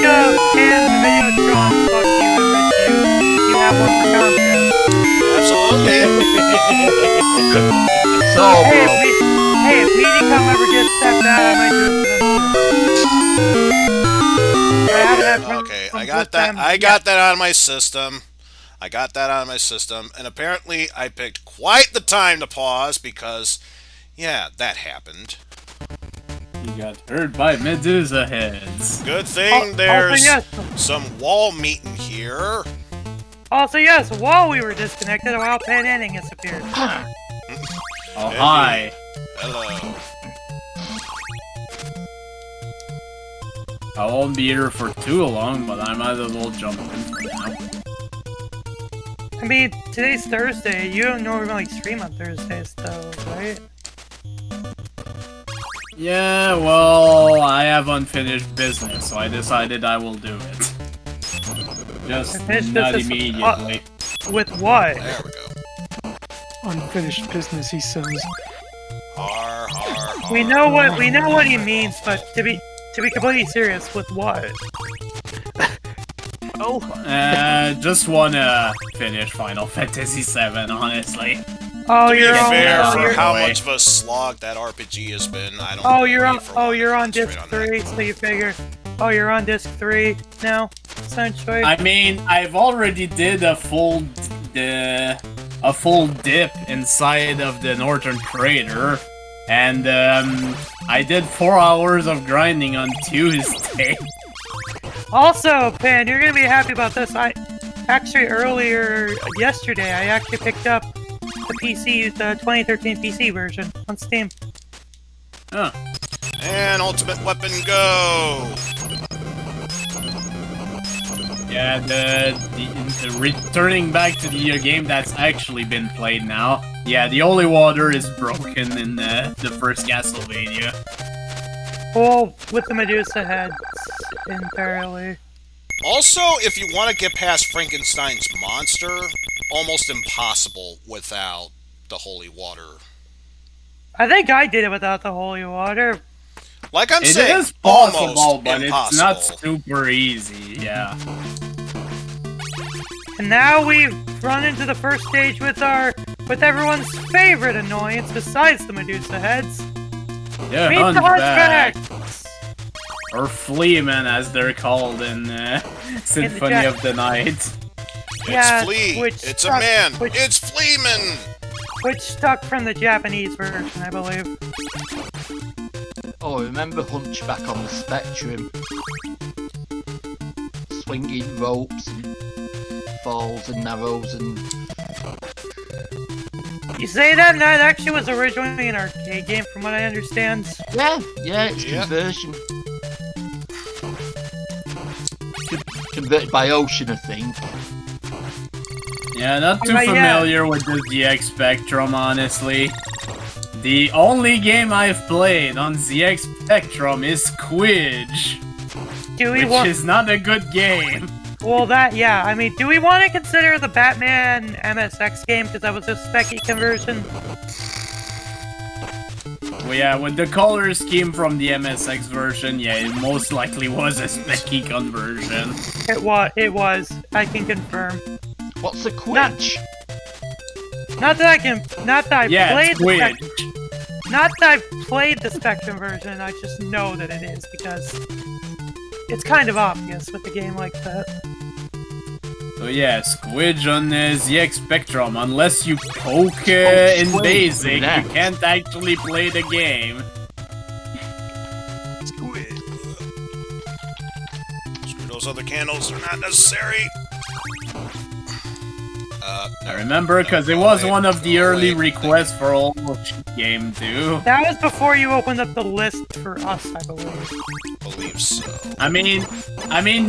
like in the Videotron, fuck you, I miss you. You have one for Comcast. Absolutely. So, Hey, if Mediacom ever gets that bad, I might do it for them. Okay, I got that. I got that out of my system. I got that out of my system, and apparently I picked quite the time to pause because, yeah, that happened. You got hurt by Medusa heads. Good thing there's some wall meeting here. Also, yes, while we were disconnected, a wild pet ending has appeared. Oh, hi. Hello. I won't be here for too long, but I might as well jump in for now. I mean, today's Thursday. You don't normally stream on Thursdays, though, right? Yeah, well, I have unfinished business, so I decided I will do it. Just not immediately. With what? There we go. Unfinished business, he says. Har, har, har. We know what he means, but to be completely serious, with what? Oh. Just wanna finish Final Fantasy VII, honestly. Oh, to be you're fair, on. for how much of a slog that RPG has been, I don't. Oh, you're on disc 3, so you figure. Oh, you're on disc 3 now, essentially. I mean, I've already did a full dip inside of the Northern Crater, and I did 4 hours of grinding on Tuesday. Also, Pan, you're gonna be happy about this. Yesterday, I actually picked up the 2013 PC version on Steam. Huh. And Ultimate Weapon go! Yeah, the returning back to the game that's actually been played now. Yeah, the holy water is broken in the first Castlevania. Well, with the Medusa heads entirely. Also, if you want to get past Frankenstein's monster, almost impossible without the holy water. I think I did it without the holy water. Like I'm saying, it is possible, almost but impossible. it's not super easy, yeah. And now we've run into the first stage with everyone's favorite annoyance besides the Medusa heads. Yeah, Meet the Hunchbacks! Or Fleamen, as they're called in Symphony of the Night. Yeah, It's Flea! It's a stuck, man! It's Fleaman! Which stuck from the Japanese version, I believe. Oh, remember Hunchback on the Spectrum? Swinging ropes and falls and narrows and... You say that, and that actually was originally an arcade game, from what I understand. Yeah, it's conversion. Converted by Ocean, I think. Yeah, not too familiar with the ZX Spectrum, honestly. The only game I've played on ZX Spectrum is Squidge, which is not a good game. Well, I mean, do we want to consider the Batman MSX game, because that was a specky conversion? Well, yeah, with the color scheme from the MSX version, yeah, it most likely was a specky conversion. It was, I can confirm. What's a Squidge? Not that I played Squidge. Not that I've played the Spectrum version, I just know that it is, because it's kind of obvious with a game like that. So yeah, Squidge on ZX Spectrum. Unless you poke in BASIC, you can't actually play the game. Squid. Screw those other candles, they're not necessary. I remember, because it was one of the early requests for almost game too. That was before you opened up the list for us, I believe. Believe so. I mean,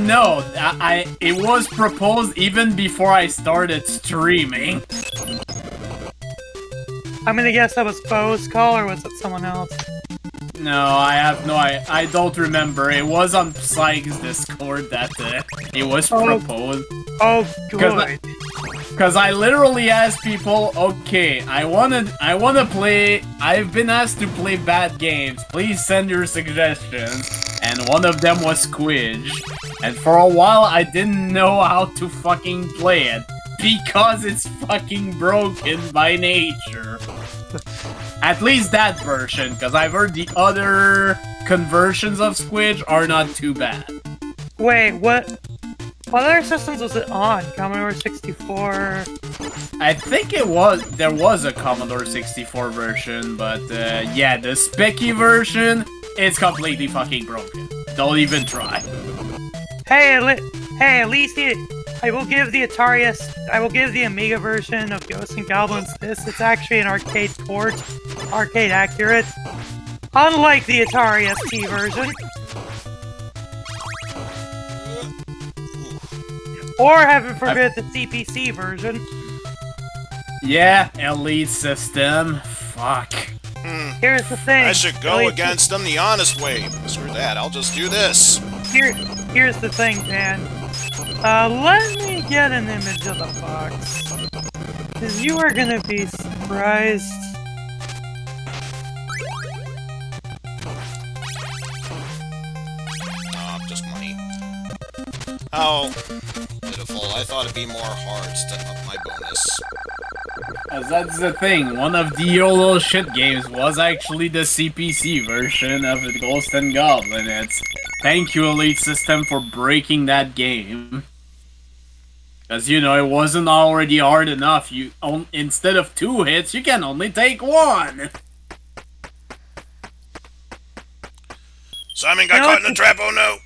no. It was proposed even before I started streaming. I'm gonna guess that was Bo's call, or was it someone else? No, I don't remember. It was on Psych's Discord that it was proposed. Oh, good. Because I literally asked people, okay, I wanna play. I've been asked to play bad games. Please send your suggestions. and one of them was Squidge. And for a while, I didn't know how to fucking play it, because it's fucking broken by nature. At least that version, because I've heard the other conversions of Squidge are not too bad. Wait, what other systems was it on? Commodore 64? I think there was a Commodore 64 version, but yeah, the Specky version is completely fucking broken. Don't even try. Hey, at least I will give the Amiga version of Ghosts and Goblins this. It's actually an arcade port, arcade accurate, unlike the Atari ST version. Or, heaven forbid, the CPC version. Yeah, Elite System. Fuck. Here's the thing. I should go against them the honest way. Screw that, I'll just do this. Here's the thing, Dan. Let me get an image of the box. Because you are gonna be surprised. Oh, just money. How pitiful. I thought it'd be more hearts to up my bonus. As that's the thing, one of the little shit games was actually the CPC version of the Ghost and Goblin. Thank you, Elite System, for breaking that game. Because, you know, it wasn't already hard enough. Instead of 2 hits, you can only take 1! Simon got caught in a trap, oh no!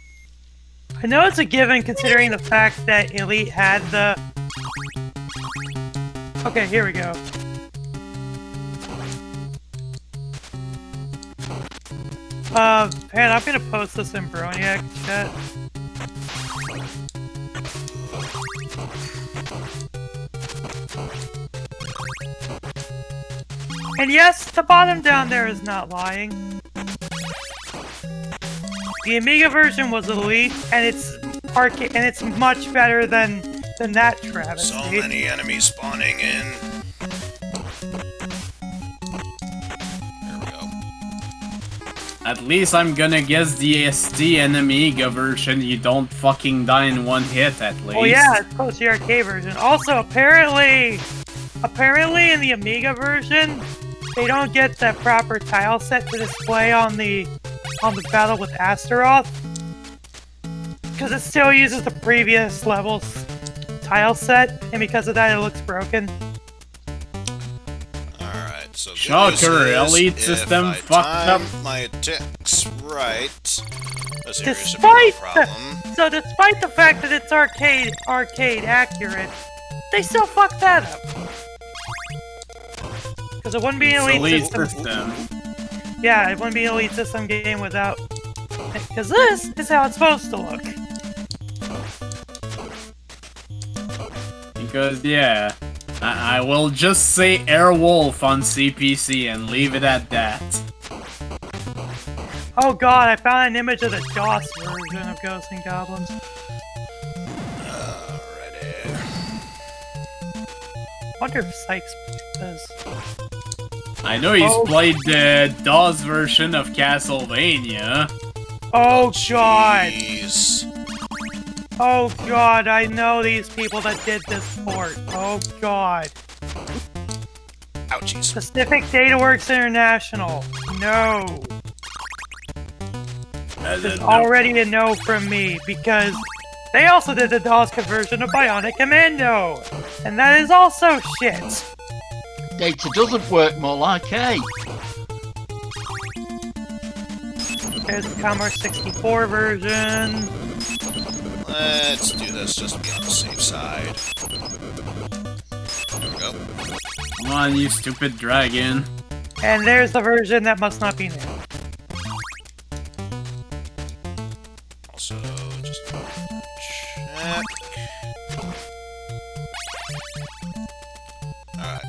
I know it's a given considering the fact that Elite had the... Okay, here we go. Man, I'm gonna post this in Broniac chat. And yes, the bottom down there is not lying. The Amiga version was Elite, and it's arcade, and it's much better than that travesty. So many enemies spawning in. There we go. At least I'm gonna guess the ST and Amiga version, you don't fucking die in 1 hit at least. Oh yeah, it's close to the arcade version. Also, apparently in the Amiga version, they don't get the proper tile set to display on the battle with Astaroth, because it still uses the previous level's tile set, and because of that, it looks broken. Alright, so Shocker, Elite System fucked up my attacks right. This area should be no problem. So despite the fact that it's arcade accurate, they still fucked that up. Because it wouldn't be an Elite System. Yeah, it wouldn't be an Elite System game without... Because this is how it's supposed to look. Because, yeah, I will just say Airwolf on CPC and leave it at that. Oh god, I found an image of the DOS version of Ghosts and Goblins. Alrighty. Wonder if Sykes does. I know he's played the DOS version of Castlevania. Oh god! Jeez. Oh god, I know these people that did this port. Oh god. Ouchies. Pacific DataWorks International. No. It's already a no from me, because they also did the DOS conversion of Bionic Commando. And that is also shit. Data doesn't work, more like A. There's the Commodore 64 version. Let's do this just to be on the safe side. There we go. Come on, you stupid dragon. And there's the version that must not be new. Also, just check. Alright.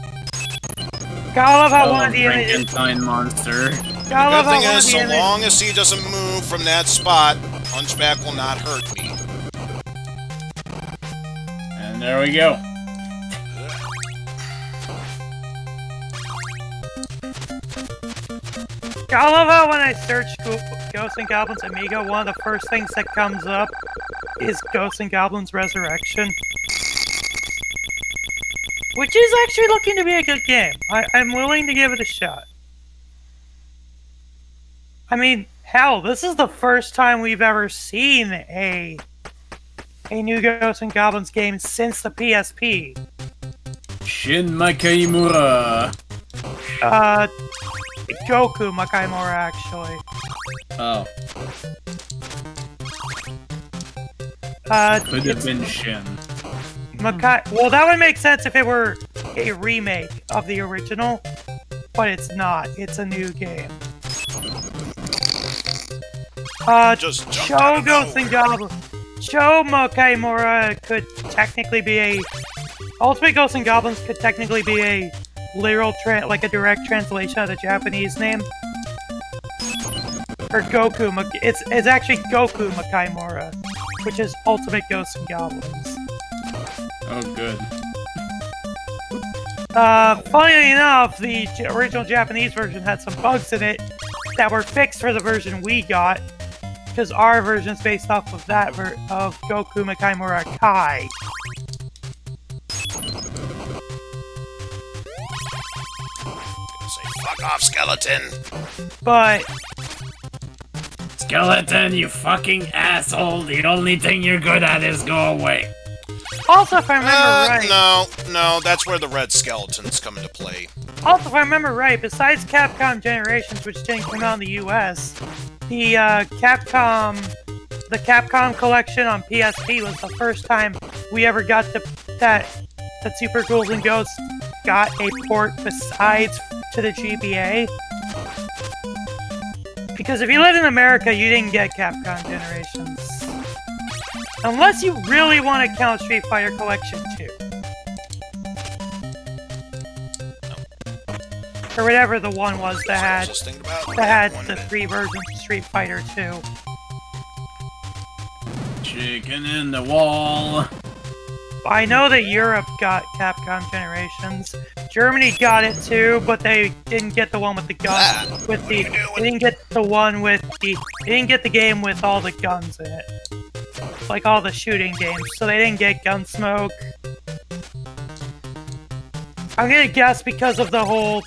Gotta love how one of the Frankenstein monster. The good thing is, so long as he doesn't move from that spot, Hunchback will not hurt me. And there we go. I love how when I search Ghosts and Goblins Amiga, one of the first things that comes up is Ghosts and Goblins Resurrection. Which is actually looking to be a good game. I'm willing to give it a shot. I mean, hell, this is the first time we've ever seen a new Ghosts and Goblins game since the PSP. Shin Makaimura. Goku Makaimura, actually. Oh. Could have been Shin. Well, that would make sense if it were a remake of the original, but it's not. It's a new game. Show Ghosts and Goblins. Show Makaimura could technically be a... Ultimate Ghosts and Goblins could technically be a literal, like a direct translation of the Japanese name. Or Goku, it's actually Goku Makaimura, which is Ultimate Ghosts and Goblins. Oh, good. Funnily enough, the original Japanese version had some bugs in it that were fixed for the version we got, because our version is based off of that of Goku Makaimura Kai. Say fuck off, skeleton. But Skeleton, you fucking asshole! The only thing you're good at is go away. also, if I remember right, No, that's where the red skeletons come into play. Also, if I remember right, besides Capcom Generations, which didn't come out in the US, the Capcom collection on PSP was the first time we ever got that Super Ghouls and Ghosts got a port besides to the GBA. Because if you lived in America, you didn't get Capcom Generations. Unless you really want to count Street Fighter Collection 2. Or whatever the one was that had the 3 versions of Street Fighter 2. Chicken in the wall. I know that Europe got Capcom Generations. Germany got it too, but they didn't get the one with the guns. They didn't get the game with all the guns in it. Like all the shooting games, so they didn't get Gunsmoke. I'm gonna guess because of the whole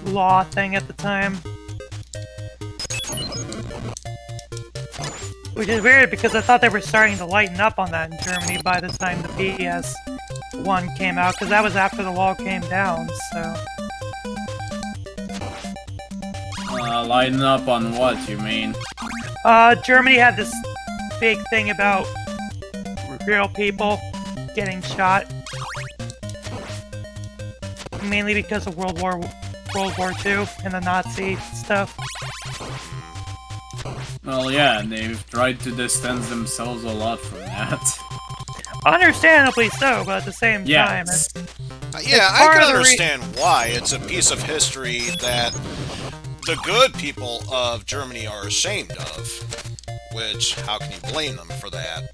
law thing at the time. Which is weird because I thought they were starting to lighten up on that in Germany by the time the PS1 came out, because that was after the wall came down, so... Lighten up on what, you mean? Germany had this big thing about real people getting shot. Mainly because of World War II and the Nazi stuff. Well, yeah, they've tried to distance themselves a lot from that. Understandably so, but at the same time, it's yeah, I can understand why. It's a piece of history that the good people of Germany are ashamed of. Which, how can you blame them for that?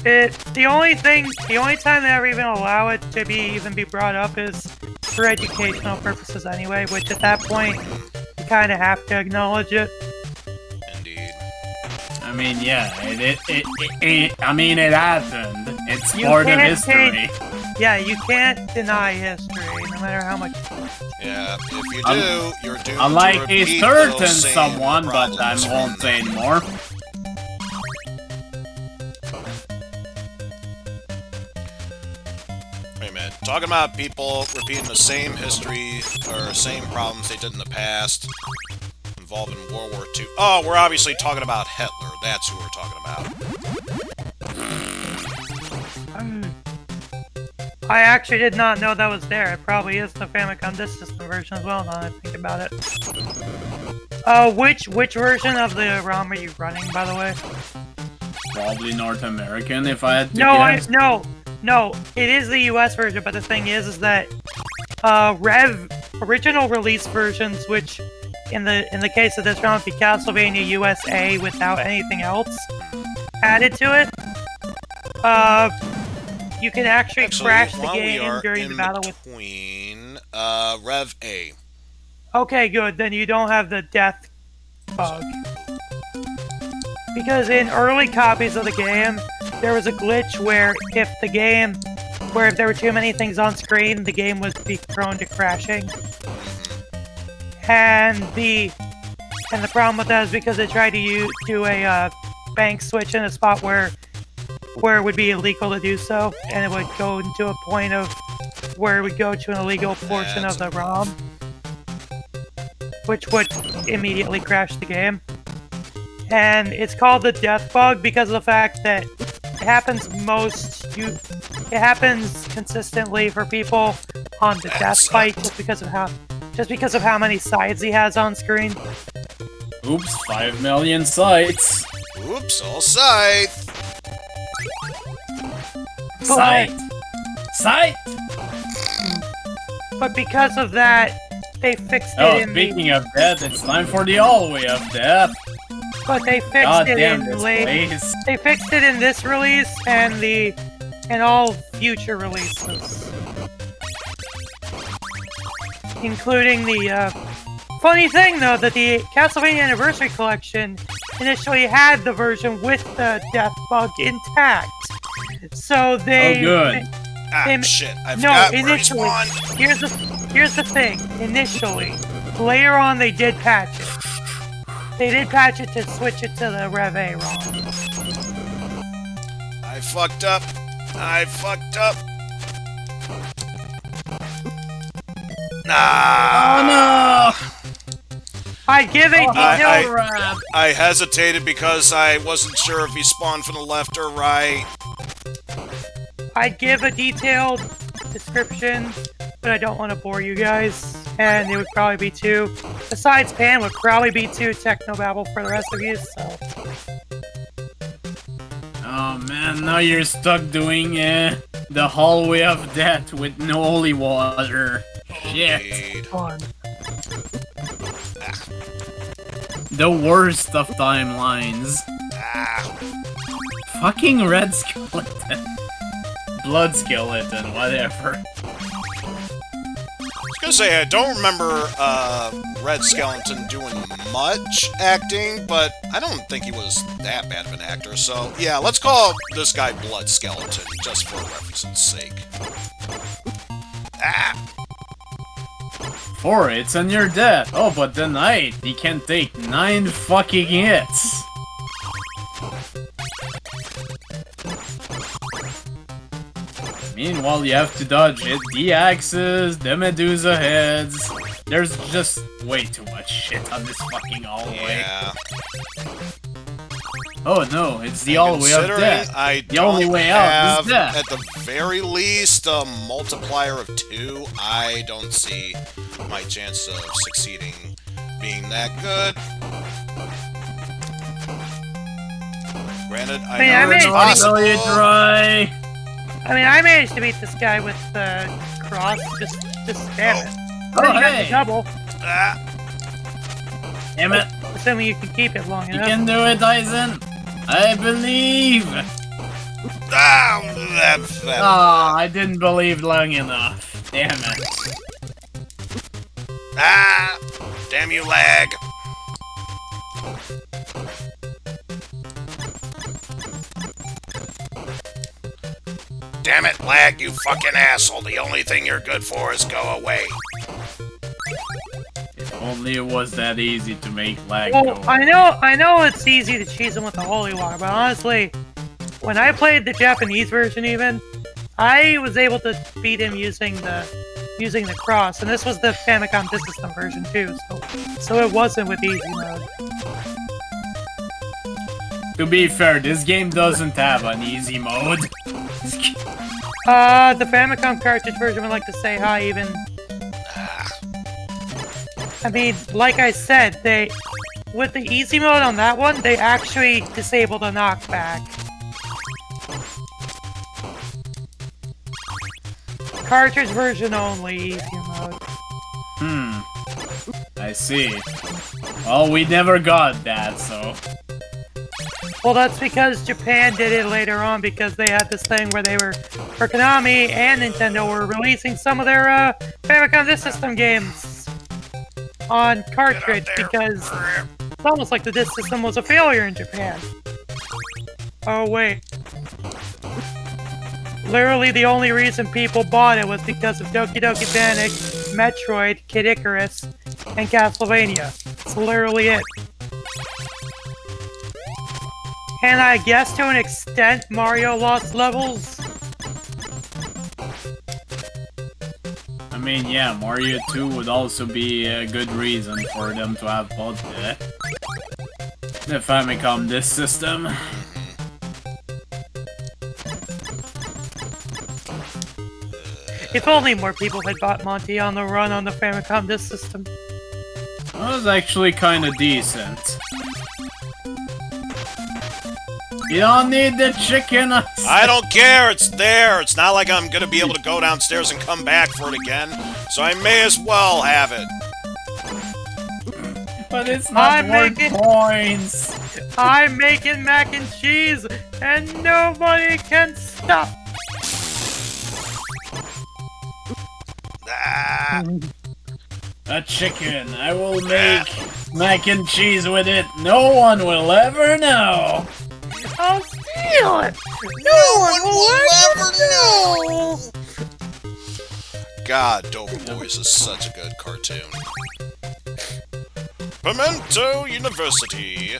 The only time they ever even allow it to even be brought up is for educational purposes anyway, which at that point, you kind of have to acknowledge it. Indeed. I mean, yeah, it happened. It's part of history. Yeah, you can't deny history, no matter how much... Yeah, if you do, you're doomed unlike to repeat a certain those same someone, but I problems. won't say anymore. Wait a minute. Talking about people repeating the same history, or same problems they did in the past, involving World War II. Oh, we're obviously talking about Hitler. That's who we're talking about. I actually did not know that was there. It probably is the Famicom Disk System version as well, now that I think about it. Which version of the ROM are you running, by the way? Probably North American, if I had to guess. No, it is the US version, but the thing is that, original release versions, which, in the case of this ROM, would be Castlevania USA without anything else added to it, you can actually crash the game during the battle with... Rev A. Okay, good. Then you don't have the death bug. Because in early copies of the game, there was a glitch where if there were too many things on screen, the game would be prone to crashing. And the problem with that is because they tried to do a bank switch in a spot where it would be illegal to do so, and it would go into a point of where it would go to an illegal portion of the ROM, which would immediately crash the game. And it's called the death bug because of the fact that it happens consistently for people on the death fight just because of how many sides he has on screen. Oops, 5 million sites. Oops, all scythe. Sight! Sight! But because of that, they fixed it in speaking of death, it's time for the hallway of death. But they fixed They fixed it in this release and all future releases, including the funny thing though that the Castlevania Anniversary Collection initially had the version with the death bug intact. So they. Oh, good. Shit! I forgot where he spawned. Here's the thing. Initially, later on, they did patch it. They did patch it to switch it to the Rev A ROM. I fucked up. Nah. Oh no! I'd give a detailed wrap. I hesitated because I wasn't sure if he spawned from the left or right. I'd give a detailed description, but I don't want to bore you guys, and it would probably be too. Besides Pan, would probably be too technobabble for the rest of you. So. Oh man, now you're stuck doing the hallway of death with no holy water. Shit. Fun. The worst of timelines. Fucking red skeleton. Blood skeleton, whatever. I was gonna say, I don't remember Red Skeleton doing much acting, but I don't think he was that bad of an actor, so yeah, let's call this guy Blood Skeleton, just for reference's sake. For it's on your death. Oh, but the knight, he can take 9 fucking hits. Meanwhile, you have to dodge it. The axes, the Medusa heads. There's just way too much shit on this fucking hallway. Yeah. Oh no, it's the hallway of death. The only way out is death. At the very least, a multiplier of 2. I don't see my chance of succeeding being that good. Granted, I know it's possible. You try. I mean, I managed to beat this guy with the cross. Just spam it. Oh, you hey! double. Damn it! Assuming you can keep it long enough. You can do it, Eizen. I believe. I didn't believe long enough. Damn it. Damn you, lag. Damn it, lag, you fucking asshole. The only thing you're good for is go away. If only it was that easy to make lag well, go. I know it's easy to cheese him with the holy water, but honestly, when I played the Japanese version even, I was able to beat him using the cross, and this was the Famicom Disk System version too, so it wasn't with easy mode. To be fair, this game doesn't have an easy mode. The Famicom cartridge version would like to say hi even. I mean, like I said, with the easy mode on that one, they actually disabled a knockback. Cartridge version only, easy mode. I see. Well, we never got that, so... Well, that's because Japan did it later on because they had this thing where they were, for Konami and Nintendo were releasing some of their Famicom Disk System games. on cartridge because it's almost like the disc system was a failure in Japan. Oh wait. Literally the only reason people bought it was because of Doki Doki Panic, Metroid, Kid Icarus, and Castlevania. That's literally it. And I guess to an extent, Mario Lost Levels. I mean, yeah, Mario 2 would also be a good reason for them to have bought the Famicom disc system. If only more people had bought Monty on the Run on the Famicom disc system. That was actually kinda decent. You don't need the chicken. I don't care, it's there. It's not like I'm gonna be able to go downstairs and come back for it again, so I may as well have it. But it's not worth points. I'm making mac and cheese, and nobody can stop. Ah. A chicken. I will make mac and cheese with it. No one will ever know. I'll steal it. No one will ever know. God, Dover Boys is such a good cartoon. Pimento University.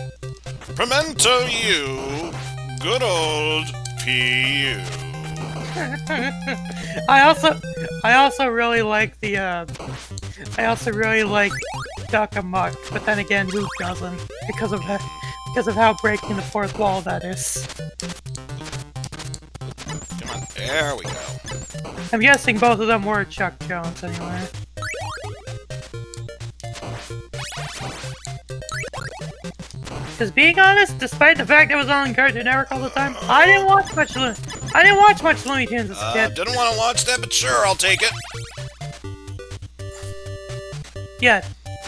Pimento U. Good old PU. I also really like the Duck Amuck, but then again, who doesn't? Because of how breaking the fourth wall that is. Come on, there we go. I'm guessing both of them were Chuck Jones anyway. Because being honest, despite the fact it was on Cartoon Network all the time, I didn't watch much Looney Tunes as a kid. Didn't want to watch that, but sure, I'll take it. Yeah,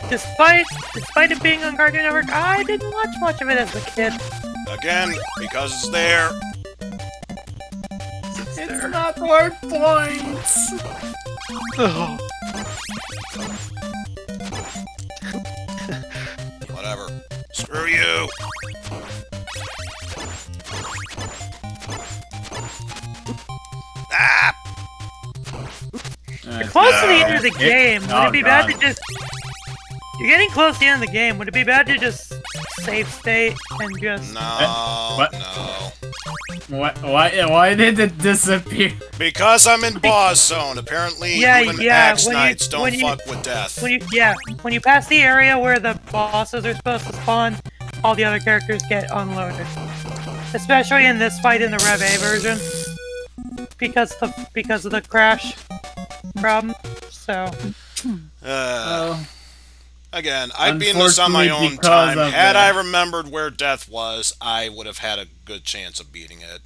despite it being on Cartoon Network, I didn't watch much of it as a kid. Again, because it's there. It's not worth points. Whatever. Screw you. Ah! You're close to the end of the game. Would it be bad to just... You're getting close to the end of the game. Would it be bad to just save state and just... No, what? no. Why did it disappear? Because I'm in boss zone. Apparently, even Axe Knights don't fuck with death. When you pass the area where the bosses are supposed to spawn, all the other characters get unloaded. Especially in this fight in the Rev A version. Because of the crash problem. So... Again, I'd be in this on my own time. Had I remembered where death was, I would have had a good chance of beating it.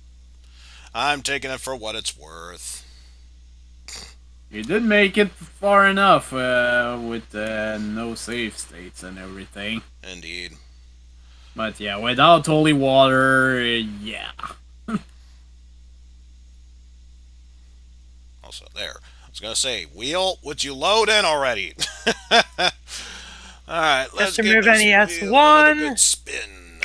I'm taking it for what it's worth. You did make it far enough with no save states and everything. Indeed. But yeah, without holy water, yeah. Also, there. I was gonna say, Wheel, would you load in already? Alright, let's just give remove this NES wheel 1. a good spin.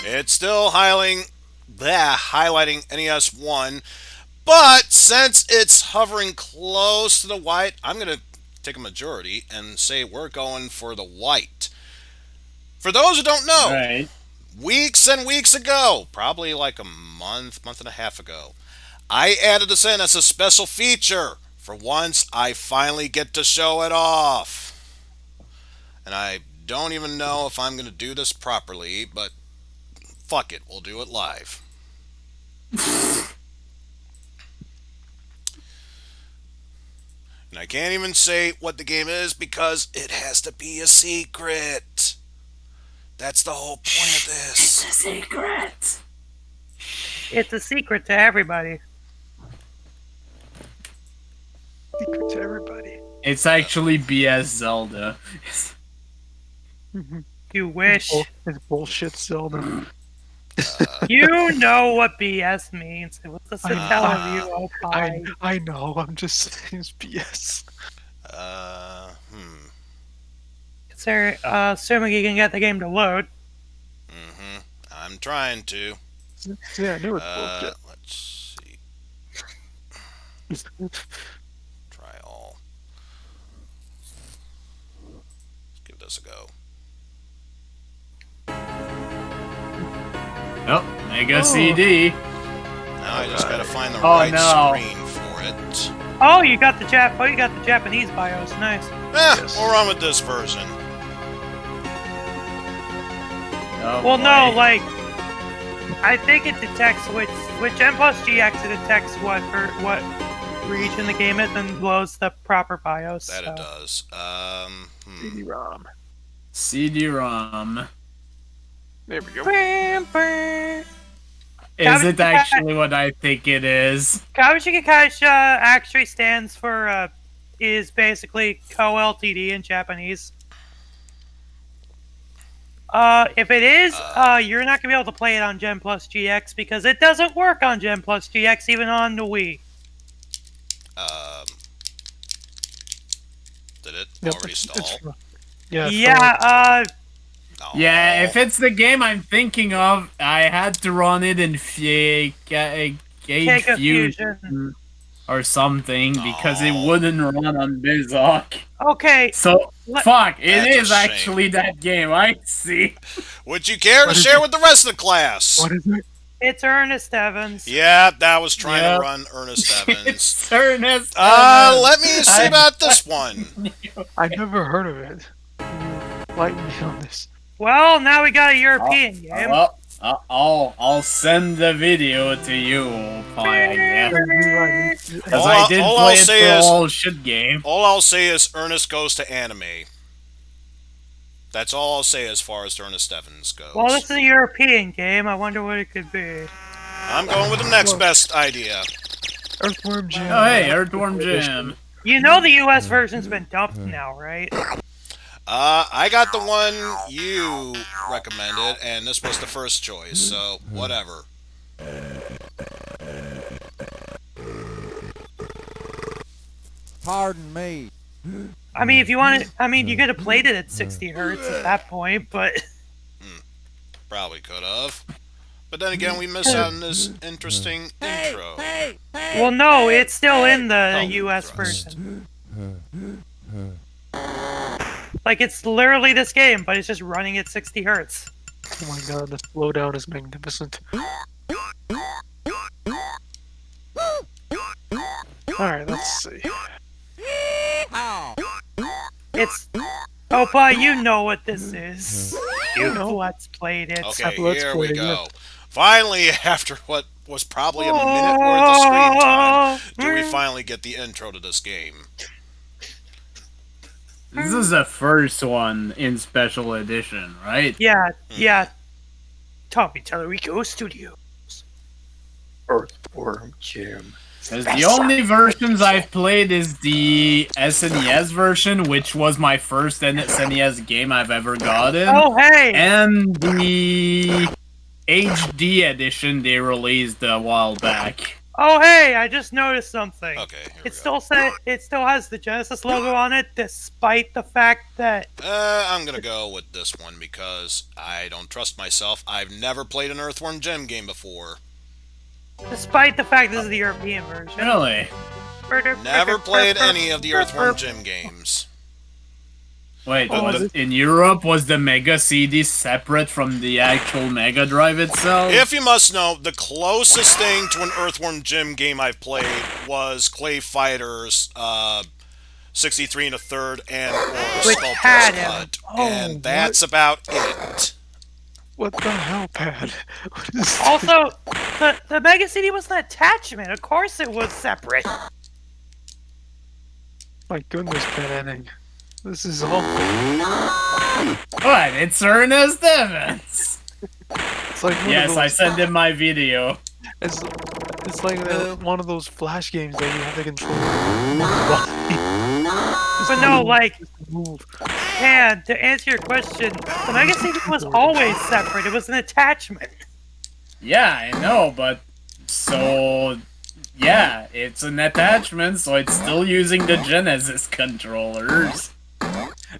It's still highlighting NES 1, but since it's hovering close to the white, I'm going to take a majority and say we're going for the white. For those who don't know, right. Weeks and weeks ago, probably like a month and a half ago, I added this in as a special feature. For once, I finally get to show it off. And I don't even know if I'm going to do this properly, but fuck it, we'll do it live. And I can't even say what the game is because it has to be a secret. That's the whole point of this. It's a secret. It's a secret to everybody. Secret to everybody. It's actually BS Zelda. You wish. It's bullshit, Zelda. You know what BS means. What's the tell of you, oh pie? I know. I'm just saying it's BS. Assuming you can get the game to load. I'm trying to. Yeah, I knew it's bullshit. Let's see. Try all. Let's give this a go. Oh, Mega CD. Now I just gotta find the right screen for it. Oh, you got the Japanese BIOS. Nice. We'll run with this version. Oh, well, boy. no, like, I think it detects with Gen Plus GX, it detects what region the game is and blows the proper BIOS. That it does. CD-ROM. CD-ROM. There we go. Is it actually what I think it is? Kabushiki Kaisha actually stands for, is basically Co-LTD in Japanese. If it is, you're not gonna be able to play it on Gen Plus GX because it doesn't work on Gen Plus GX even on the Wii. Did it already stall? Yeah, Yeah, if it's the game I'm thinking of, I had to run it in Gauge Fusion or something because it wouldn't run on Bizarre. Okay. So, fuck, it That's is a shame. actually that game, I see. Would you care to share with the rest of the class? What is it? It's Ernest Evans. Yeah, that was trying to run Ernest Evans. It's Ernest Evans. Let me see about this one. I've never heard of it. Light me on this. Well, now we got a European game. Well, I'll send the video to you, Pie, yeah. Because I did play it for a whole shit game. All I'll say is Ernest goes to anime. That's all I'll say as far as Ernest Evans goes. Well, this is a European game. I wonder what it could be. I'm going with the next best idea. Earthworm Jim. Oh, hey, Earthworm Jim. You know the US version's been dumped now, right? I got the one you recommended, and this was the first choice, so whatever. Pardon me. I mean, if you want it, I mean, you could have played it at 60 hertz at that point, but... Probably could have. But then again, we missed out on this interesting intro. Well, no, it's still in the US version. Like, it's literally this game, but it's just running at 60 hertz. Oh my god, this blowdown is magnificent. Alright, let's see. It's... Opa, you know what this is. You know what's played it. Okay, here we go. Finally, after what was probably a minute worth of screen time, do we finally get the intro to this game. This is the first one in special edition, right? Yeah, yeah. Tommy Tallarico Studios. Earthworm Jim. Because the only versions I've played is the SNES version, which was my first SNES game I've ever gotten. Oh, hey! And the HD edition they released a while back. Oh, hey! I just noticed something. Okay, here it still has the Genesis logo on it, despite the fact that... I'm gonna go with this one because I don't trust myself. I've never played an Earthworm Jim game before. Despite the fact this is the European version. Really? Never played any of the Earthworm Jim games. Wait, in Europe, was the Mega CD separate from the actual Mega Drive itself? If you must know, the closest thing to an Earthworm Jim game I've played was Clay Fighters 63 1/3 and or Sculptor's Cut. And that's about it. What the hell, Pad? What is Also, the Mega CD was an attachment. Of course it was separate. My goodness, Pad. This is all... What? It's Ernest Evans! It's like yes, I sent him my video. It's like one of those Flash games that you have to control. But no, like... Move. Pan, to answer your question, the Mega CD was always separate. It was an attachment. Yeah, I know, but so yeah, it's an attachment, so it's still using the Genesis controllers.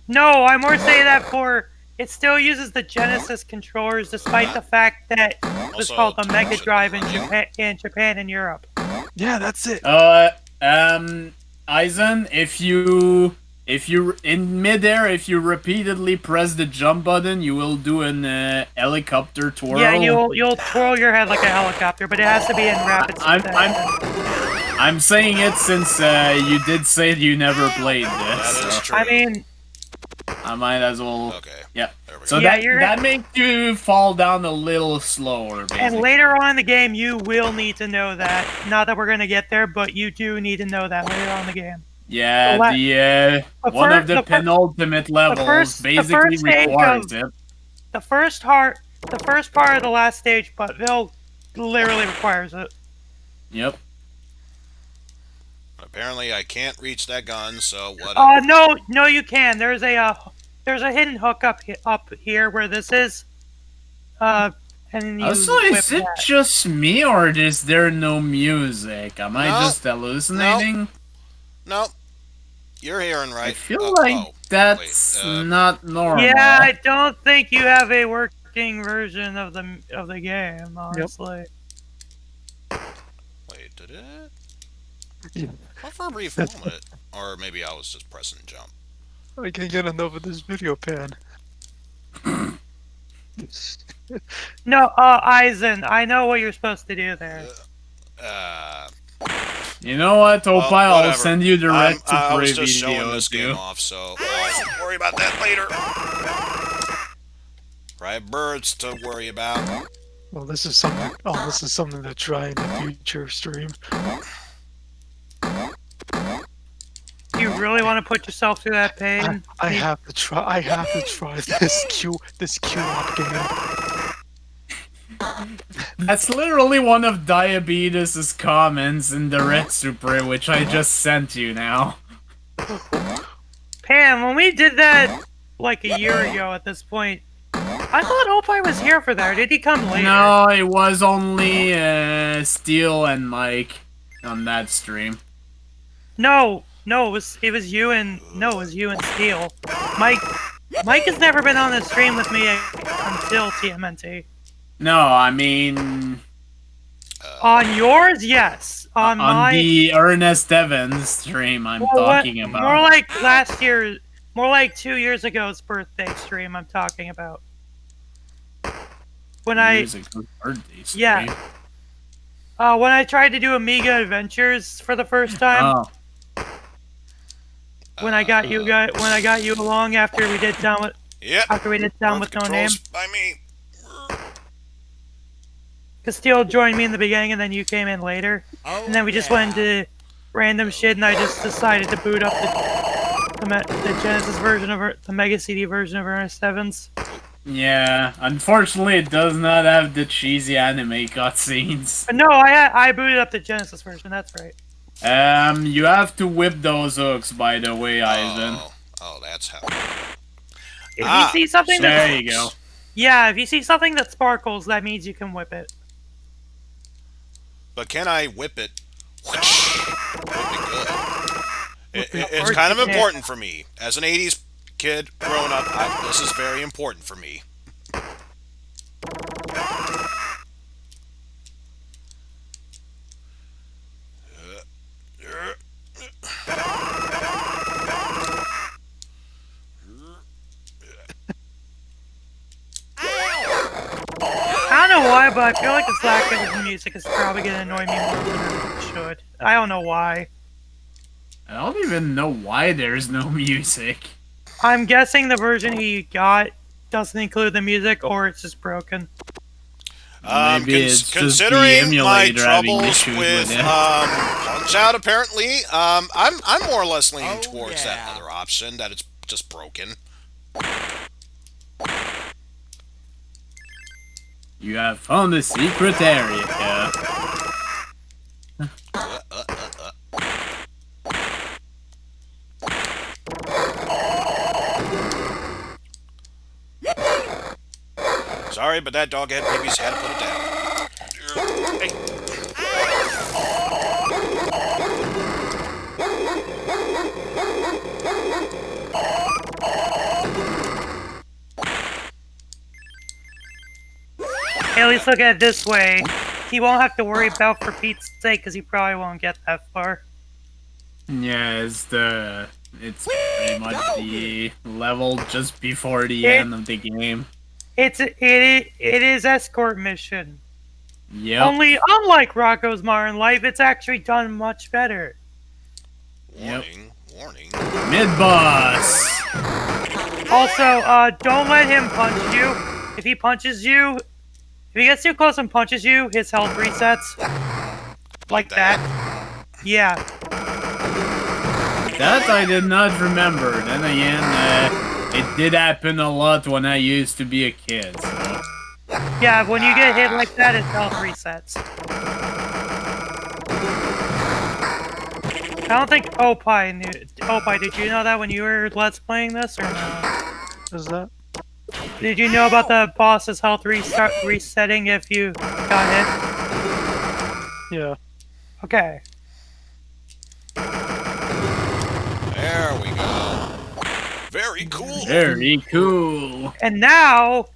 No, I'm more saying that for it still uses the Genesis controllers, despite the fact that it was Also, called the time Mega should Drive be in running. Japan and Europe. Yeah, that's it. Eizen, if you in midair, if you repeatedly press the jump button, you will do an helicopter twirl. Yeah, you'll twirl your head like a helicopter, but it has to be in rapid succession. I'm saying it since you did say you never played this. That is true. I mean, I might as well. Okay. Yeah. There we go. So Yeah, that makes you fall down a little slower, basically. and later on in the game, you will need to know that. Not that we're gonna get there, but you do need to know that later on in the game. Yeah, one of the penultimate levels basically requires it. The first part of the last stage, but Bill literally requires it. Yep. Apparently, I can't reach that gun, so what? No, you can. There's a hidden hook up here where this is. And you Also, is it that. just me, or is there no music? Am I just hallucinating? No, you're hearing right. I feel like that's not normal. Yeah, I don't think you have a working version of the game, honestly. Wait, did it? Yeah. Well, for a brief moment, or maybe I was just pressing jump. I can't get enough of this video, Pan. No, Eizen, I know what you're supposed to do there. You know what, Opie? I'll whatever. send you the red to I was play just showing video this game too. off, so I'll worry about that later. Right, birds to worry about. Well, this is something. Oh, this is something to try in the future stream. You really want to put yourself through that pain? I have to try. I have to try this Q-op game. That's literally one of Diabetes' comments in the Red Super, which I just sent you now. Pam, when we did that like a year ago at this point, I thought Opie was here for that. Or did he come later? No, it was only Steel and Mike on that stream. No, it was you and Steel. Mike has never been on the stream with me until TMNT. No, I mean... On yours, yes. On the Ernest Evans stream I'm talking about. More like last year, more like 2 years ago's birthday stream I'm talking about. When birthday stream? Yeah. When I tried to do Amiga Adventures for the first time. Oh. When I got you along after we did Down with No Name. By me. Because Steel joined me in the beginning and then you came in later. And then we just went into random shit and I just decided to boot up the Genesis version of the Mega CD version of Ernest Evans. Yeah, unfortunately it does not have the cheesy anime cutscenes. But no, I booted up the Genesis version, that's right. You have to whip those hooks, by the way, Eizen. Oh, that's how. If you see something there you go. Yeah, if you see something that sparkles, that means you can whip it. But can I whip it? Whip it good. It's kind of important for me. As an 80s kid growing up, this is very important for me. I don't know why, but I feel like this lack of music is probably going to annoy me more than it should. I don't know why. I don't even know why there's no music. I'm guessing the version he got doesn't include the music, or it's just broken. Maybe it's considering my troubles with Punch-Out, apparently, I'm more or less leaning towards that other option, that it's just broken. You have found a secret area. Sorry, but that dog-head baby's had to put it down. Hey. Hey, at least look at it this way. He won't have to worry about for Pete's sake, because he probably won't get that far. Yeah, it's pretty much the level just before the end of the game. It is escort mission. Yep. Only, unlike Rocco's Modern Life, it's actually done much better. Warning, warning. Mid-boss! Also, don't let him punch you. If he punches you, if he gets too close and punches you, his health resets. Like that. Yeah. That I did not remember. Then again, it did happen a lot when I used to be a kid, so... Yeah, when you get hit like that, his health resets. I don't think Opie knew. Opie, did you know that when you were Let's Playing this, or no? What is that? Did you know about the boss's health resetting if you got hit? Yeah. Okay. There we go. Very cool. Very cool. And now,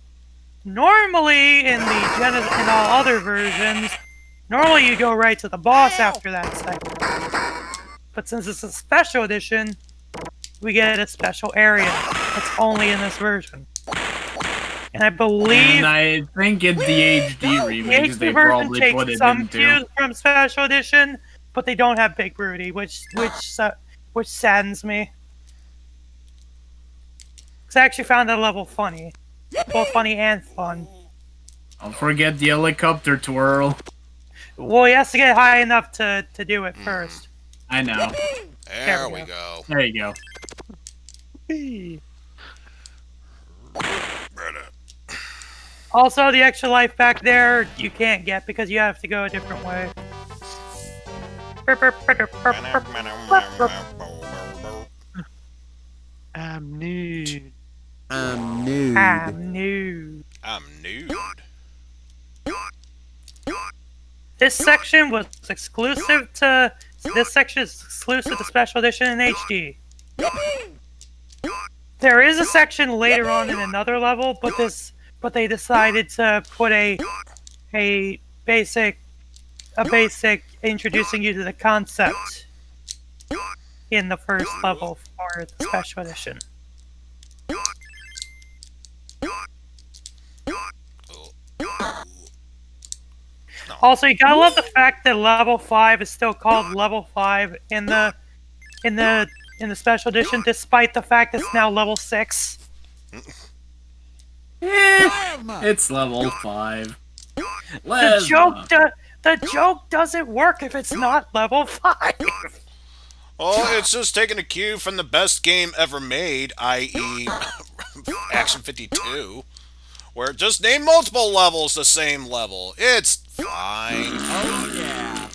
normally in all other versions, normally you go right to the boss after that section. But since it's a special edition, we get a special area that's only in this version. And I believe... And I think in the HD remakes they probably put it some into... cues from special edition, but they don't have Big Rudy, which saddens me. Because I actually found that level funny. Both funny and fun. Don't forget the helicopter twirl. Well, he has to get high enough to do it first. I know. There we go. There you go. Also, the extra life back there you can't get because you have to go a different way. I'm nude. I'm nude. I'm nude. I'm nude. This section was exclusive to... This section is exclusive to Special Edition in HD. There is a section later on in another level, but they decided to put a basic introducing you to the concept in the first level for the Special Edition. Also, you gotta love the fact that level 5 is still called level 5 in the Special Edition, despite the fact it's now level 6. It's level 5. The joke doesn't work if it's not level 5. Well, it's just taking a cue from the best game ever made, i.e. Action 52, where just name multiple levels the same level. It's fine. Oh yeah.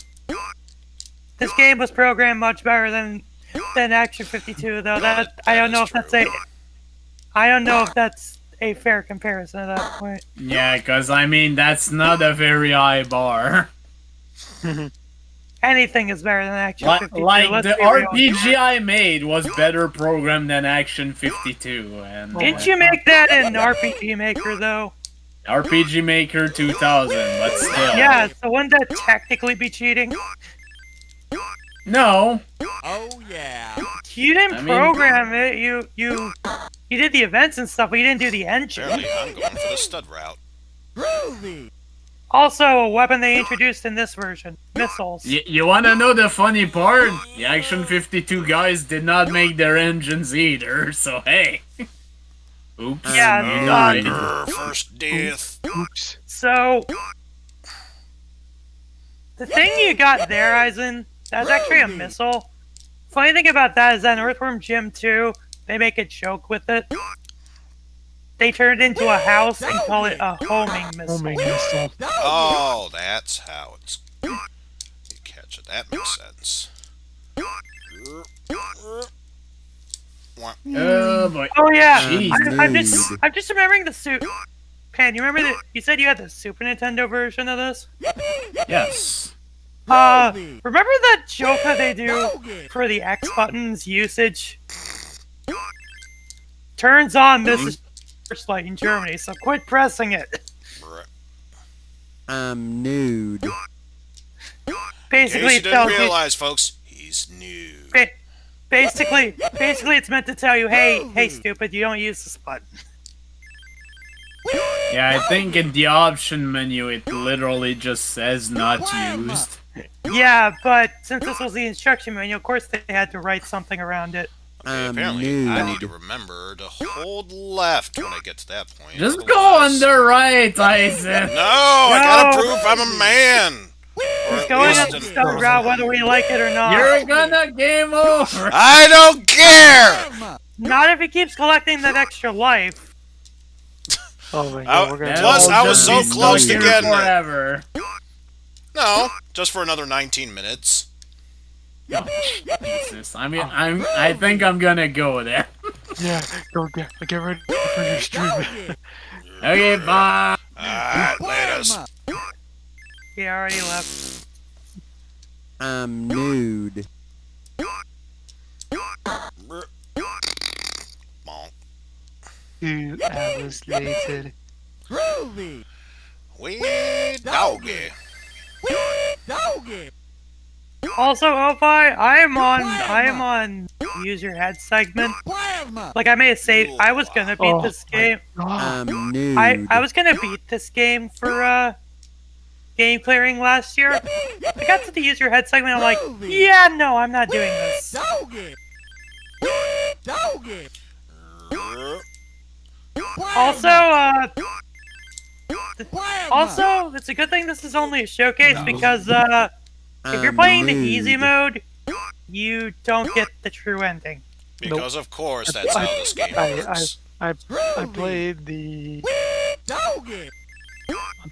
This game was programmed much better than Action 52, though. I don't know if that's a fair comparison at that point. Yeah, because I mean that's not a very high bar. Anything is better than Action 52. Like the be real. RPG I made was better programmed than Action 52. And Didn't you make that in RPG Maker, though? RPG Maker 2000, but still. Yeah, so wouldn't that technically be cheating? No. Oh yeah. You didn't program it. You did the events and stuff, but you didn't do the engine. Apparently, I'm going for the stud route. Groovy. Also, a weapon they introduced in this version: missiles. You wanna know the funny part? The Action 52 guys did not make their engines either, so hey. Oops. Yeah, First death. Oops. So, the thing you got there, Eizen, that's actually a missile. Funny thing about that is that in Earthworm Jim 2, they make a joke with it. They turn it into a house and call it a homing missile. Homing missile. Oh, that's how it's... You catch it. That makes sense. Oh boy. Oh yeah, Jeez, I'm just remembering the suit. Pan, you remember that you said you had the Super Nintendo version of this? Yes. Remember that joke that they do for the X button's usage? Turns on Mrs. Light in Germany, so quit pressing it. I'm nude. In Basically, case you it didn't tells you. realize, folks, he's new. Basically, it's meant to tell you, hey, stupid, you don't use this button. Yeah, I think in the option menu it literally just says not used. Yeah, but since this was the instruction manual, of course they had to write something around it. Okay, apparently I need to remember to hold left when I get to that point. Just go on the right, Eizen. No, I gotta prove I'm a man. Just going up the stone route whether we like it or not. You're gonna game over. I don't care! Not if he keeps collecting that extra life. Oh my god, we're gonna. Plus, I was so Just be close stuck to here getting it. forever. No, just for another 19 minutes. Oh, Jesus. I think I'm gonna go there. Yeah, go get ready for your stream. Okay, bye. Alright, laters. He already left. I'm nude. Bonk. 2 hours later. We doggy. Also, Opie, I am on use your head segment. Like I made a save. I was gonna beat this game. I'm nude. I was gonna beat this game for game clearing last year. I got to the use your head segment. I'm like, yeah, no, I'm not doing this. Also, it's a good thing this is only a showcase because if you're playing the easy mode, you don't get the true ending. Because of course that's how this game works. I played the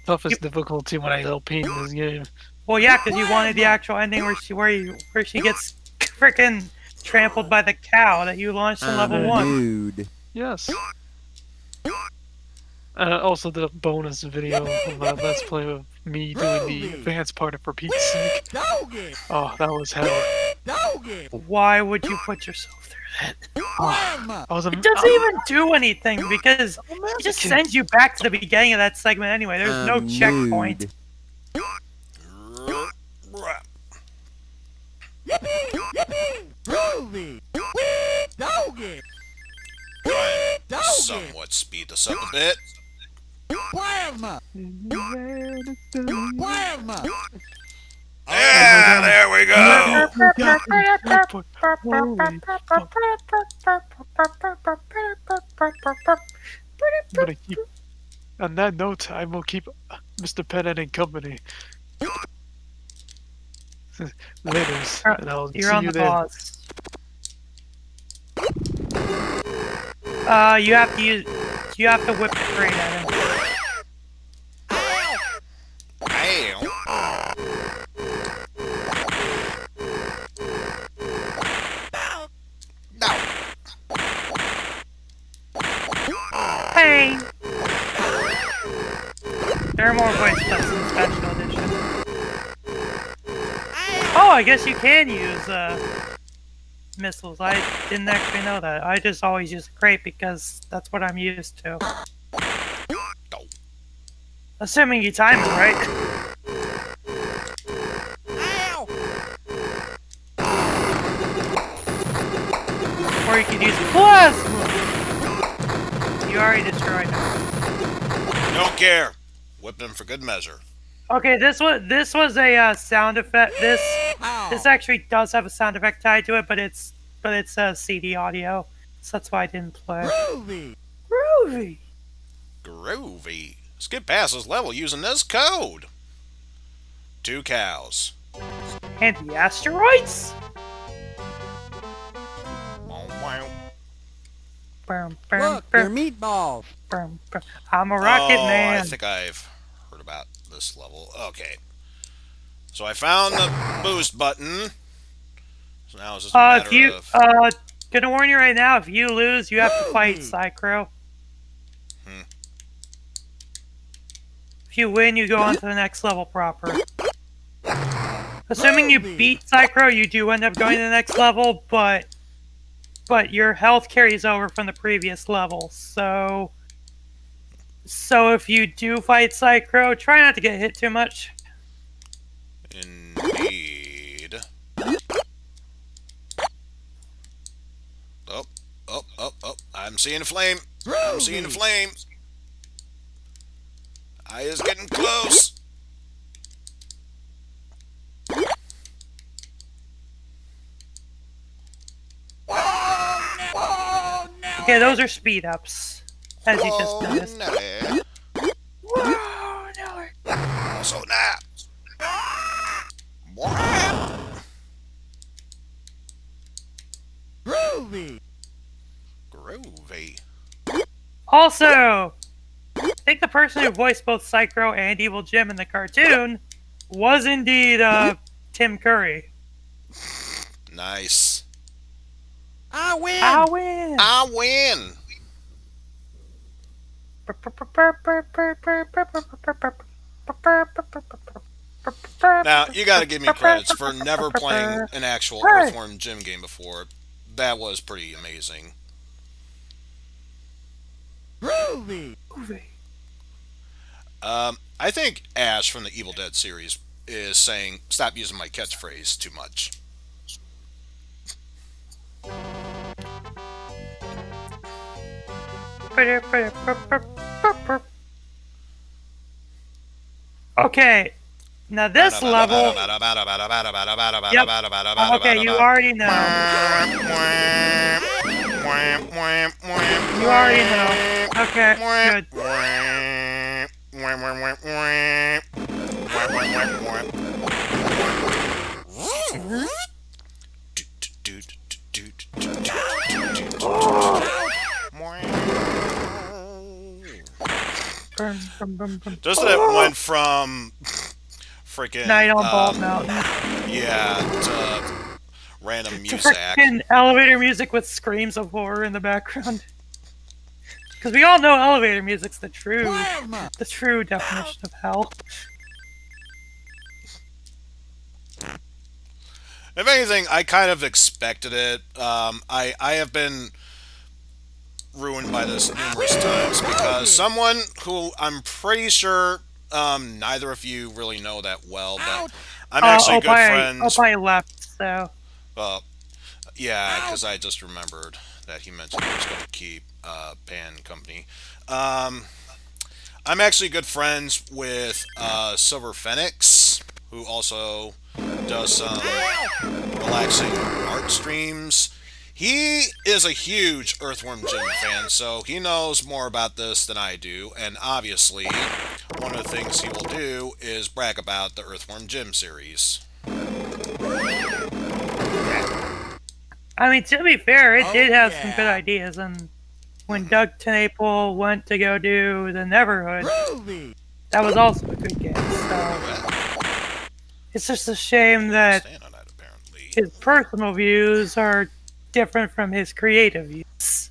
toughest difficulty when I LP'd this game. Well, yeah, because you wanted the actual ending where she gets freaking trampled by the cow that you launched in level 1. Nude. Yes. And I also did a bonus video of a Let's Play of me doing the advanced part of For Pete's Sake. Oh, that was hell. Why would you put yourself through that? I was It doesn't even do anything because it just sends you back to the beginning of that segment anyway. There's no checkpoint. Somewhat speed this up a bit. Yeah, there we go. On that note, I will keep Mr. Pennant in company. Later, and I'll You're see on you the then. boss. You have to whip the crate at him. Hey! There are more voice clips in Special Edition. Oh, I guess you can use, missiles. I didn't actually know that. I just always use the crate because that's what I'm used to. Assuming you time it right. Or you could use plasma! You already destroyed him. Don't care. Whipped him for good measure. Okay, this was a sound effect. This actually does have a sound effect tied to it, but it's CD audio, so that's why I didn't play. Groovy. Groovy. Skip past this level using this code. 2 cows. Anti-Asteroids? Look, they're meatballs. I'm a rocket man. I think I've heard about this level. Okay. So I found the boost button. So now it's just a matter of... gonna warn you right now, if you lose, you have to fight Psychro. If you win, you go on to the next level proper. Assuming you beat Psychro, you do end up going to the next level, but your health carries over from the previous level. So if you do fight Psychro, try not to get hit too much. Indeed. Oh. I'm seeing a flame. I'm seeing a flame. I is getting close. Okay, those are speed ups, as you just noticed. Nelly. Whoa, Nelly. Also now. Groovy. Groovy. Also, I think the person who voiced both Psychro and Evil Jim in the cartoon was indeed Tim Curry. Nice. I win. I win! I win. Now, you gotta give me credits for never playing an actual Earthworm Jim game before. That was pretty amazing. Groovy. I think Ash from the Evil Dead series is saying, stop using my catchphrase too much. Okay, now this level... Yep. Okay, you already know. You already know. Okay, good. Just that went from freaking Night on Bald Mountain. Yeah, to random music. Freaking elevator music with screams of horror in the background. Because we all know elevator music's the true definition of hell. If anything, I kind of expected it. I have been ruined by this numerous times because someone who I'm pretty sure neither of you really know that well, but I'm actually good friends. Opie left, so. Yeah, because I just remembered that he mentioned he was going to keep Pan Company. I'm actually good friends with Silver Phoenix, who also does some relaxing art streams. He is a huge Earthworm Jim fan, so he knows more about this than I do, and obviously, one of the things he will do is brag about the Earthworm Jim series. I mean, to be fair, it did have some good ideas, and when Doug TenNapel went to go do the Neverhood, that was also a good game, so... It's just a shame that his personal views are different from his creative views.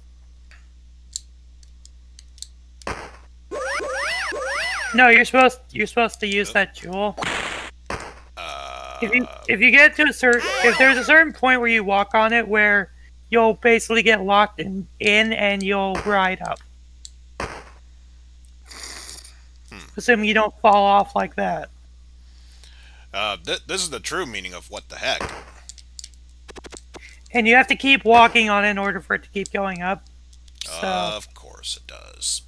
No, you're supposed to use that jewel. If you get to if there's a certain point where you walk on it where you'll basically get locked in and you'll ride up. Assuming you don't fall off like that. This is the true meaning of what the heck. And you have to keep walking on it in order for it to keep going up. So. Of course it does.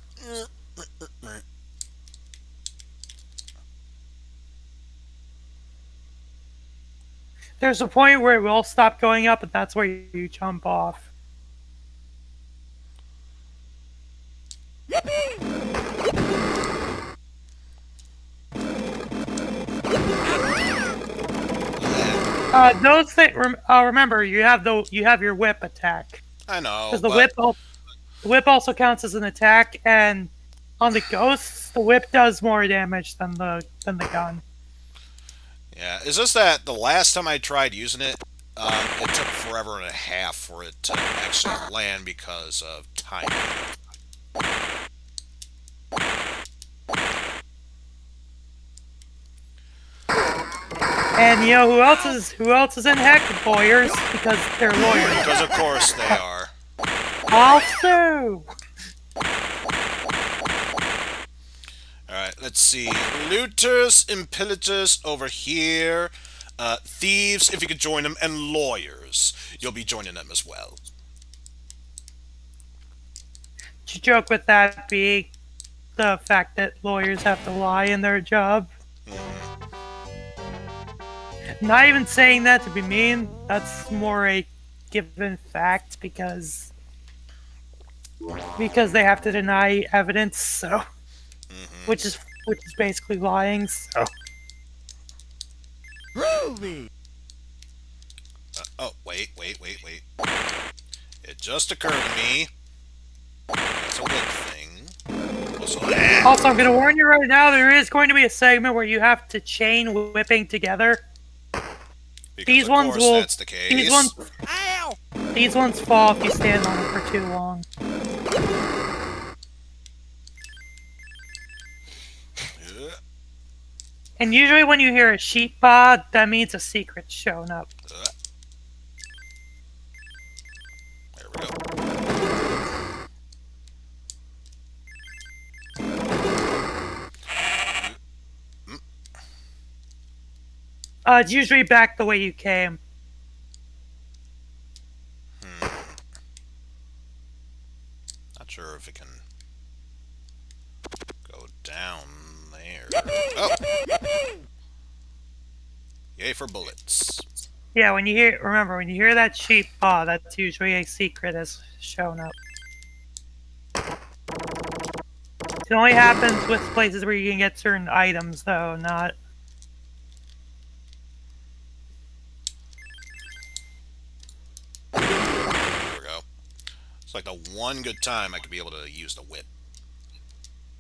There's a point where it will stop going up, but that's where you jump off. Those things. Remember, you have your whip attack. I know. Because the whip also counts as an attack, and on the ghosts, the whip does more damage than the gun. Yeah, it's just that the last time I tried using it, it took forever and a half for it to actually land because of timing. And you know who else is in heck? Lawyers, because they're lawyers. Because of course they are. Also, Alright, let's see. Looters and pillagers over here. Thieves, if you could join them, and lawyers. You'll be joining them as well. to joke with that being the fact that lawyers have to lie in their job. Not even saying that to be mean. That's more a given fact because they have to deny evidence. So, which is basically lying. So. Groovy. Oh, wait. It just occurred to me. That's a whip thing. Also, I'm going to warn you right now, there is going to be a segment where you have to chain whipping together. Because These of ones course will. that's the case. These ones fall if you stand on them for too long. Yeah. And usually when you hear a sheep paw, that means a secret's shown up. There we go. It's usually back the way you came. Not sure if it can go down there. Oh! Yay for bullets. Yeah, when you hear that sheep paw, that's usually a secret has shown up. It only happens with places where you can get certain items, though, not... There we go. It's like the one good time I could be able to use the whip.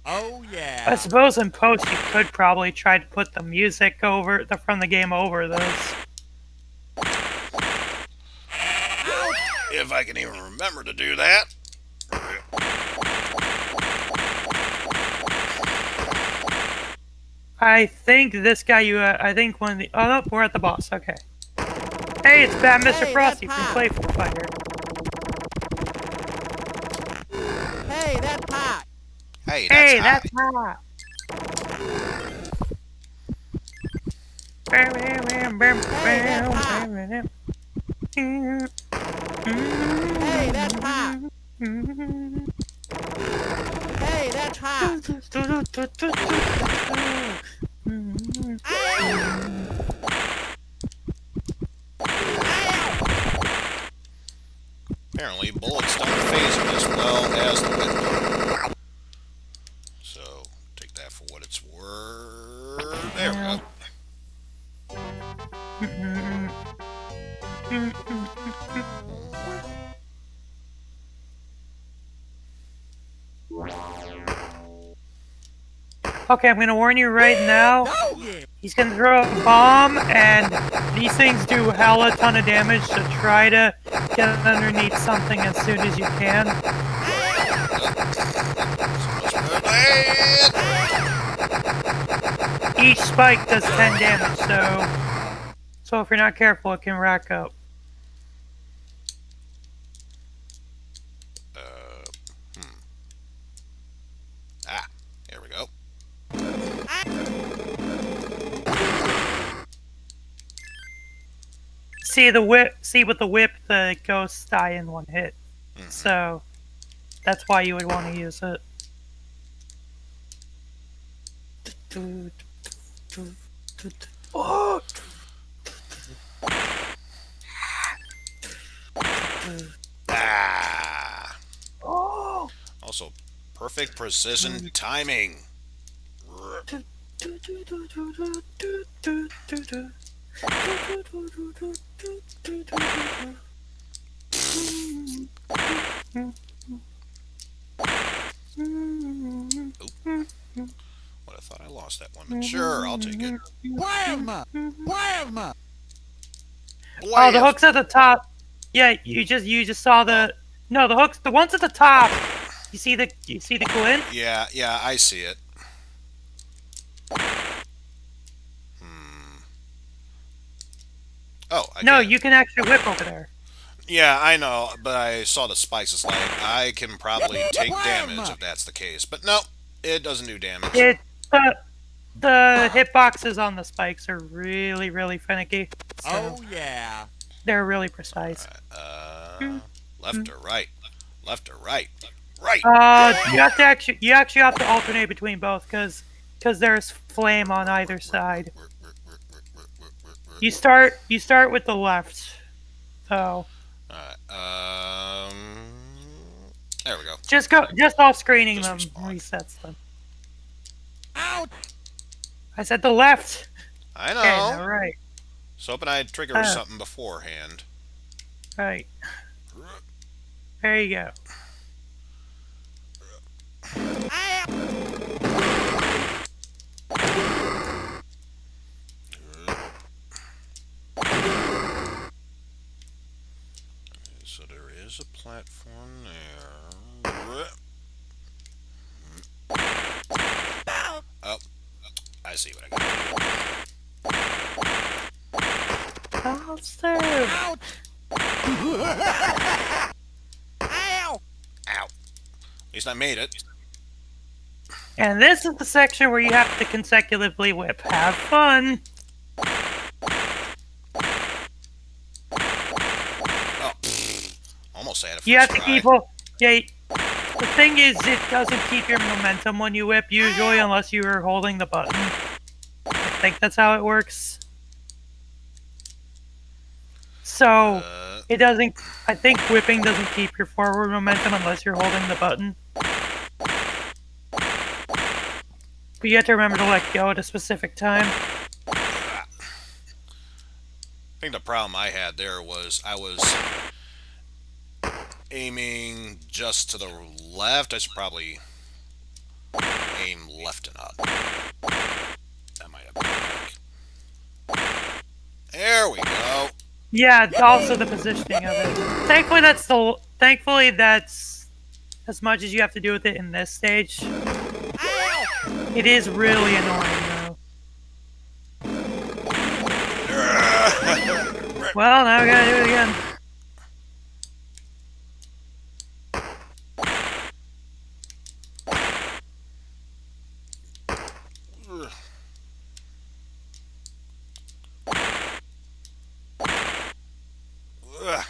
Oh yeah. I suppose in post you could probably try to put the music from the game over those. If I can even remember to do that. I think this guy I think one of the... Oh, no, we're at the boss, okay. Hey, it's Bad Mr. Hey, Frosty that's from hot. Playful Fighter. Hey, that's hot. Hey, Hey, that's that's high. hot. Hey, that's hot. Hey, that's hot. Apparently, bullets don't phase him as well as the whip. So, take that for what it's worth. There we go. Okay, I'm gonna warn you right now. Oh yeah. He's gonna throw a bomb, and these things do hella ton of damage, so try to get underneath something as soon as you can. Each spike does 10 damage, so if you're not careful, it can rack up. Here we go. See with the whip, the ghosts die in one hit. So that's why you would want to use it. Oh! Oh! Also, perfect precision timing. What, I thought I lost that one, but sure, I'll take it. Plasma. Plasma. Oh, the hook's at the top. Yeah, you just saw the the hooks. The ones at the top. You see the glint? Yeah, I see it. Oh, I No, can't. you can actually whip over there. Yeah, I know, but I saw the spikes. It's like, I can probably take damage if that's the case. But no, it doesn't do damage. It the hitboxes on the spikes are really, really finicky. So Oh yeah. they're really precise. Left or right? Left or right? Right! You actually have to alternate between both because there's flame on either side. You start with the left. So Alright, there we go. just off screening them Just respawn. resets them. Ouch! I said the left. I know. Okay, now right. So hoping I'd trigger something beforehand. Right. There you go. So there is a platform there. Oh, I see what I got. Downstairs. Ouch! Ow! Ow. At least I made it. And this is the section where you have to consecutively whip. Have fun. Oh, almost had it first You have to try. keep. Yeah. The thing is, it doesn't keep your momentum when you whip usually, unless you are holding the button. I think that's how it works. So it doesn't. I think whipping doesn't keep your forward momentum unless you're holding the button. But you have to remember to let go at a specific time. I think the problem I had there was I was aiming just to the left. I should probably aim left and up. That might have been like... There we go. Yeah, also the positioning of it. Thankfully, that's as much as you have to do with it in this stage. It is really annoying, though. Well, now we gotta do it again. At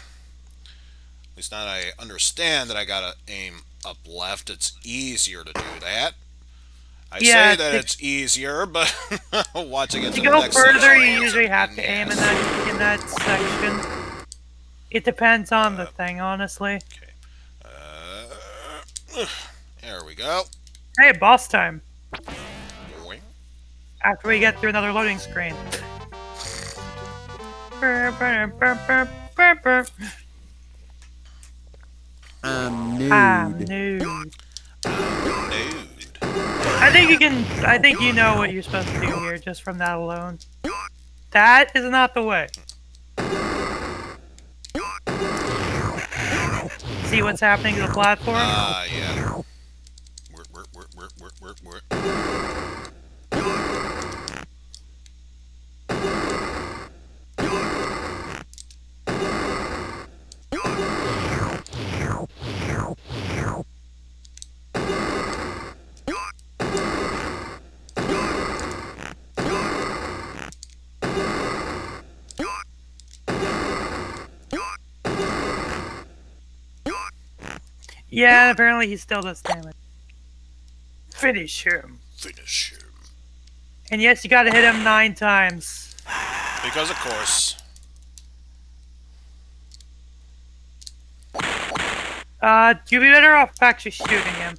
least now I understand that I gotta aim up left. It's easier to do that. I Yeah, say that it's easier, but watching it To the go next further, section, you it's usually a have to pain aim in in the ass. that section. It depends on the thing, honestly. There we go. Hey, boss time. Boing. After we get through another loading screen. I'm nude. I'm nude. Nude. I think you know what you're supposed to do here just from that alone. That is not the way. See what's happening to the platform? Yeah. Work. Yeah, apparently he still does damage. Finish him. Finish him. And yes, you gotta hit him 9 times. Because of course. You'd be better off actually shooting him.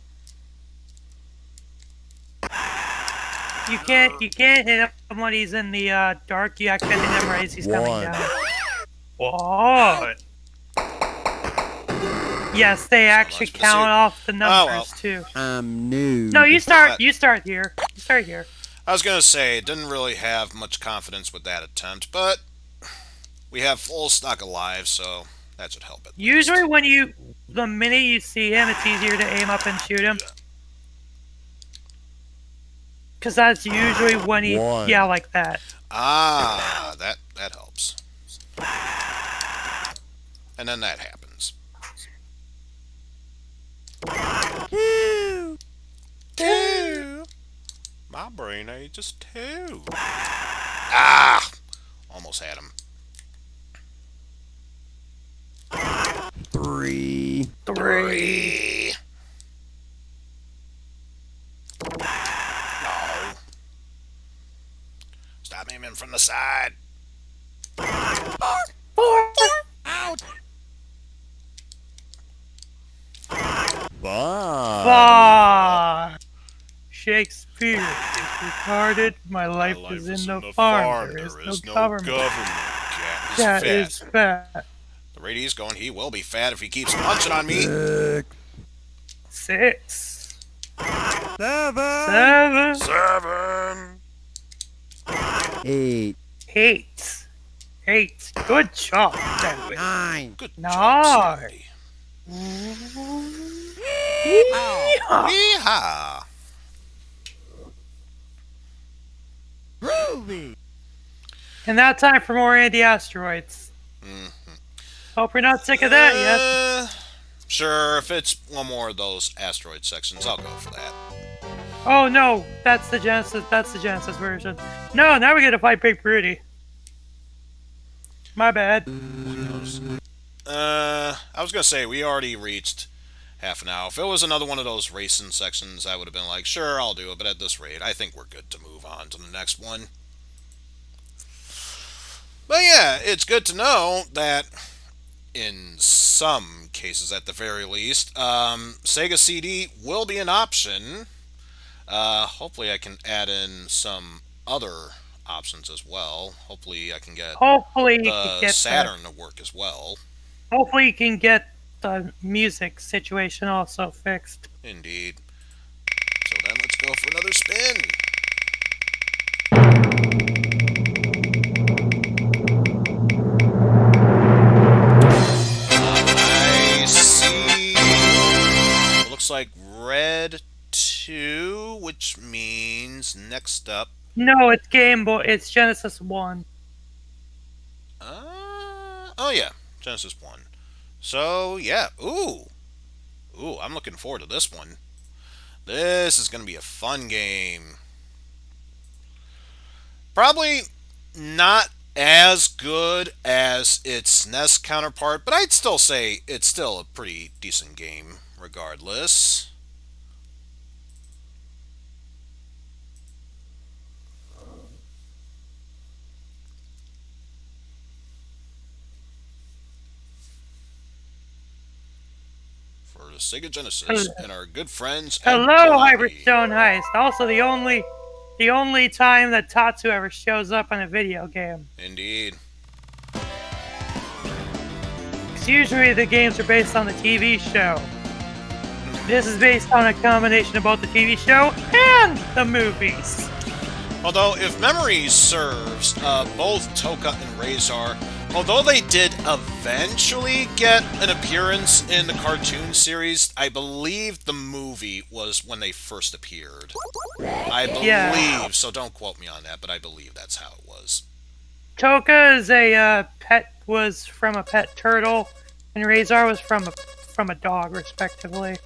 You can't hit him when he's in the dark. You actually have to hit him right as he's coming down. What? Yes, they actually much for count suit. off the numbers well. too. I'm nude. No, you start here. You start here. I was gonna say, didn't really have much confidence with that attempt, but we have full stock of lives, so that should help it. Usually the minute you see him, it's easier to aim up and shoot him. Because that's usually when he, yeah, like that. Ah, that helps. And then that happens. Two. My brain ages 2. Ah! Almost had him. 3. No. Stop aiming from the side. 4. Out. 5. Ah, Shakespeare is retarded. My life is in the farm. There is no government. Cat Cat is is fat. fat. The radio's going, he will be fat if he keeps punching on me. 6. 7. 7. 8. 8. 8. Good job, Sandy. 9. Good Nice. job, Sandy. Yeehaw. Yeehaw. Groovy. And now time for more Anti-Asteroids. Hope you're not sick of that yet. Sure, if it's one more of those asteroid sections, I'll go for that. Oh no, that's the Genesis. That's the Genesis version. No, now we get to fight Big Broody. My bad. I was gonna say, we already reached half an hour. If it was another one of those racing sections, I would have been like, sure, I'll do it, but at this rate, I think we're good to move on to the next one. But yeah, it's good to know that, in some cases at the very least, Sega CD will be an option. Hopefully I can add in some other options as well. Hopefully I can get Hopefully you the can get Saturn to work as well. Hopefully you can get the music situation also fixed. Indeed. So then let's go for another spin. I see. It looks like red 2, which means next up. No, it's Game Boy. It's Genesis 1. Oh yeah, Genesis 1. So yeah, ooh, I'm looking forward to this one. This is gonna be a fun game. Probably not as good as its SNES counterpart, but I'd still say it's still a pretty decent game, regardless. For the Sega Genesis and our good friends at Hello, Konami. Hyperstone Heist. Also, the only time that Tatsu ever shows up in a video game. Indeed. 'Cause usually the games are based on the TV show. This is based on a combination of both the TV show and the movies. Although, if memory serves, both Toka and Razor, although they did eventually get an appearance in the cartoon series, I believe the movie was when they first appeared. I believe, Yeah. so don't quote me on that, but I believe that's how it was. Toka is was from a pet turtle, and Razor was from a dog, respectively.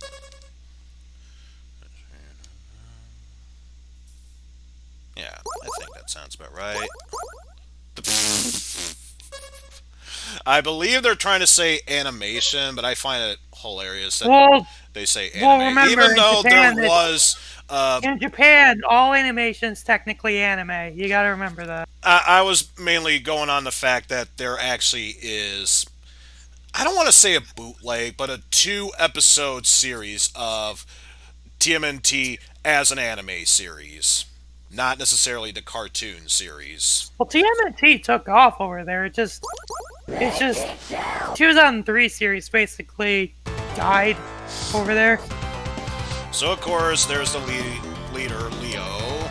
Yeah, I think that sounds about right. I believe they're trying to say animation, but I find it hilarious that they say anime, remember, even though Japan, there was... in Japan, all animation's technically anime. You gotta remember that. I was mainly going on the fact that there actually is, I don't want to say a bootleg, but a 2-episode series of TMNT as an anime series. Not necessarily the cartoon series. Well, TMNT took off over there. It's just 2003 series basically died over there. So, of course, there's the leader, Leo.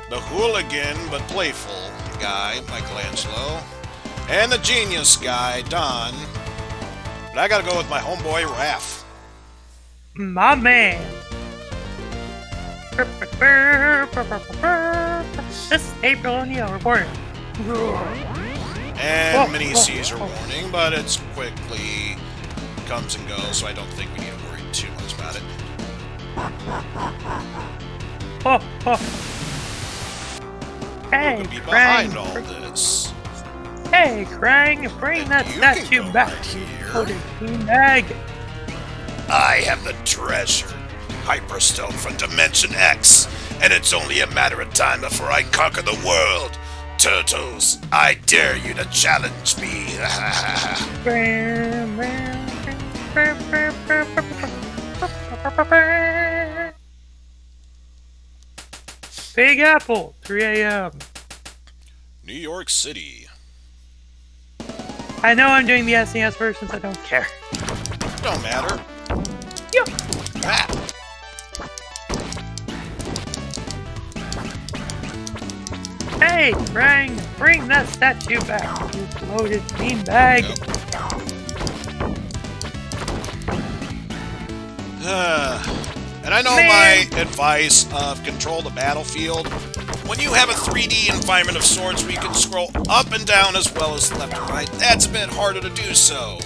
The hooligan but playful guy, Michelangelo. And the genius guy, Don. But I gotta go with my homeboy, Raph. My man. This is April O'Neil reporting. And mini Caesar warning, but it's quickly comes and goes, so I don't think we need to worry too much about it. Hey, Who could be Krang. behind all this? Hey, Krang, bring And that you can statue go back. right here. Holy beanbag. I have the treasure, Hyperstone from Dimension X, and it's only a matter of time before I conquer the world. Turtles, I dare you to challenge me. Big Apple, 3 a.m. New York City. I know I'm doing the SNES versions, I don't care. Don't matter. Yep. Ah. Hey, Krang, bring that statue back, you bloated beanbag. And I know my advice of control the battlefield. When you have a 3D environment of sorts where you can scroll up and down as well as left and right, that's a bit harder to do so.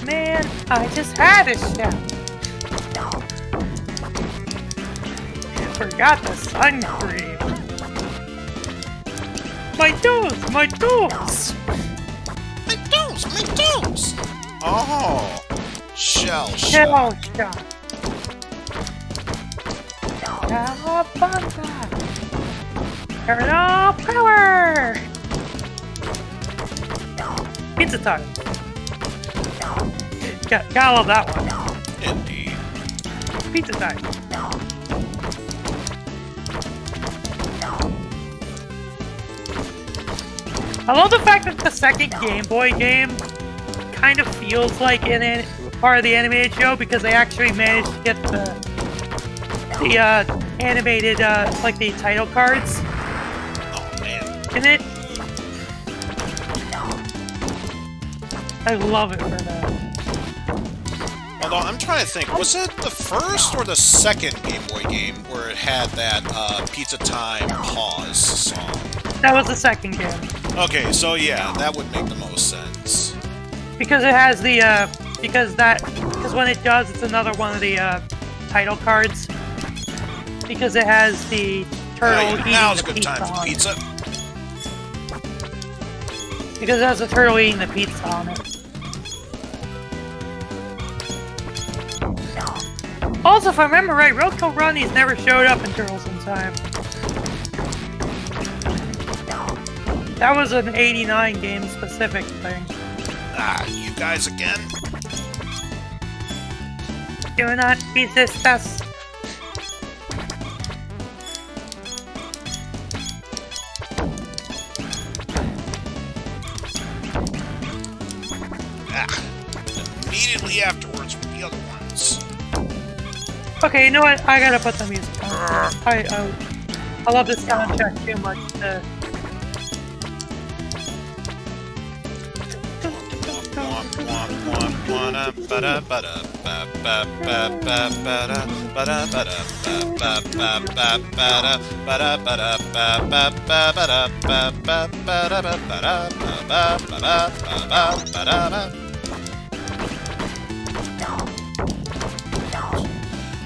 Man, I just had a shout. Forgot the sun cream. My toes, my toes. My toes, my toes. Oh, shell shock. Shell shock. Cowabunga! Turn off power! Pizza time! Gotta love that one. Indeed. Pizza time. I love the fact that the second Game Boy game kind of feels like part of the animated show because they actually managed to get the animated, like the title cards Oh, man. in it. I love it for that. Although, I'm trying to think, was it the first or the second Game Boy game where it had that Pizza Time Pause song? That was the second game. Okay, so yeah, that would make the most sense. Because it has the, because when it does, it's another one of the, title cards. Because it has the turtle eating now's a the good pizza time for on it. pizza. Because it has the turtle eating the pizza on it. Also, if I remember right, Roadkill Ronnie's never showed up in Turtles in Time. That was an 89 game specific thing. Ah, you guys again? Do not resist us. Ah, immediately afterwards with the other ones. Okay, you know what? I gotta put the music on. I love this soundtrack too much to...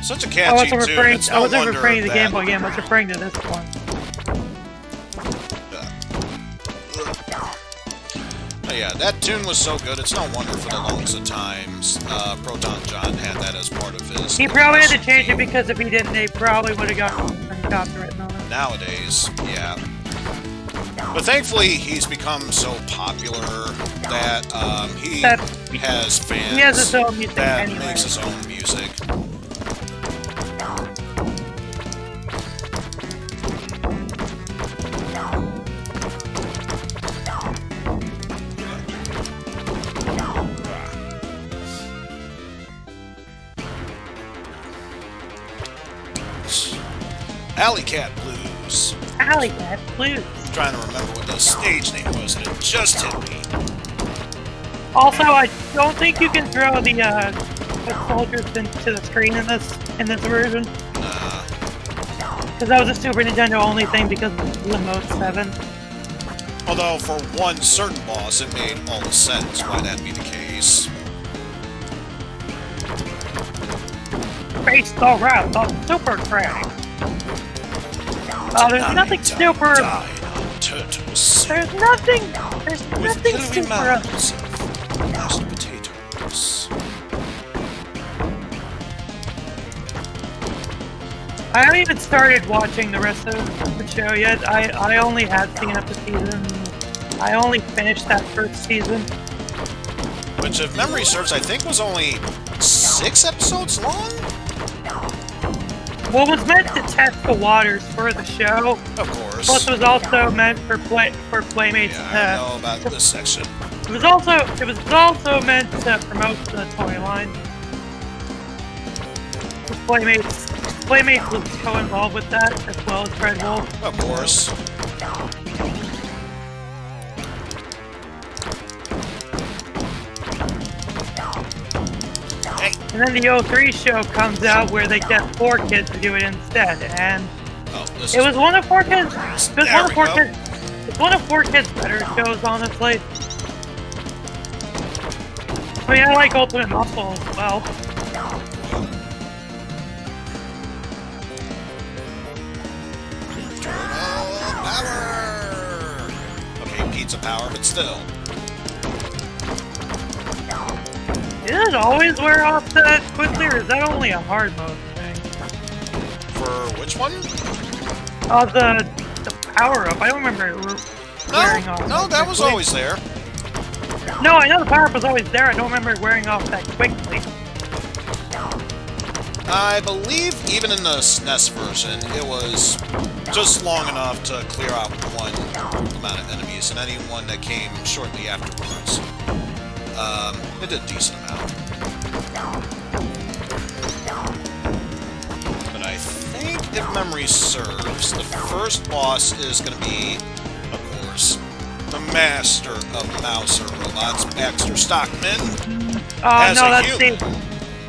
Such a I catchy wasn't tune. referring, It's I no wasn't wonder referring to the that- Game Boy game, I was referring to this one. Oh yeah, that tune was so good, it's no wonder for the longest of times, Proton John had that as part of his... He probably had to change it because if he didn't, they probably would have gotten copyright on it. Nowadays, yeah. But thankfully, he's become so popular that he has fans He has his own music that anyway. makes his own music. Alley Cat Blues. Alley Cat Blues. I'm trying to remember what the stage name was, and it just hit me. Also, I don't think you can throw the soldiers into the screen in this version. Because that was a Super Nintendo only thing because of the Mode 7. Although, for one certain boss, it made all the sense why that'd be the case. Face the wrath of Super Krang. Oh, there's nothing super. Turtles. There's nothing With hillary super. mounds of mashed potatoes. I haven't even started watching the rest of the show yet. I only had seen up the season. I only finished that first season. Which, if memory serves, I think was only 6 episodes long? Well, it was meant to test the waters for the show. Of course. Plus, it was also meant for Playmates. Yeah, I know about this section. It was also meant to promote the toy line. Playmates was co-involved with that, as well as Red Wolf. Of course. And then the 03 show comes out where they get 4 kids to do it instead, and it was one of 4 kids. It's one of 4 kids' better shows, honestly. I mean, I like Ultimate Muscle as well. Power! Okay, pizza power, but still. Did it always wear off that quickly, or is that only a hard mode thing? For which one? The power-up. I don't remember it wearing off. No, that was always there. No, I know the power-up was always there. I don't remember it wearing off that quickly. I believe even in the SNES version, it was just long enough to clear out one amount of enemies, and anyone that came shortly afterwards. It did a decent amount. But I think, if memory serves, the first boss is going to be, of course, the master of Mouser robots, Baxter Stockman. Oh,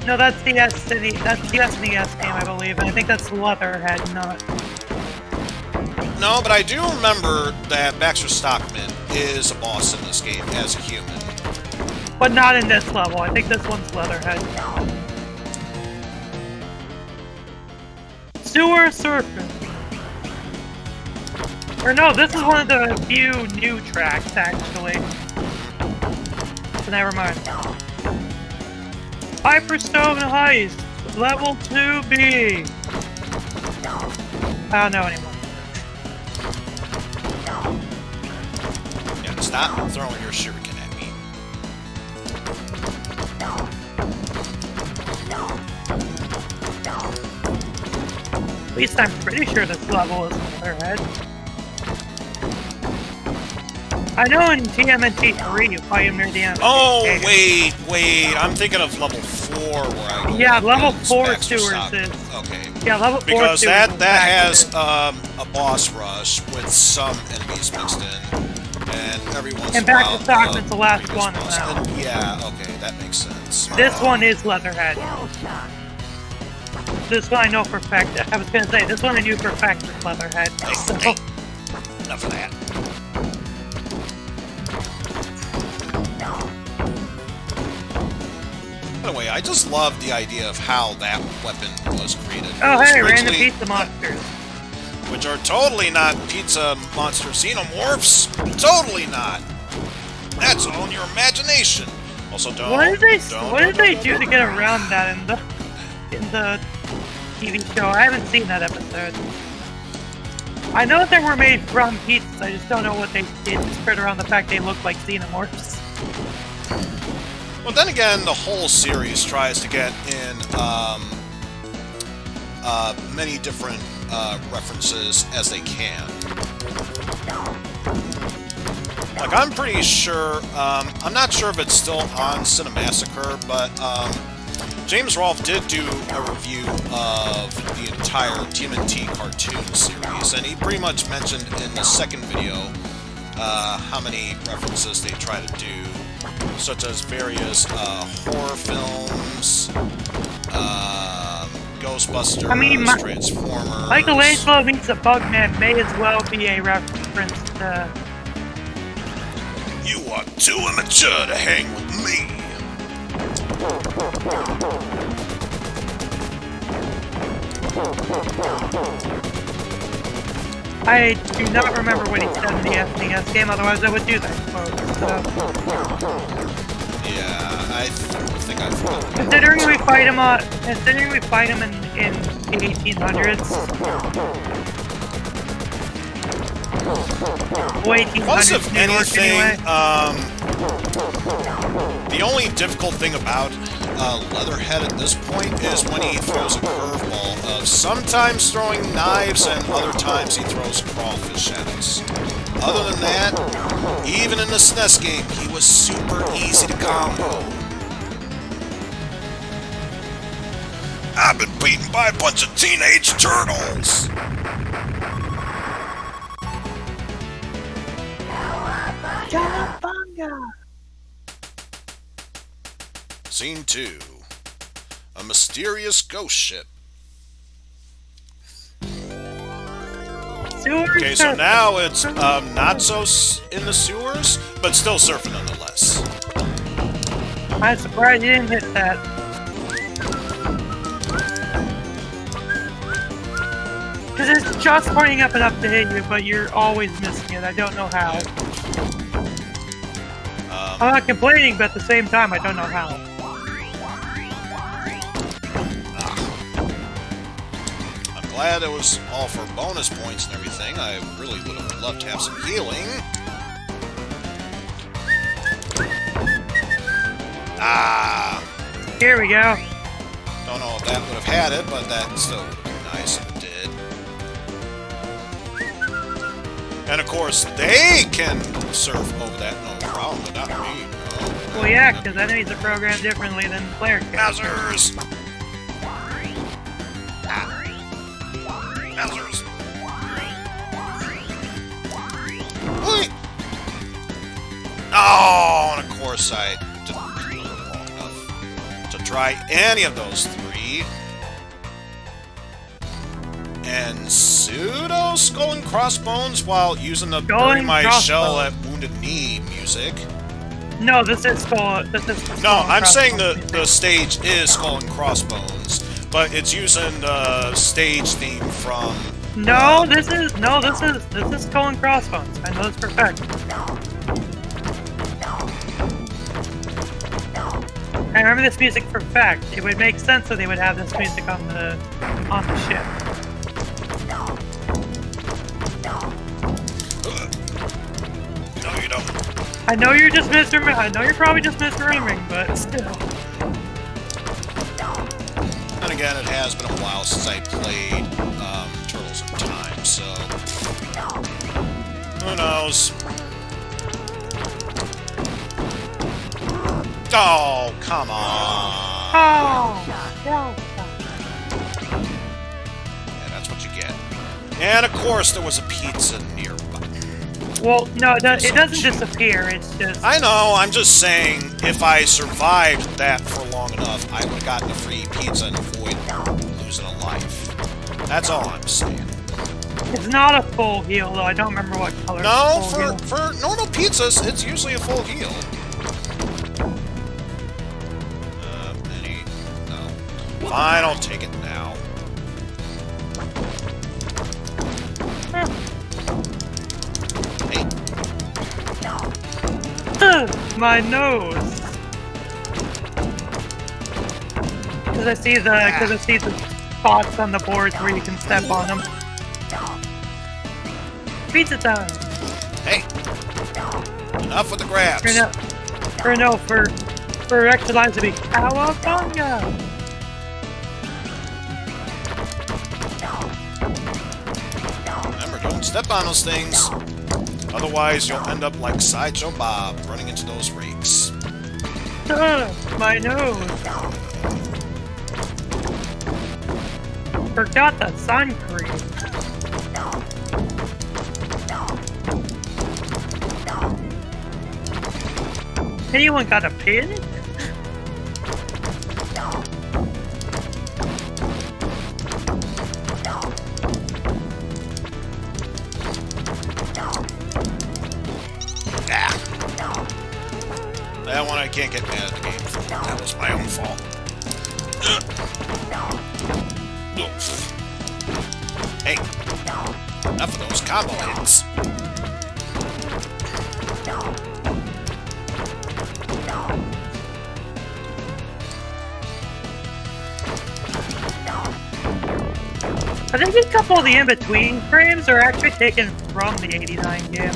no, that's the SNES game, I believe, and I think that's Leatherhead, not... No, but I do remember that Baxter Stockman is a boss in this game as a human. But not in this level. I think this one's Leatherhead. Sewer Surfing. Or no, this is one of the few new tracks, actually. So never mind. Hyperstone Heist, Level 2B. I don't know anymore. Yeah, stop throwing your shuriken at me. At least I'm pretty sure this level is Leatherhead. I know in TMNT 3 you fight him near the end. Oh, wait. I'm thinking of level 4 where I go. Yeah, level 4 Baxter sewers Stockman. is. Okay. Yeah, level 4 Because sewers that is has Baxter. a boss rush with some enemies mixed in. And every once in a And while... Baxter Stockman's the last previous one in boss. that. And yeah, okay, that makes sense. This one is Leatherhead. This one I know for a fact. I was gonna say, this one I knew for a fact is Leatherhead. So, Hey, enough of that. Anyway, I just love the idea of how that weapon was created. oh, It was hey, random originally- pizza monsters. Which are totally not pizza monster xenomorphs. Totally not. That's all in your imagination. Also, don't. What did they do to get around that in the TV show? I haven't seen that episode. I know that they were made from pizzas. I just don't know what they did to spread around the fact they look like xenomorphs. Well, then again, the whole series tries to get in many different references as they can. Like, I'm pretty sure, I'm not sure if it's still on Cinemassacre, but James Rolfe did do a review of the entire TMNT cartoon series, and he pretty much mentioned in the second video how many references they try to do, such as various horror films, Ghostbusters, I mean, Transformers... Michelangelo meets a Bugman may as well be a reference to You are too immature to hang with me. I do not remember what he said in the SNES game, otherwise I would do that. Yeah, I think I forgot. Considering we fight him in the 1800s. Plus, if New York, anything, anyway. the only difficult thing about Leatherhead at this point is when he throws a curveball of sometimes throwing knives and other times he throws crawfish at us. Other than that, even in the SNES game, he was super easy to combo. I've been beaten by a bunch of teenage turtles! Scene 2. A mysterious ghost ship. Okay, so now it's not so in the sewers, but still surfing nonetheless. I'm surprised you didn't hit that. Because it's just pointing up enough to hit you, but you're always missing it. I don't know how. I'm not complaining, but at the same time, I don't know how. I'm glad it was all for bonus points and everything. I really would have loved to have some healing. Ah! Here we go. Don't know if that would have had it, but that still would have been nice if it did. And of course, they can surf over that, no problem, but not me. No. Well, yeah, because enemies are programmed differently than player characters. Mazzers! Mazzers! Wait! Oh, and of course I didn't live long enough to try any of those three. And pseudo skull and crossbones while using the bury my shell at wounded knee music. No, this is skull. No, I'm saying the stage is skull and crossbones, but it's using the stage theme from. No, this is skull and crossbones. I know this for a fact. I remember this music for a fact. It would make sense that they would have this music on the ship. No, you don't. I know you're just I know you're probably just misremembering, but still. And again, it has been a while since I played Turtles in Time, so who knows? Oh, come on! Oh, no. Yeah, that's what you get. And of course, there was a pizza nearby. Well, no, it doesn't disappear. It's just. I know. I'm just saying, if I survived that for long enough, I would have gotten a free pizza and avoid losing a life. That's all I'm saying. It's not a full heal, though. I don't remember what color. No, for normal pizzas, it's usually a full heal. No. Fine, I'll take it now. Hey. My nose. Because I see the spots on the boards where you can step on them. Pizza time. Hey. Enough with the grabs. For extra lines to be cowabunga. Remember, don't step on those things. Otherwise, you'll end up like Sideshow Bob, running into those rakes. My nose. Forgot the sun cream. Anyone got a pin? fall. Hey, enough of those combo hits. I think a couple of the in-between frames are actually taken from the 89 game.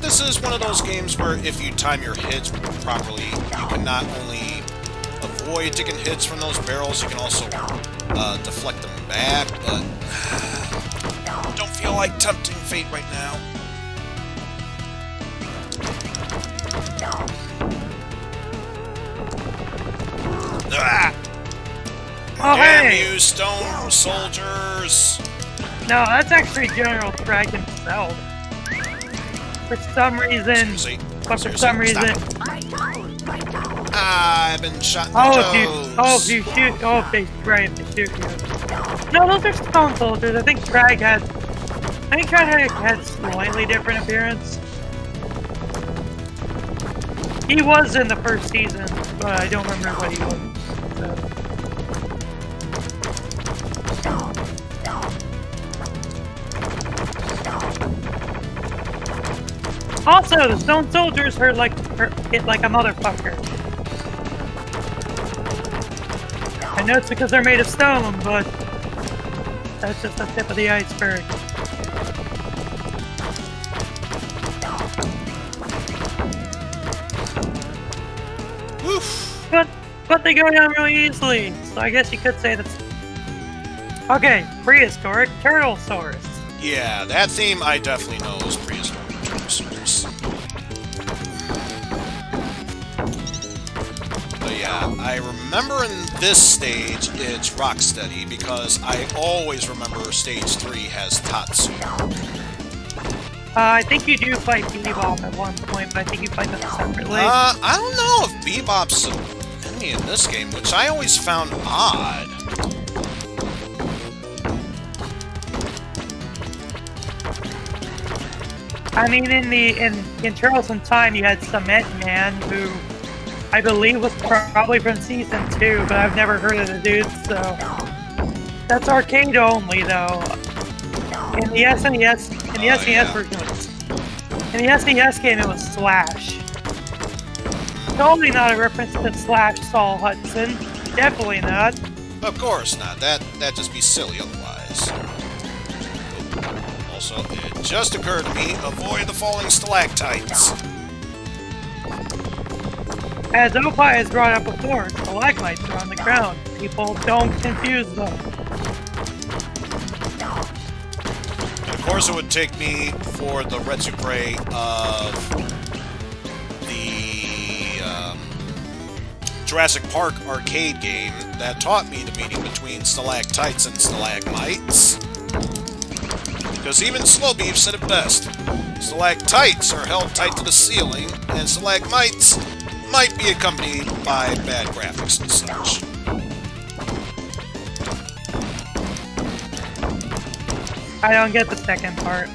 This is one of those games where if you time your hits properly, you can not only avoid taking hits from those barrels, you can also deflect them back, but don't feel like tempting fate right now. Ah! Oh, Damn hey! you, stone soldiers! No, that's actually General Drag himself. For some reason, I've been shot in the if you shoot, if they shoot you. No, those are stone soldiers. I think Drag had slightly different appearance. He was in the first season, but I don't remember what he was. So. Also, the stone soldiers hit like a motherfucker. I know it's because they're made of stone, but that's just the tip of the iceberg. Oof. But they go down really easily, so I guess you could say that's... Okay, prehistoric turtlesaurus. Yeah, that theme I definitely know is prehistoric turtlesaurus. But yeah, I remember in this stage it's Rocksteady because I always remember stage 3 has Tatsu. I think you do fight Bebop at one point, but I think you fight them separately. I don't know if Bebop's an enemy in this game, which I always found odd. I mean, in Turtles in Time, you had Cement Man, who I believe was probably from season 2, but I've never heard of the dude, so that's arcade only, though. In the SNES version, in the SNES game, it was Slash. Totally not a reference to Slash Saul Hudson. Definitely not. Of course not. That'd just be silly otherwise. Also, it just occurred to me, avoid the falling stalactites. As Opie has brought up before, stalagmites are on the ground. People don't confuse them. And of course, it would take me for the Retsupre of the Jurassic Park arcade game that taught me the meaning between stalactites and stalagmites. Because even Slow Beef said it best. Stalactites are held tight to the ceiling, and stalagmites might be accompanied by bad graphics and such. I don't get the second part.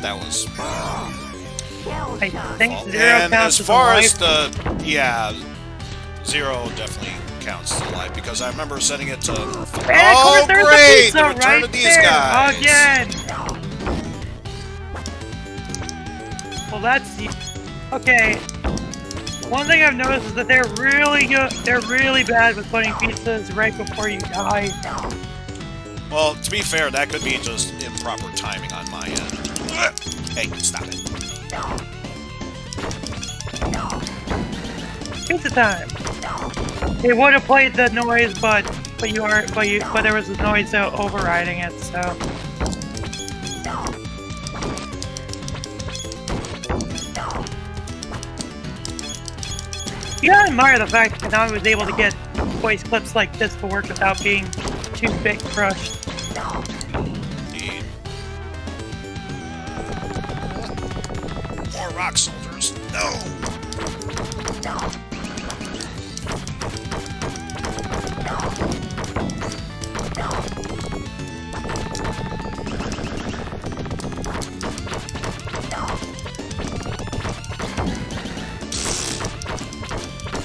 That was... I think Zero and counts as far as as the... Yeah, Zero definitely counts as a life, because I remember setting it to... And of course, there's great! The The pizza return right of these there, guys! again! Well, that's... Okay. One thing I've noticed is that they're really good. They're really bad with putting pizzas right before you die. Well, to be fair, that could be just improper timing on my end. Hey, stop it. Pizza time. They would have played the noise, but there was a noise overriding it. So. You gotta admire the fact that I was able to get voice clips like this to work without being too bit crushed. Indeed. More rock soldiers. No.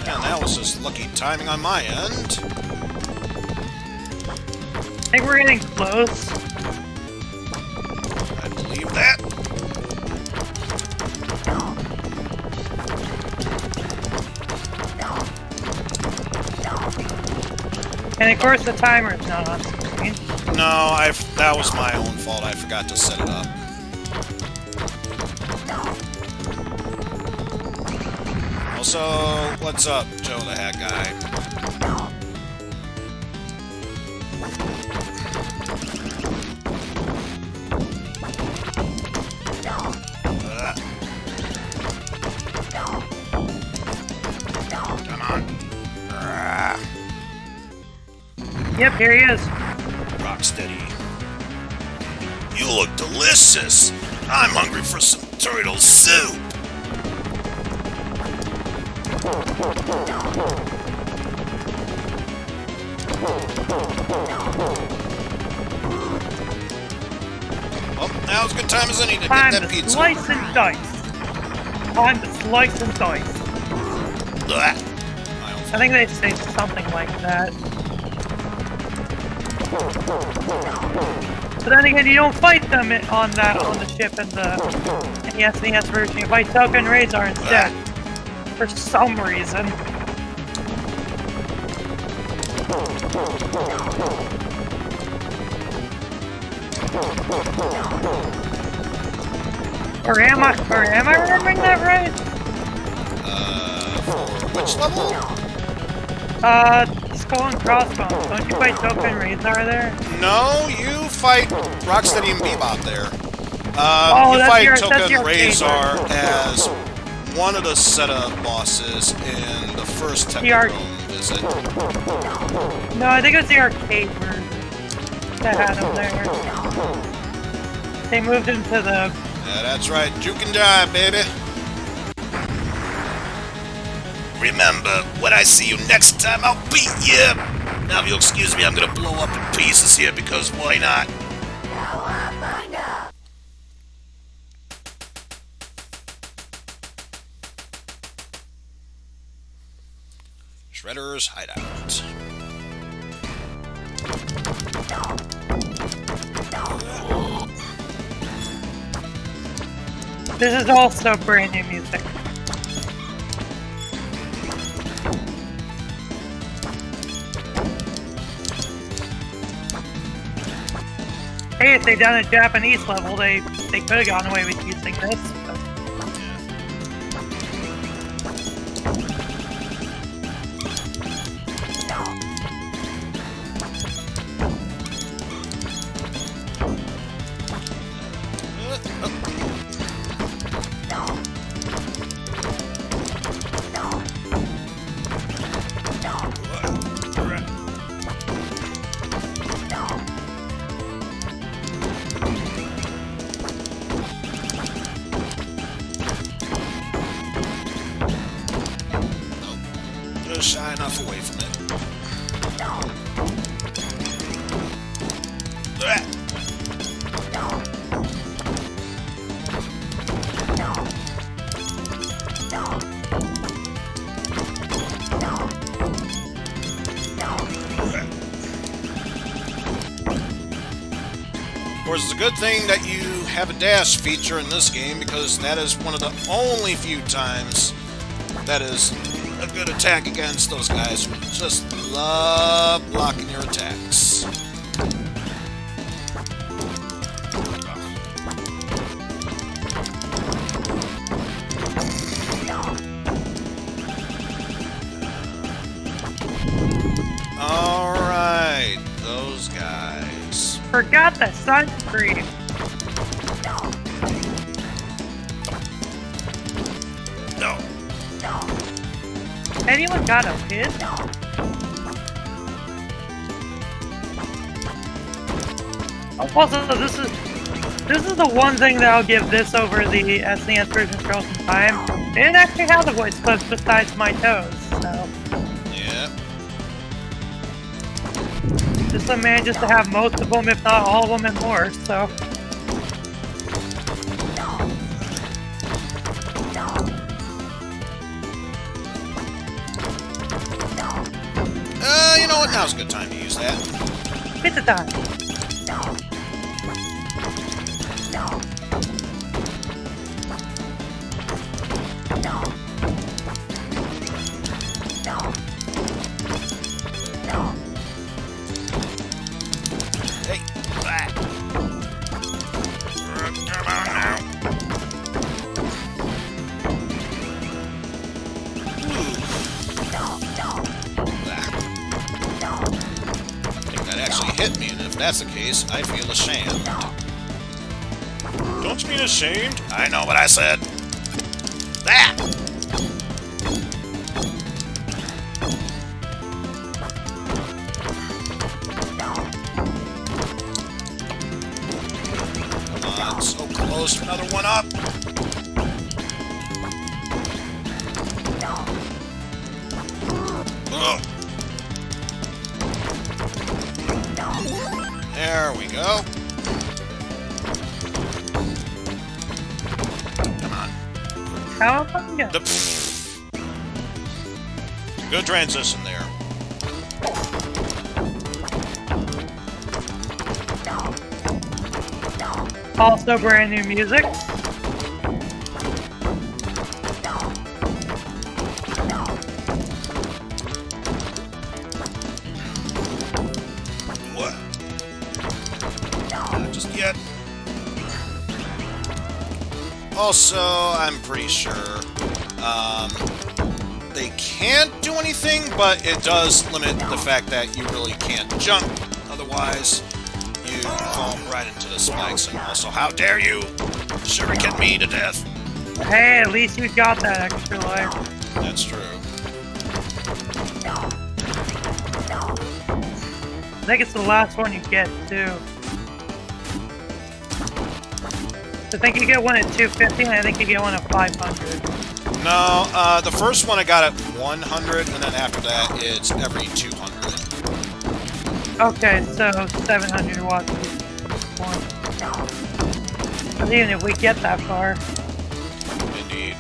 And that was just lucky timing on my end. I think we're getting close. I believe that. And of course the timer's not on screen. No, that was my own fault. I forgot to set it up. Also, what's up, Joe the Hat Guy? Come on. Yep, here he is. Rocksteady. You look delicious. I'm hungry for some turtle soup. Well, now's a good time as any to Time get that to pizza. slice and dice. Time to slice and dice. Blah. I think they say something like that. But then again, you don't fight them on the ship in the SNES version. You fight Token Razor instead. For some reason. Or am I remembering that right? For which level? Skull and Crossbones. Don't you fight Token Razor there? No, you fight Rocksteady and Bebop there. Oh, you that's fight your Token arcade Razor version. as one of the setup bosses in the first Technodrome visit. No, I think it was the arcade version that had him there. They moved him to the... Yeah, that's right. Juke and jive, baby. Remember, when I see you next time, I'll beat you. Now, if you'll excuse me, I'm gonna blow up in pieces here because why not? Shredder's Hideout. This is also brand new music. Hey, if they'd done a Japanese level, they could have gotten away with using this. But... Just shy enough away from it. Of course, it's a good thing that you have a dash feature in this game because that is one of the only few times that is a good attack against those guys who just love blocking your attacks. Alright, those guys. Forgot the sunscreen. No. Anyone got a pin? Also, this is the one thing that I'll give this over the SNES version for some time. It didn't actually have the voice clips besides my toes, so. Yeah. Just manages to have most of them, if not all of them, and more, so. You know what? Now's a good time to use that. Pizza time! Hey, back. Come on now. Actually hit me, and if that's the case, I feel ashamed. Don't you mean ashamed? I know what I said. That! Come on, so close for another one up. Ugh. There we go. Come on. How about you? Good transition there. Also brand new music. What? Not just yet. Also, I'm pretty sure they can't do anything, but it does limit the fact that you really can't jump. Otherwise, you fall right into the spikes. And also, how dare you shuriken me to death? Hey, at least you got that extra life. That's true. I think it's the last one you get, too. I think you get one at 250, and I think you get one at 500. No, the first one I got at 100, and then after that, it's every 200. Okay, so 700 watts. But even if we get that far. Indeed.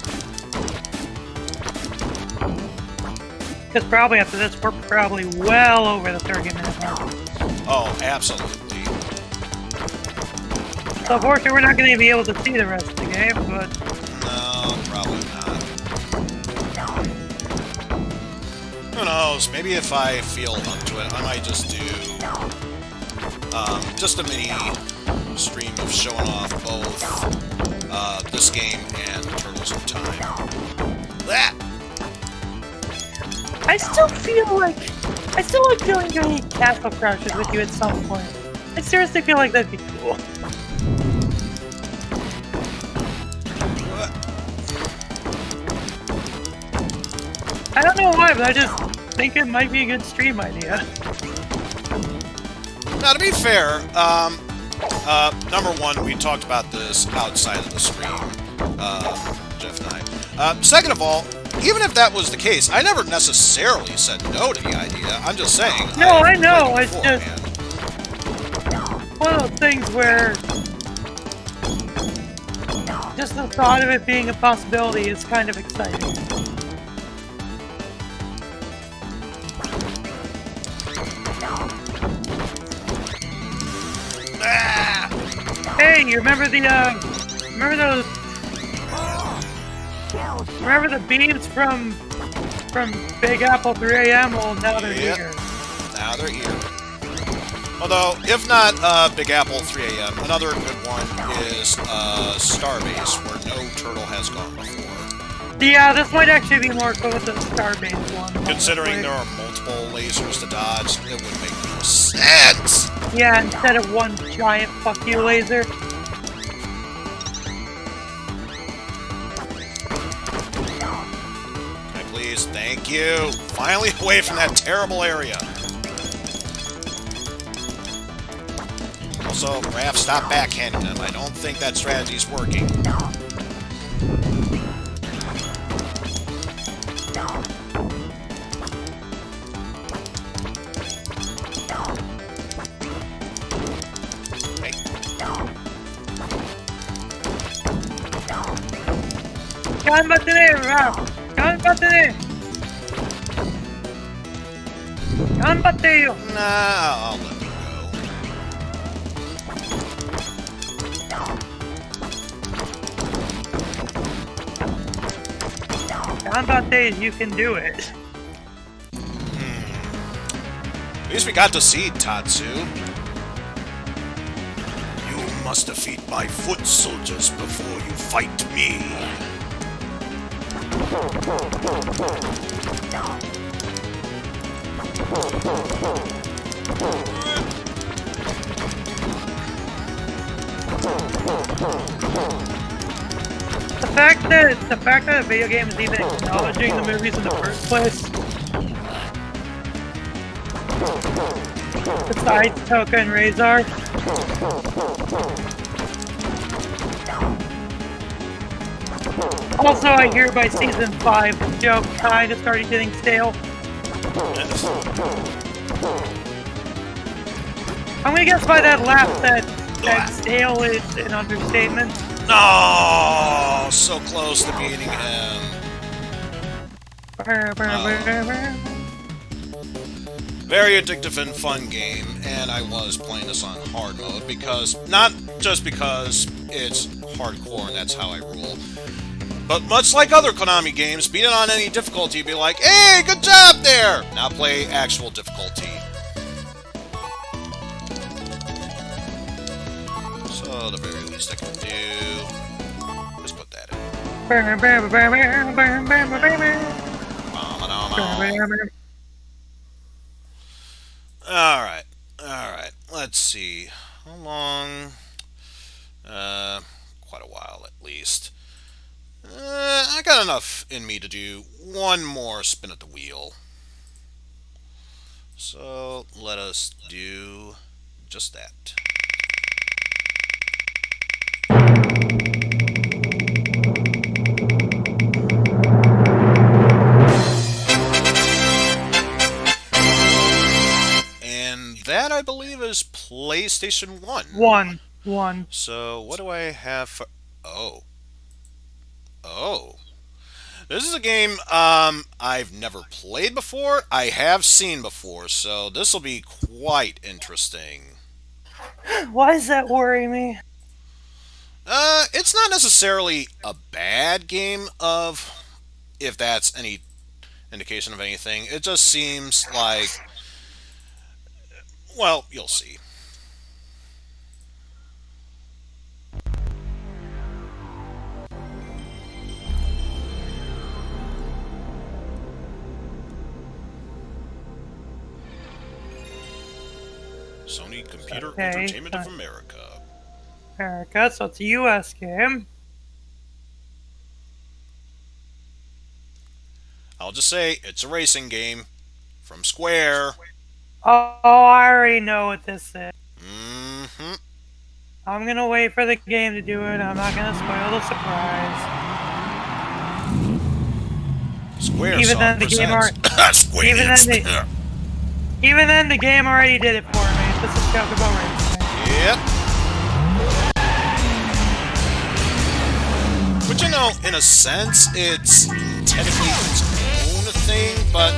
Because probably after this, we're probably well over the 30-minute mark. Oh, absolutely. So unfortunately, we're not going to be able to see the rest of the game, but... No, probably not. Who knows? Maybe if I feel up to it, I might just do just a mini stream of showing off both this game and Turtles in Time. That! I still like doing castle crashes with you at some point. I seriously feel like that'd be cool. I don't know why, but I just think it might be a good stream idea. Now, to be fair, number one, we talked about this outside of the stream, Jeff and I. Second of all, even if that was the case, I never necessarily said no to the idea. I'm just saying. No, I know. It's just one of those things where just the thought of it being a possibility is kind of exciting. Hey, you remember the remember the beams from Big Apple 3 AM? Well, now they're here. Now they're here. Although, if not Big Apple 3 AM, another good one is Starbase, where no turtle has gone before. Yeah, this might actually be more close to the Starbase one. Considering there are multiple lasers to dodge, it would make no sense! Yeah, instead of one giant fuck you laser. Can I please? Thank Thank you! Finally away from that terrible area. Also, Raph, stop backhanding him. I don't think that strategy's working. Hey. Gaan batteren, Ralph! Gaan batteren! Gaan batteren! Nah, I'll let you go. Gaan batteren, you can do it. At least we got to see Tatsu. You must defeat my foot soldiers before you fight me. The fact that a video game is even acknowledging the movies in the first place. Besides Toka and Razor. Also, I hear by season 5, the joke kind of started getting stale. I'm gonna guess by that laugh that stale is an understatement. No, so close to beating him. Very addictive and fun game, and I was playing this on hard mode because, not just because it's hardcore and that's how I rule, but much like other Konami games, beat it on any difficulty, be like, hey, good job there! Now play actual difficulty. So, the very least I can do, just put that in. Alright, let's see. How long? Quite a while at least. I got enough in me to do one more spin at the wheel. So, let us do just that. That, I believe, is PlayStation 1. One. So, what do I have for... Oh. This is a game I've never played before. I have seen before, so this will be quite interesting. Why does that worry me? It's not necessarily a bad game if that's any indication of anything. It just seems like... Well, you'll see. Sony Computer Entertainment of America. So it's a US game. I'll just say, it's a racing game from Square. Oh, I already know what this is. Mm-hmm. I'm gonna wait for the game to do it. I'm not gonna spoil the surprise. Square Even then, the game even then, the game already did it for me. This is Chocobo Racing. Yep. But you know, in a sense, it's technically its own thing, but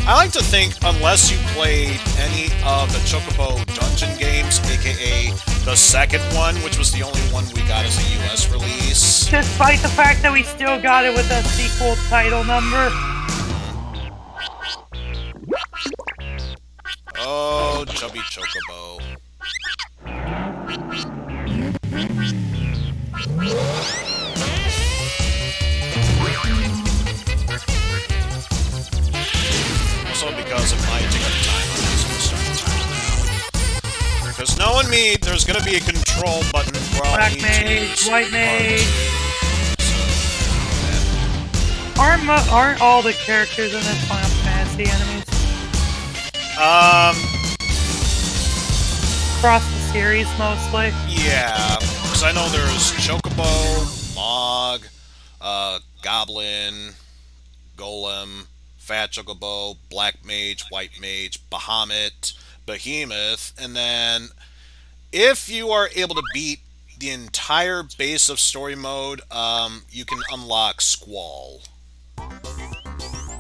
I like to think, unless you played any of the Chocobo Dungeon games, aka the second one, which was the only one we got as a US release. Despite the fact that we still got it with a sequel title number. Oh, chubby Chocobo. Also, because it might take up time on this certain time now. Because knowing me, there's gonna be a control button where I'll Black need mage, to white mage. Aren't all the characters in this Final Fantasy enemies? Across the series, mostly? Yeah, because I know there's Chocobo, Mog, Goblin, Golem, Fat Chocobo, Black Mage, White Mage, Bahamut, Behemoth, and then if you are able to beat the entire base of story mode, you can unlock Squall.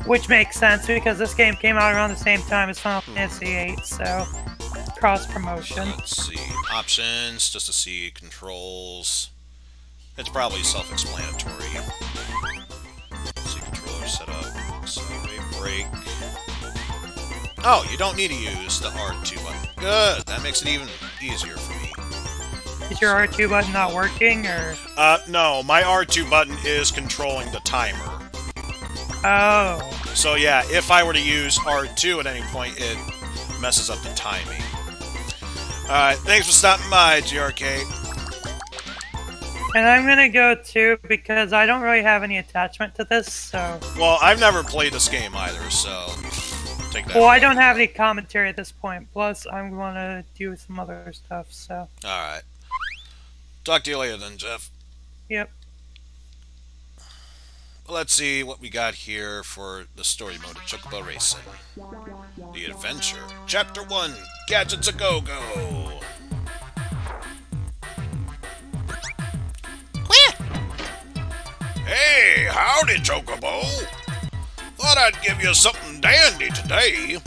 Which makes sense because this game came out around the same time as Final Fantasy VIII, so cross-promotion. Let's see. Options, just to see controls. It's probably self-explanatory. Let's see, controller setup. Accelerate, brake. Oh, you don't need to use the R2 button. Good, that makes it even easier for me. Is your R2 button not working, or...? No, my R2 button is controlling the timer. Oh. So yeah, if I were to use R2 at any point, it messes up the timing. Alright, thanks for stopping by, GRK. And I'm gonna go too, because I don't really have any attachment to this, so... Well, I've never played this game either, so... Take that. Well, I don't have any commentary at this point, plus I'm gonna do some other stuff, so... Alright. Talk to you later then, Jeff. Yep. Let's see what we got here for the story mode of Chocobo Racing. The Adventure. Chapter 1. Gadgets a Go-Go. Hey, howdy, Chocobo. Thought I'd give you something dandy today.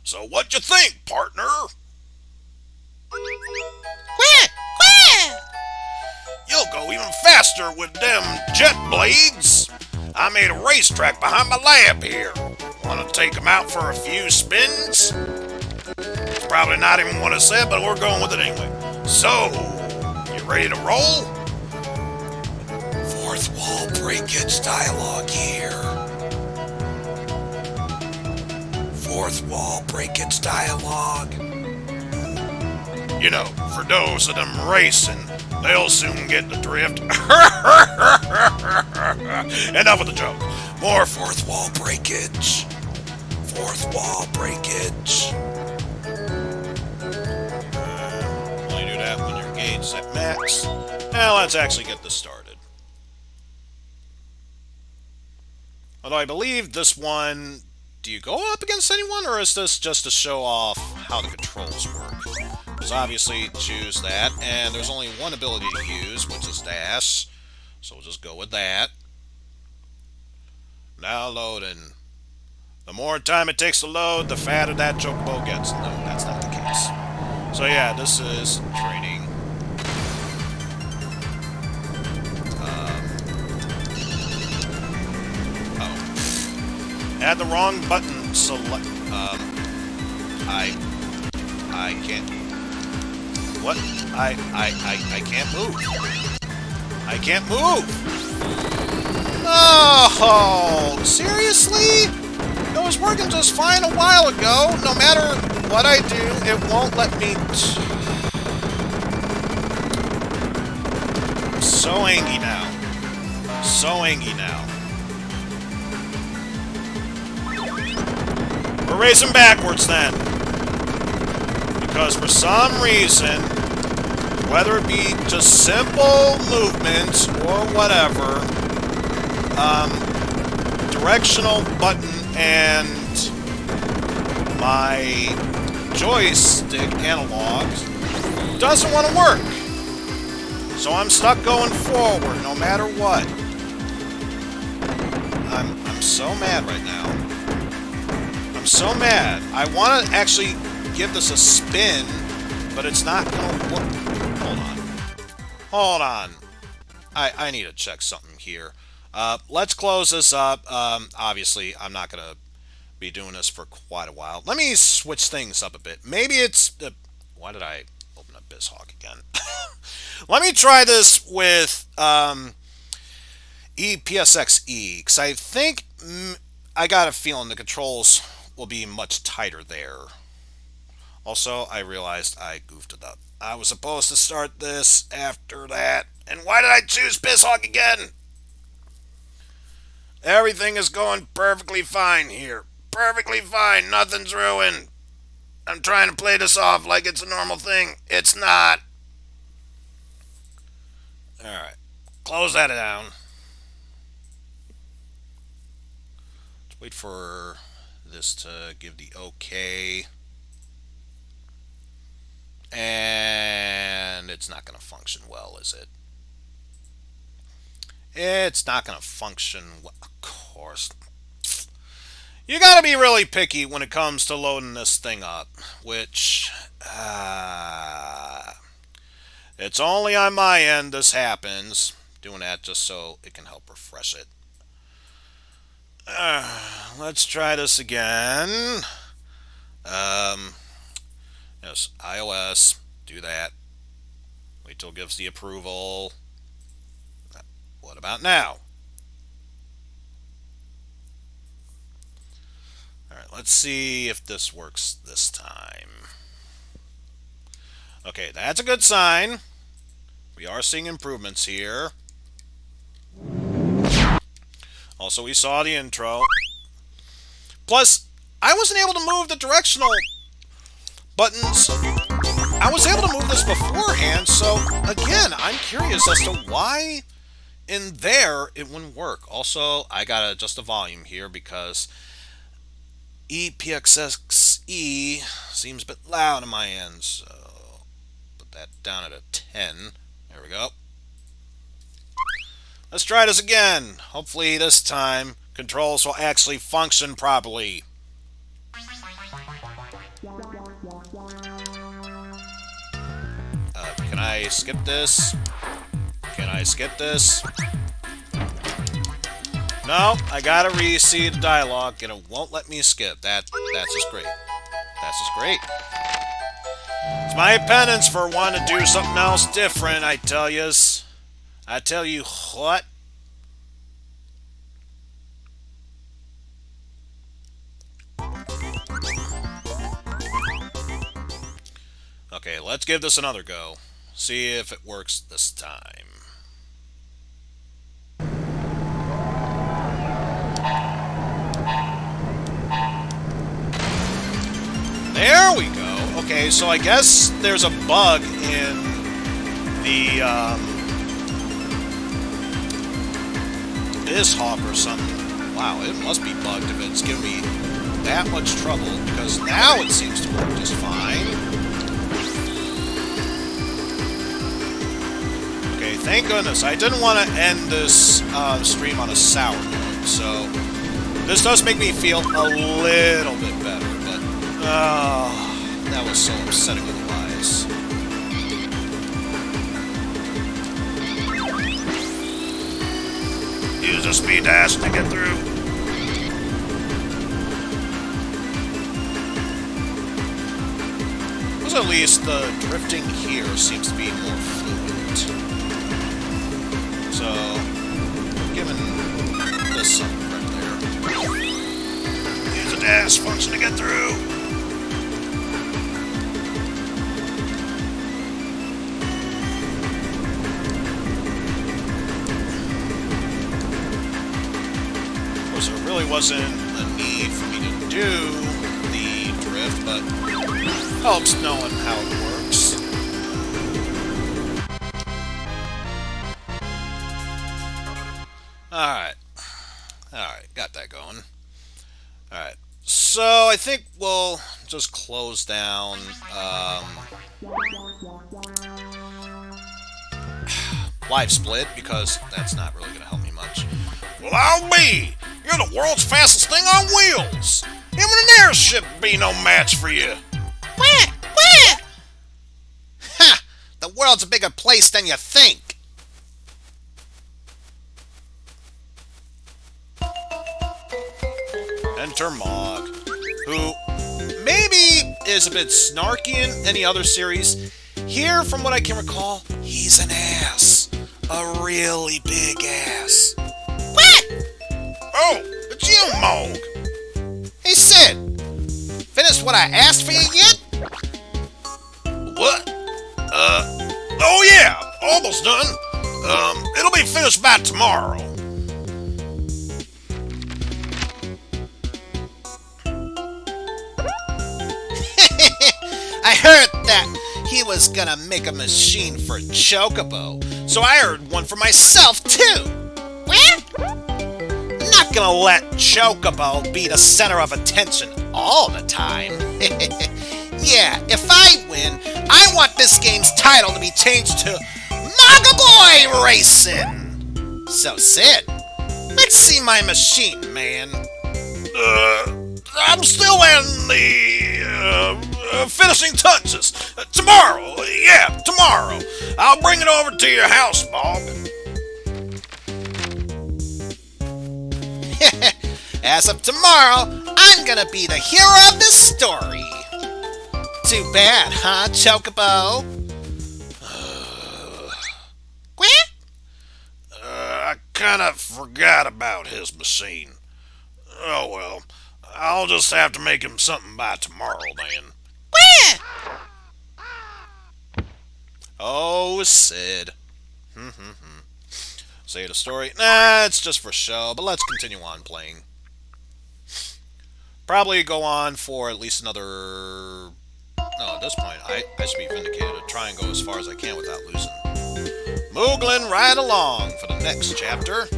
So what you think, partner? Quack! Quack! You'll go even faster with them jet blades. I made a racetrack behind my lab here. Want to take them out for a few spins? It's probably not even what I said, but we're going with it anyway. So, you ready to roll? Fourth wall breakage dialogue here. Fourth wall breakage dialogue. You know, for those of them racing, they'll soon get the drift. Enough of the joke. More fourth wall breakage. Fourth wall breakage. Only do that when your gauge is at max. Now let's actually get this started. Although I believe this one... Do you go up against anyone, or is this just to show off how the controls work? Because obviously choose that, and there's only one ability to use, which is dash. So we'll just go with that. Now loading. The more time it takes to load, the fatter that Chocobo gets. No, that's not the case. So yeah, this is training. Had the wrong button select. I can't. What? I can't move. I can't move. Oh, seriously? It was working just fine a while ago. No matter what I do, it won't let me. I'm so angry now. So angry now. We're racing backwards then. Because for some reason, whether it be just simple movements or whatever, directional button and my joystick analog doesn't want to work. So I'm stuck going forward no matter what. I'm so mad right now. I'm so mad. I want to actually give this a spin, but it's not going to work. Hold on. Hold on. I need to check something here. Let's close this up. Obviously, I'm not going to be doing this for quite a while. Let me switch things up a bit. Maybe it's the... Why did I open up BizHawk again? Let me try this with EPSXE, because I think... I got a feeling the controls will be much tighter there. Also, I realized I goofed it up I was supposed to start this after that. And why did I choose Pisshawk again? Everything is going perfectly fine here. Perfectly fine. Nothing's ruined. I'm trying to play this off like it's a normal thing. It's not. Alright. Close that down. Let's wait for this to give the okay. And it's not going to function well, is it? It's not going to function well. Of course. You got to be really picky when it comes to loading this thing up, which it's only on my end this happens. Doing that just so it can help refresh it. Let's try this again. Yes, iOS, do that. Wait till it gives the approval. What about now? Alright, let's see if this works this time. Okay, that's a good sign. We are seeing improvements here. Also, we saw the intro. Plus, I wasn't able to move the directional buttons. I was able to move this beforehand, so again, I'm curious as to why in there it wouldn't work. Also, I gotta adjust the volume here because EPXXE seems a bit loud on my end, so put that down at a 10. There we go. Let's try this again. Hopefully this time controls will actually function properly. Can I skip this? Can I skip this? No, I gotta re-see the dialogue and it won't let me skip. That's just great. That's just great. It's my penance for wanting to do something else different, I tell yous. I tell you what. Okay, let's give this another go. See if it works this time. There we go. Okay, so I guess there's a bug in the Pisshawk or something. Wow, it must be bugged if it's giving me that much trouble, because now it seems to work just fine. Okay, thank goodness. I didn't want to end this stream on a sour note, so this does make me feel a little bit better, but that was so upsetting otherwise. Use a speed dash to get through. At least the drifting here seems to be more fluid. So, given this something right there. Use a dash function to get through. Of course, there really wasn't a need for me to do the drift, but helps knowing how it works. Alright. Alright, got that going. Alright. So, I think we'll just close down, Live Split, because that's not really going to help me much. Well, I'll be! You're the world's fastest thing on wheels! Even an airship would be no match for you! Quack! Quack! Ha! The world's a bigger place than you think! Enter Mog, who maybe is a bit snarky in any other series. Here, from what I can recall, he's an ass. A really big ass. What? Oh, it's you, Mog. Hey, Sid. Finished what I asked for you yet? What? almost done. It'll be finished by tomorrow. I heard that he was gonna make a machine for Chocobo, so I ordered one for myself too. What? I'm not gonna let Chocobo be the center of attention all the time. Yeah, if I win, I want this game's title to be changed to Manga Boy Racing. So Sid, let's see my machine, man. I'm still in the finishing touches. Tomorrow, yeah, tomorrow. I'll bring it over to your house, Bob. As of tomorrow, I'm gonna be the hero of this story. Too bad, huh, Chocobo? Quit? I kinda forgot about his machine. Oh well, I'll just have to make him something by tomorrow then. Quit! Oh, Sid. Say the story? Nah, it's just for show, but let's continue on playing. Probably go on for at least another... No, at this point, I should be vindicated to try and go as far as I can without losing. Moogling right along for the next chapter.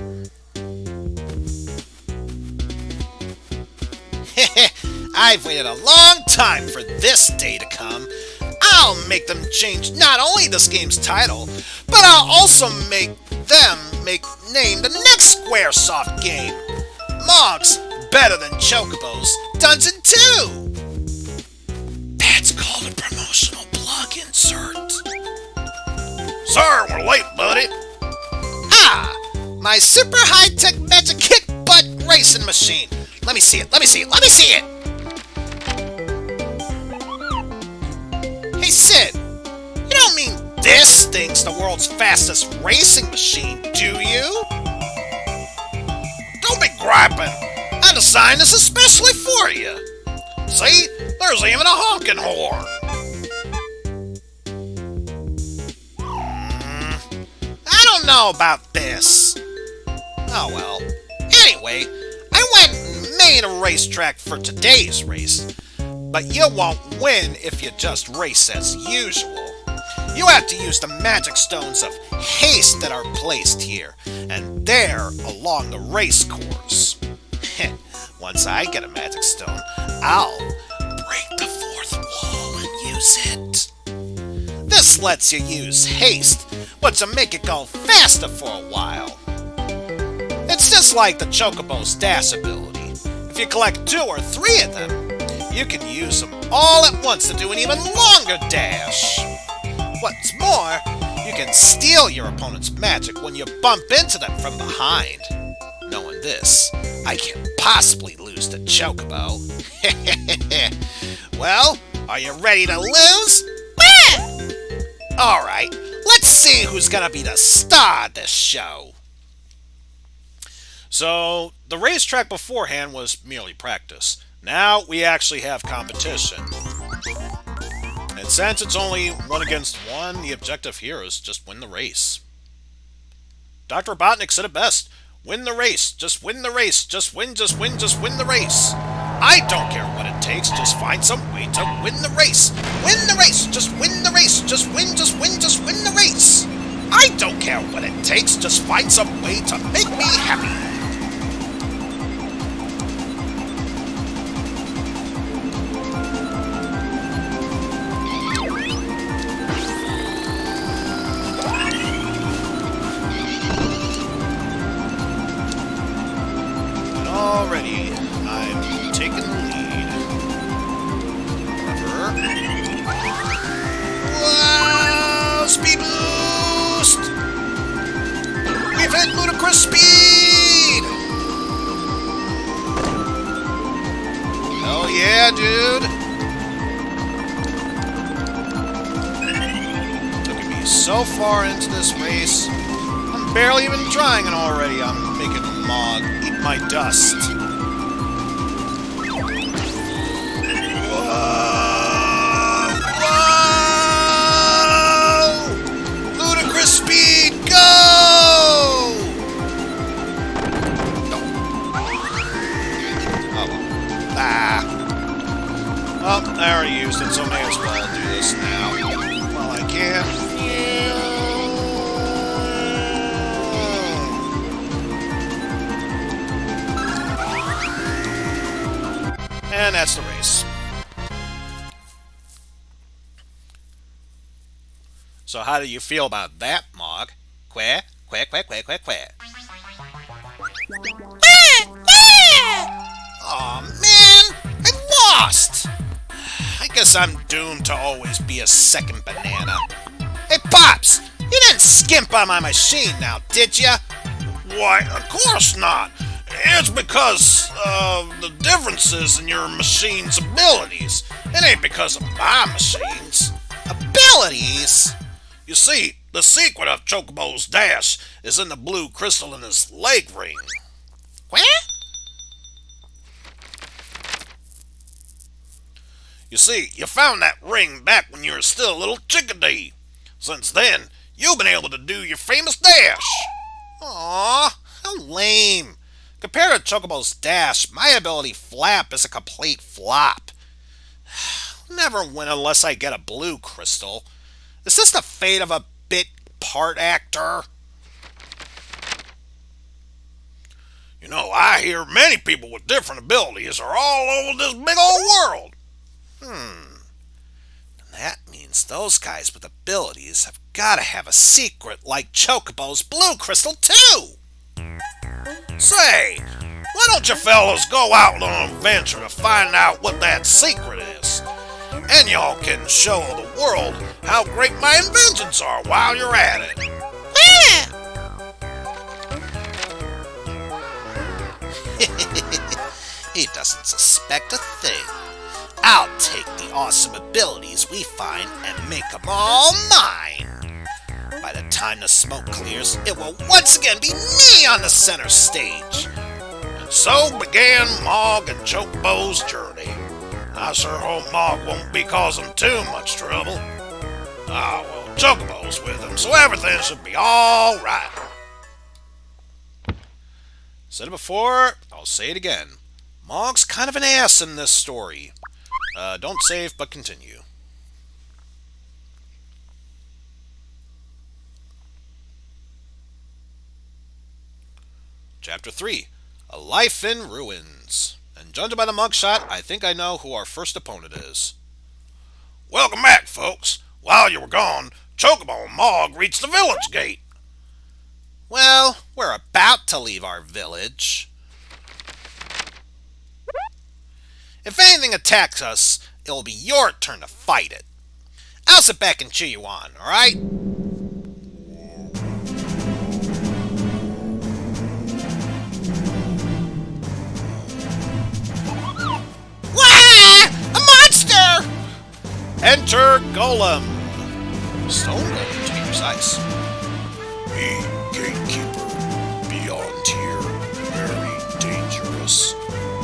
I've waited a long time for this day to come. I'll make them change not only this game's title, but I'll also make them name the next Squaresoft game. Mog's better than Chocobo's Dungeon 2. That's called a promotional plug insert. Sorry we're late, buddy. Ah! My super high-tech magic kick-butt racing machine. Let me see it, let me see it, let me see it! Hey, Sid, you don't mean this thing's the world's fastest racing machine, do you? Don't be griping. I designed this especially for you. See? There's even a honking horn. I don't know about this. Oh well. Anyway, I went and made a racetrack for today's race. But you won't win if you just race as usual. You have to use the magic stones of haste that are placed here, and there along the race course. Once I get a magic stone, I'll break the fourth wall and use it. This lets you use haste, but to make it go faster for a while. It's just like the Chocobo's dash ability. If you collect 2 or 3 of them, you can use them all at once to do an even longer dash. What's more, you can steal your opponent's magic when you bump into them from behind. Knowing this, I can't possibly lose to Chocobo. Well, are you ready to lose? Alright, let's see who's gonna be the star of this show. So, the racetrack beforehand was merely practice. Now we actually have competition. And since it's only 1 against 1, the objective here is just win the race. Dr. Robotnik said it best. Win the race. Just win the race. Just win the race. I don't care what it takes. Just find some way to win the race. Win the race. Just win the race. Just win the race. I don't care what it takes. Just find some way to make me happy. Already, I'm taking the lead. However... Wow! Speed boost! We've hit ludicrous speed! Hell yeah, dude! Took me so far into this race. I'm barely even trying and already I'm making a Mog eat my dust. Whoa! Ludicrous speed! I already used it, so may as well do this now. While I can. And that's the race. So how do you feel about that, Mog? Quack, quack, quack, quack, quack, quack. Aw, man! I lost! I guess I'm doomed to always be a second banana. Hey, Pops! You didn't skimp on my machine now, did ya? Why, of course not. It's because of the differences in your machine's abilities. It ain't because of my machines. Abilities? You see, the secret of Chocobo's dash is in the blue crystal in his leg ring. What? You see, you found that ring back when you were still a little chickadee. Since then, you've been able to do your famous dash. Aw, how lame. Compared to Chocobo's dash, my ability flap is a complete flop. Never win unless I get a blue crystal. Is this the fate of a bit part actor? You know, I hear many people with different abilities are all over this big old world. That means those guys with abilities have got to have a secret like Chocobo's blue crystal too. Say, why don't you fellas go out on an adventure to find out what that secret is? And y'all can show the world how great my inventions are while you're at it. He doesn't suspect a thing. I'll take the awesome abilities we find and make them all mine. By the time the smoke clears, it will once again be me on the center stage. And so began Mog and Chocobo's journey. I sure hope Mog won't be causing too much trouble. Ah, well, Chocobo's with him, so everything should be all right. Said it before, I'll say it again. Mog's kind of an ass in this story. Don't save, but continue. Chapter 3, A Life in Ruins. And judging by the mugshot, I think I know who our first opponent is. Welcome back, folks. While you were gone, Chocobo and Mog reached the village gate. Well, we're about to leave our village. If anything attacks us, it'll be your turn to fight it. I'll sit back and cheer you on, alright? Wah! A monster! Enter Golem. Stone Golem, to be precise. Me, gatekeeper, beyond here, very dangerous.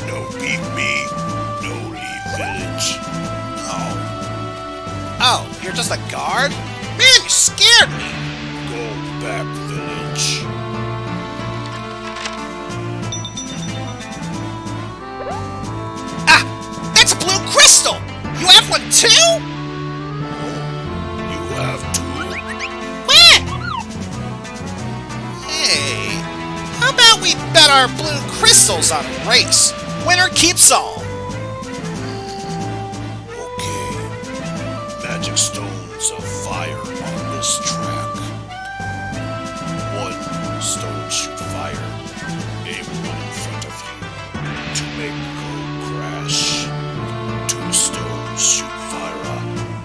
No beat me, no leave village. Oh, you're just a guard? Man, you scared me! Go back village. Ah! That's a blue crystal! You have one too? You have two? What? Hey, how about we bet our blue crystals on a race? Winner keeps all. Magic stones of fire on this track. One stone shoot fire, aim one in front of you to make go crash. Two stones shoot fire,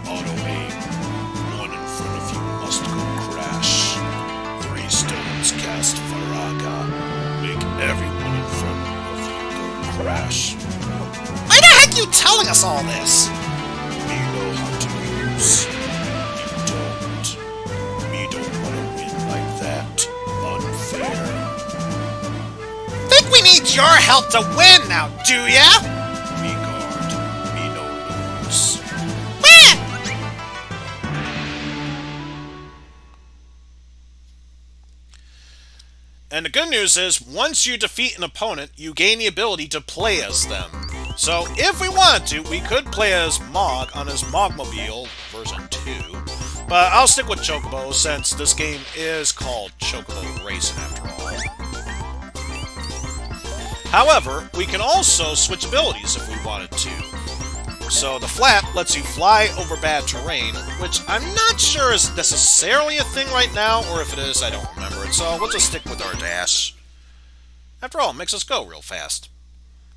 auto aim, one in front of you must go crash. Three stones cast faraga, make everyone in front of you go crash. Why the heck are you telling us all this? Me know how to use. You don't. Me don't want to win like that. Unfair. Think we need your help to win now, do ya? Me guard. Me no lose. And the good news is, once you defeat an opponent, you gain the ability to play as them. So, if we wanted to, we could play as Mog on his Mogmobile version 2. But I'll stick with Chocobo since this game is called Chocobo Racing after all. However, we can also switch abilities if we wanted to. So the flap lets you fly over bad terrain, which I'm not sure is necessarily a thing right now, or if it is, I don't remember it, so we'll just stick with our dash. After all, it makes us go real fast.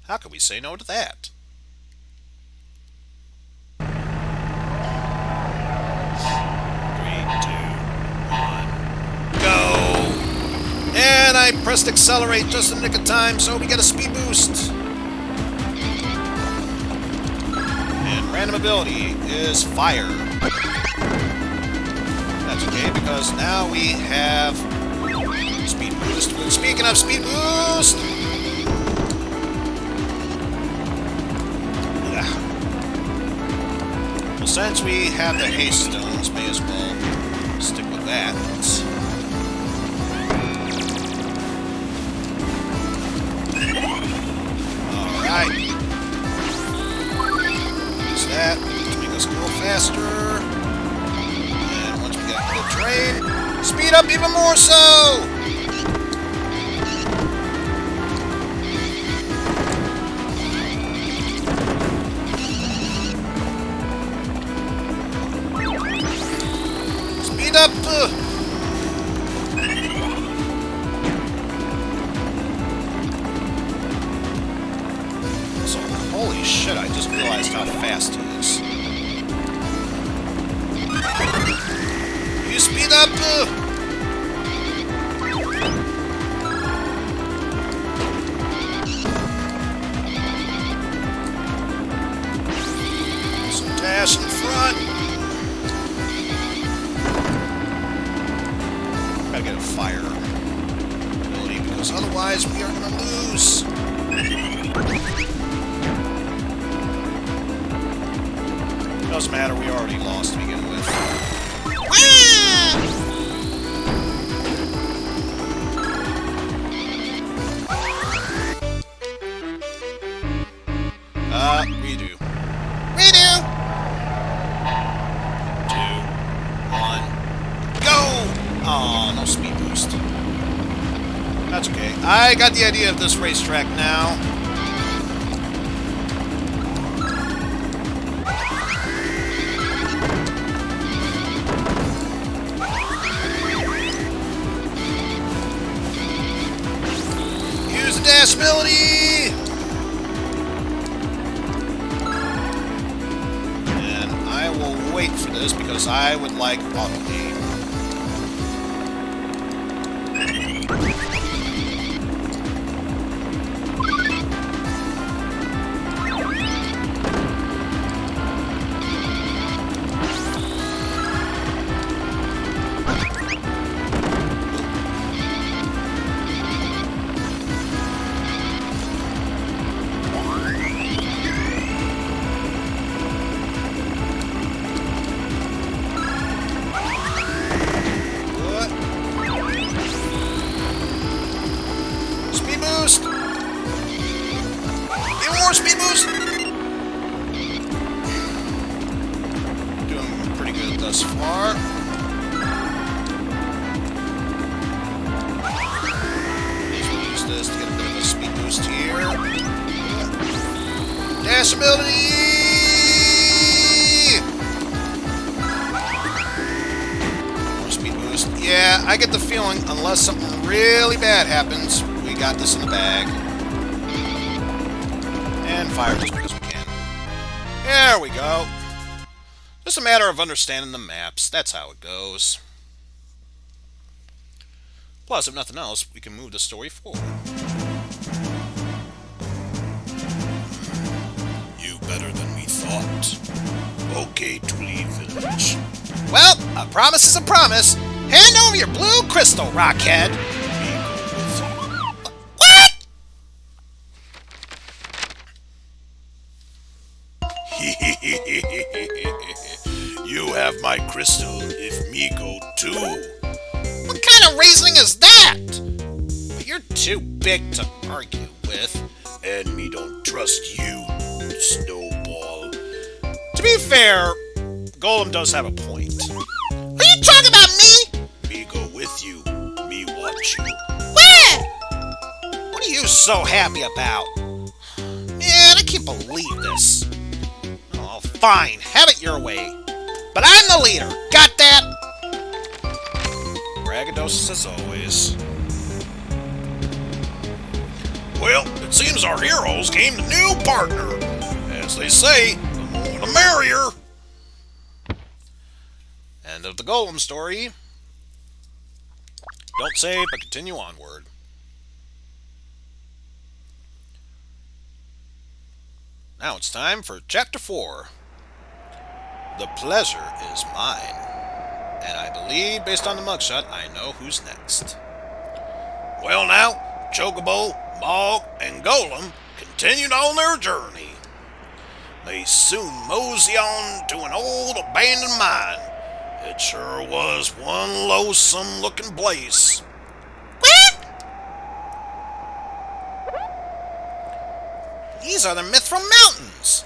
How could we say no to that? 3, 2, 1, go! And I pressed accelerate just in the nick of time, so we get a speed boost. And random ability is fire. That's okay, because now we have speed boost. Speaking of speed boost! Yeah. Well, since we have the haste stones, may as well stick with that. Alright. Use that to make us go faster. And once we get into the train, speed up even more so! Speed up! So, holy shit, I just realized how fast he is. You speed up! Some dash in front! Gotta get a fire ability, because otherwise we are gonna lose! Doesn't matter, we already lost to begin with. Redo. Redo! 2, 1, go! Aw, no speed boost. That's okay. I got the idea of this racetrack now. Use the dash ability! And I will wait for this because I would like auto aim. More speed boost! Doing pretty good thus far. May as well use this to get a bit of a speed boost here. Dash ability! More speed boost. Yeah, I get the feeling, unless something really bad happens, we got this in the bag. And fire just because we can. There we go. Just a matter of understanding the maps. That's how it goes. Plus, if nothing else, we can move the story forward. You better than we thought. Okay, Tweety Village. Well, a promise is a promise. Hand over your blue crystal, Rockhead. You have my crystal, if me go too. What kind of reasoning is that? You're too big to argue with. And me don't trust you. fair, Golem does have a point. Are you talking about me? Me go with you. Me watch you. Where? What are you so happy about? Man, I can't believe this. Oh, fine. Have it your way. But I'm the leader. Got that? Braggadocious as always. Well, it seems our heroes gained a new partner. As they say, the more the merrier. End of the Golem story. Don't save, but continue onward. Now it's time for Chapter 4. The pleasure is mine. And I believe, based on the mugshot, I know who's next. Well now, Chocobo, Mog, and Golem continued on their journey. They soon mosey on to an old abandoned mine. It sure was one loathsome-looking place. These are the Mithril Mountains.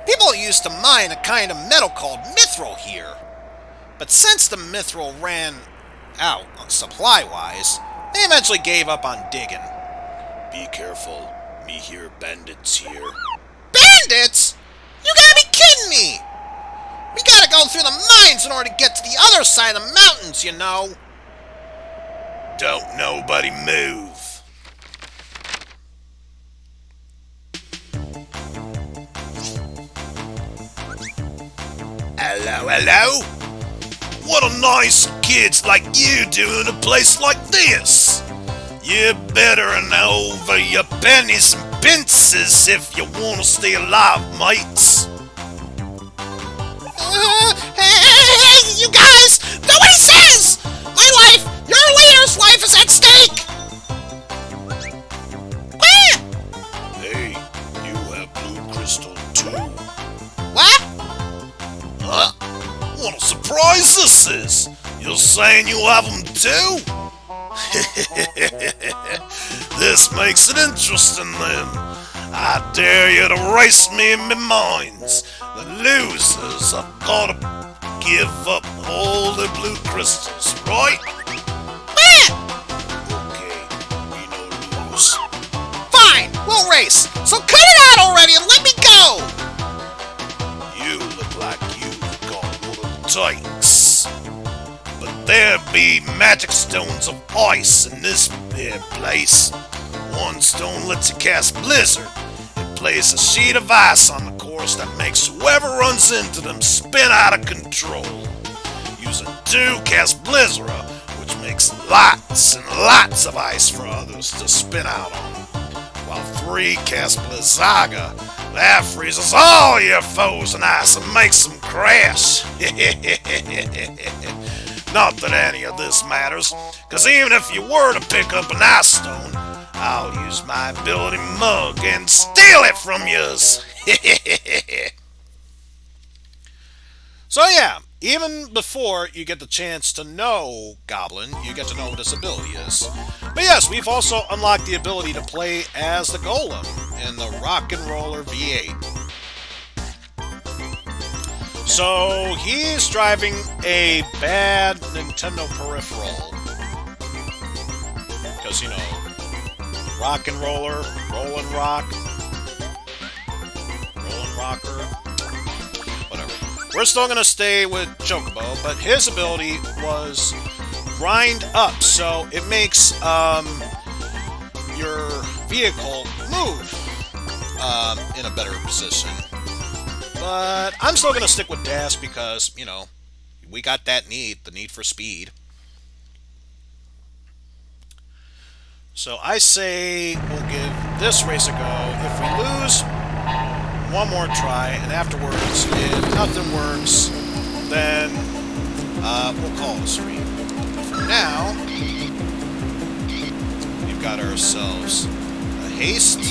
People used to mine a kind of metal called mithril here. But since the mithril ran out, supply-wise, they eventually gave up on digging. Be careful. Me hear bandits here. Bandits? You gotta be kidding me! We gotta go through the mines in order to get to the other side of the mountains, you know. Don't nobody move. Hello, hello? What a nice kids like you do in a place like this. You better know over your pennies and pinces if you want to stay alive, mates. Hey, you guys! Do what he says! My life, your leader's life is at stake! Where? Hey, you have blue crystal too. What? Huh? What a surprise this is! You're saying you have them too? This makes it interesting then. I dare you to race me in my mines. The losers have got to give up all the blue crystals, right? Where? Okay, we no lose. Fine, we'll race. So cut it out already and let me go! You look like you've got what it takes. But there be magic stones of ice in this here place. One stone lets you cast Blizzard. It places a sheet of ice on the course that makes whoever runs into them spin out of control. Using 2 cast Blizzard, which makes lots and lots of ice for others to spin out on. While 3 cast Blizzaga, that freezes all your foes in ice and makes them crash. Not that any of this matters, because even if you were to pick up an ice stone, I'll use my ability mug and steal it from yous. So yeah, even before you get the chance to know Goblin, you get to know what his ability is. But yes, we've also unlocked the ability to play as the Golem in the Rock and Roller V8. So he's driving a bad Nintendo peripheral. Because, you know, Rock and Roller, Rollin' Rock, Rollin' Rocker, whatever. We're still going to stay with Chocobo, but his ability was grind up, so it makes your vehicle move in a better position. But I'm still going to stick with Dash because, you know, we got that need, the need for speed. So I say we'll give this race a go. If we lose, one more try, and afterwards, if nothing works, then we'll call it a stream. For now, we've got ourselves a Heist.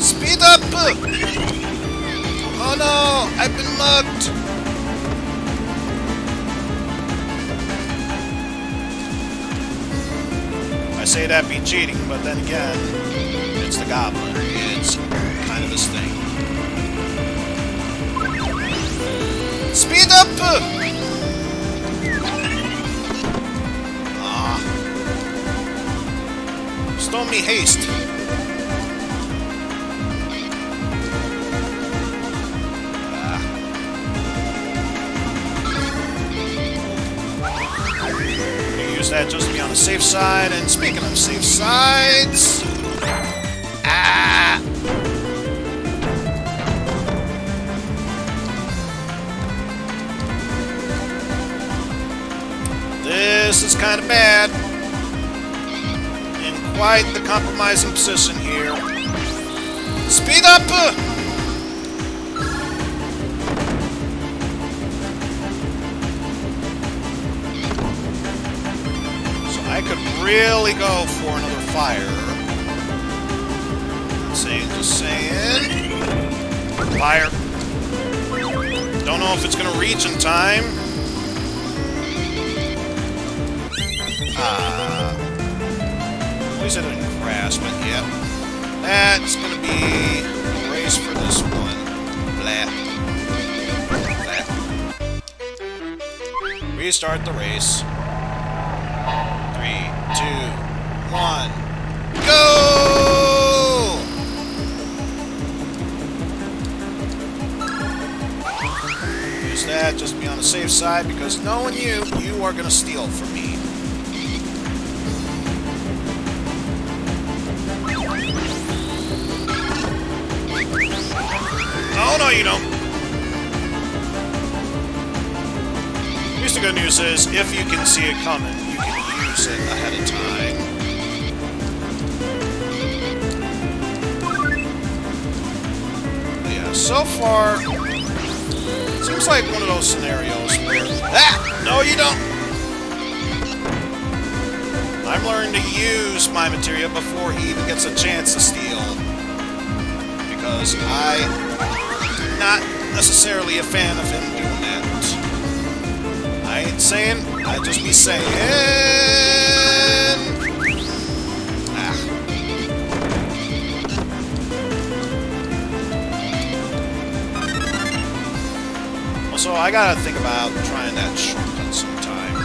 Speed up! Oh no, I've been mugged! I say that be cheating, but then again, it's the Goblin. It's kind of his thing. Speed up! Stole me haste. Use that just to be on the safe side. And speaking of safe sides, this is kind of bad. In quite the compromising position here. Speed up! I could really go for another fire. Just saying. Fire. Don't know if it's gonna reach in time. At least I didn't crash, but yeah. That's gonna be a race for this one. Blah. Blah. Restart the race. 3, 2, 1, go! Use that just to be on the safe side, because knowing you are gonna steal from me. Oh, no, you don't. At least the good news is, if you can see it coming, you can use it ahead of time. But yeah, so far, seems like one of those scenarios where... No, you don't! I'm learning to use my materia before he even gets a chance to steal. Because I'm not necessarily a fan of him doing that. I ain't saying, I just be saying. Also, I gotta think about trying that shortcut sometime.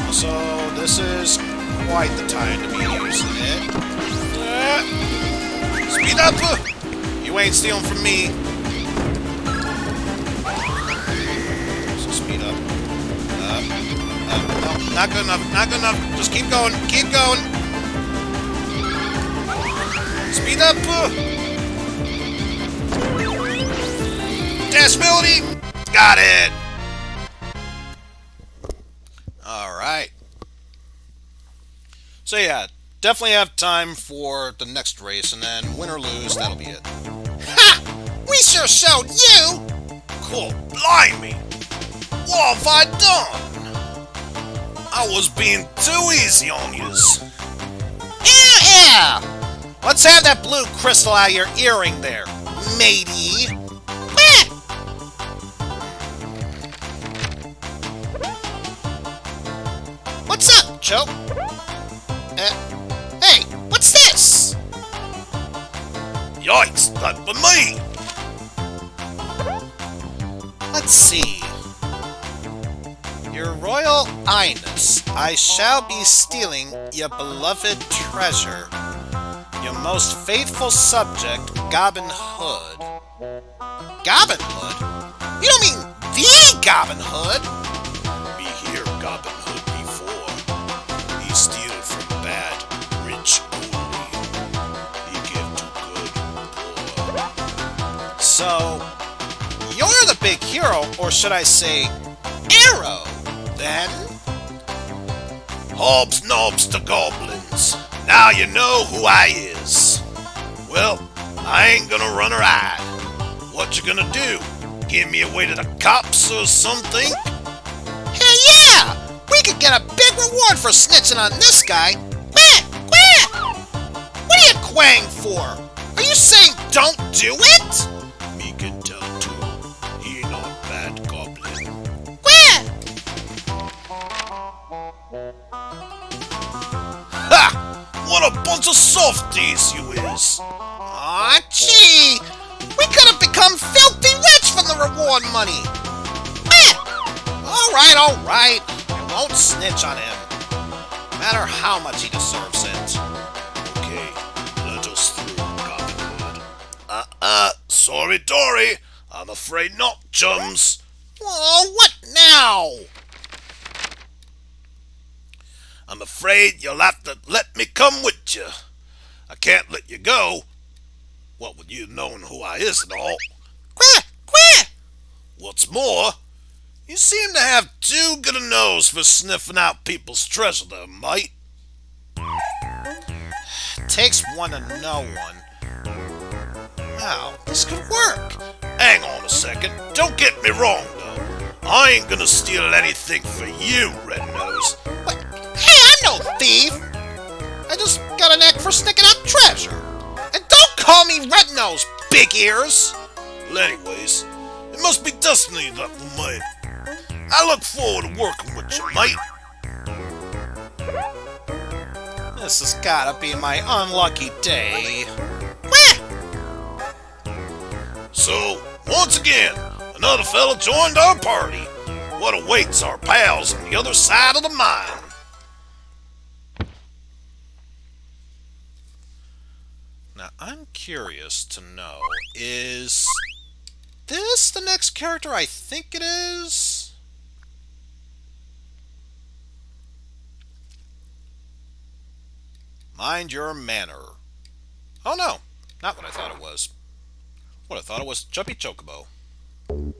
Also, this is quite the time to be using it. Speed up! You ain't stealing from me. Speed up. No, not good enough. Not good enough. Just keep going. Keep going. Speed up. Dashability. Got it. All right. So yeah, definitely have time for the next race, and then win or lose, that'll be it. Ha! We sure showed you! Cool. Blimey. What have I done? I was being too easy on yous. Yeah! Let's have that blue crystal out of your earring there, matey. What's up, Choke? Hey, what's this? Yikes, that for me! Let's see. Your Royal Highness, I shall be stealing your beloved treasure. Your most faithful subject, Goblin Hood. Goblin Hood? You don't mean the Goblin Hood? Be here, Goblin Hood, before. He steal from bad, rich only. He give to good, poor. So, you're the big hero, or should I say, Arrow, then? Hobbs knobs to goblins. Now you know who I is. Well, I ain't gonna run or hide. What you gonna do? Give me away to the cops or something? Hey, yeah! We could get a big reward for snitching on this guy. Quack! Quack! What are you quang for? Are you saying don't do it? Me can tell too. He not bad goblin. Quack! Ha! What a bunch of softies you is! Aw, gee! We could have become filthy rich from the reward money! Alright. I won't snitch on him. No matter how much he deserves it. Okay, let us through, Goblin Hood. Sorry, Dory. I'm afraid not, chums. Whoa, what now? I'm afraid you'll have to let me come with you. I can't let you go. What with you knowing who I is and all. Quah! What's more, you seem to have too good a nose for sniffing out people's treasure there, mate. Takes one to know one. Wow, this could work. Hang on a second. Don't get me wrong, though. I ain't gonna steal anything for you, Red Nose. But, hey, I'm no thief! I just got a knack for sticking out treasure. And don't call me Red Nose, big ears! Well, anyways, it must be destiny that we made. I look forward to working with you, mate. This has gotta be my unlucky day. So, once again, another fella joined our party. What awaits our pals on the other side of the mine? Now, I'm curious to know, is this the next character I think it is? Mind your manner. Oh no, not what I thought it was. What I thought it was Jumpy Chocobo. With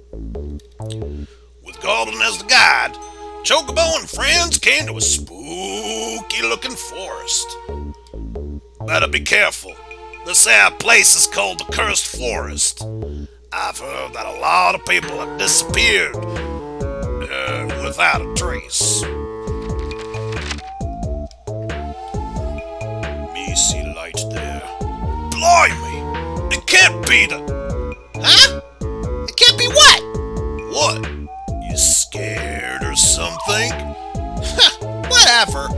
Goblin as the guide, Chocobo and friends came to a spooky-looking forest. Better be careful. This here place is called the Cursed Forest. I've heard that a lot of people have disappeared without a trace. Me see light there. Blimey! It can't be the... Huh? It can't be what? What? You scared or something? Whatever.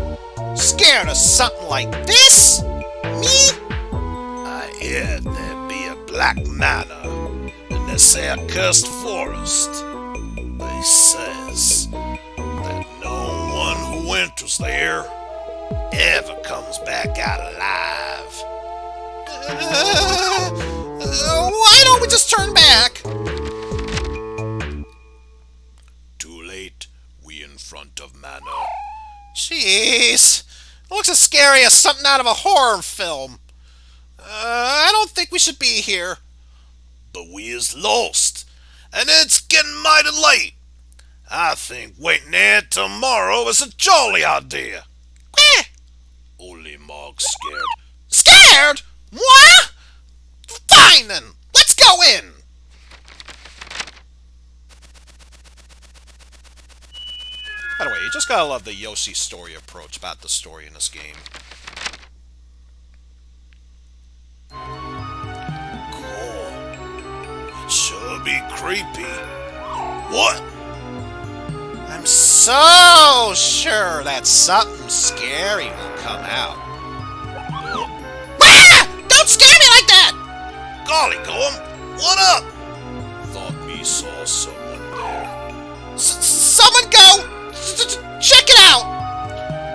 Scared of something like this? Me? I hear there be a black manor in this here cursed forest. They says that no one who enters there ever comes back out alive. Why don't we just turn back? Too late, we in front of manor. Jeez. It looks as scary as something out of a horror film. I don't think we should be here. But we is lost, and it's getting mighty late. I think waiting there tomorrow is a jolly idea. Eh. Only Mog's scared. Scared? What? Fine then. Let's go in. By the way, you just gotta love the Yoshi story approach about the story in this game. Cool. It sure be creepy. What? I'm so sure that something scary will come out. Ah! Don't scare me like that! Golly Golem, what up? Thought me saw someone there. Someone go! Check it out!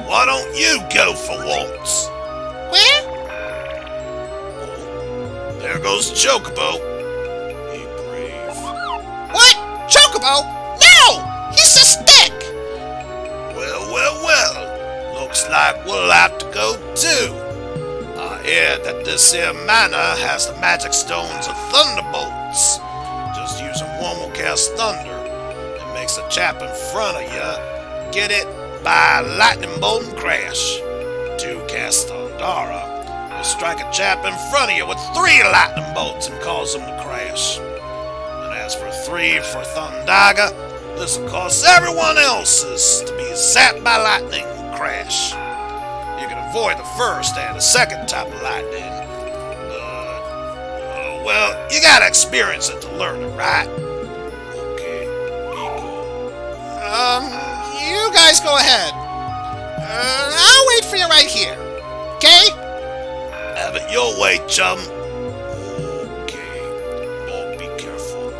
Why don't you go for once? Where? Oh, there goes Chocobo. Be brave. What? Chocobo? No! He's a stick! Well. Looks like we'll have to go too. I hear that this here manor has the magic stones of thunderbolts. Just using one will cast thunder. It makes a chap in front of you get it by a lightning bolt and crash. 2 cast Thundara will strike a chap in front of you with 3 lightning bolts and cause him to crash. And as for 3 for Thundaga, this will cause everyone else's to be zapped by lightning and crash. You can avoid the first and the second type of lightning. Well, you gotta experience it to learn it, right? Okay, You guys go ahead. I'll wait for you right here. Okay? way, chum. Okay. Oh, be careful.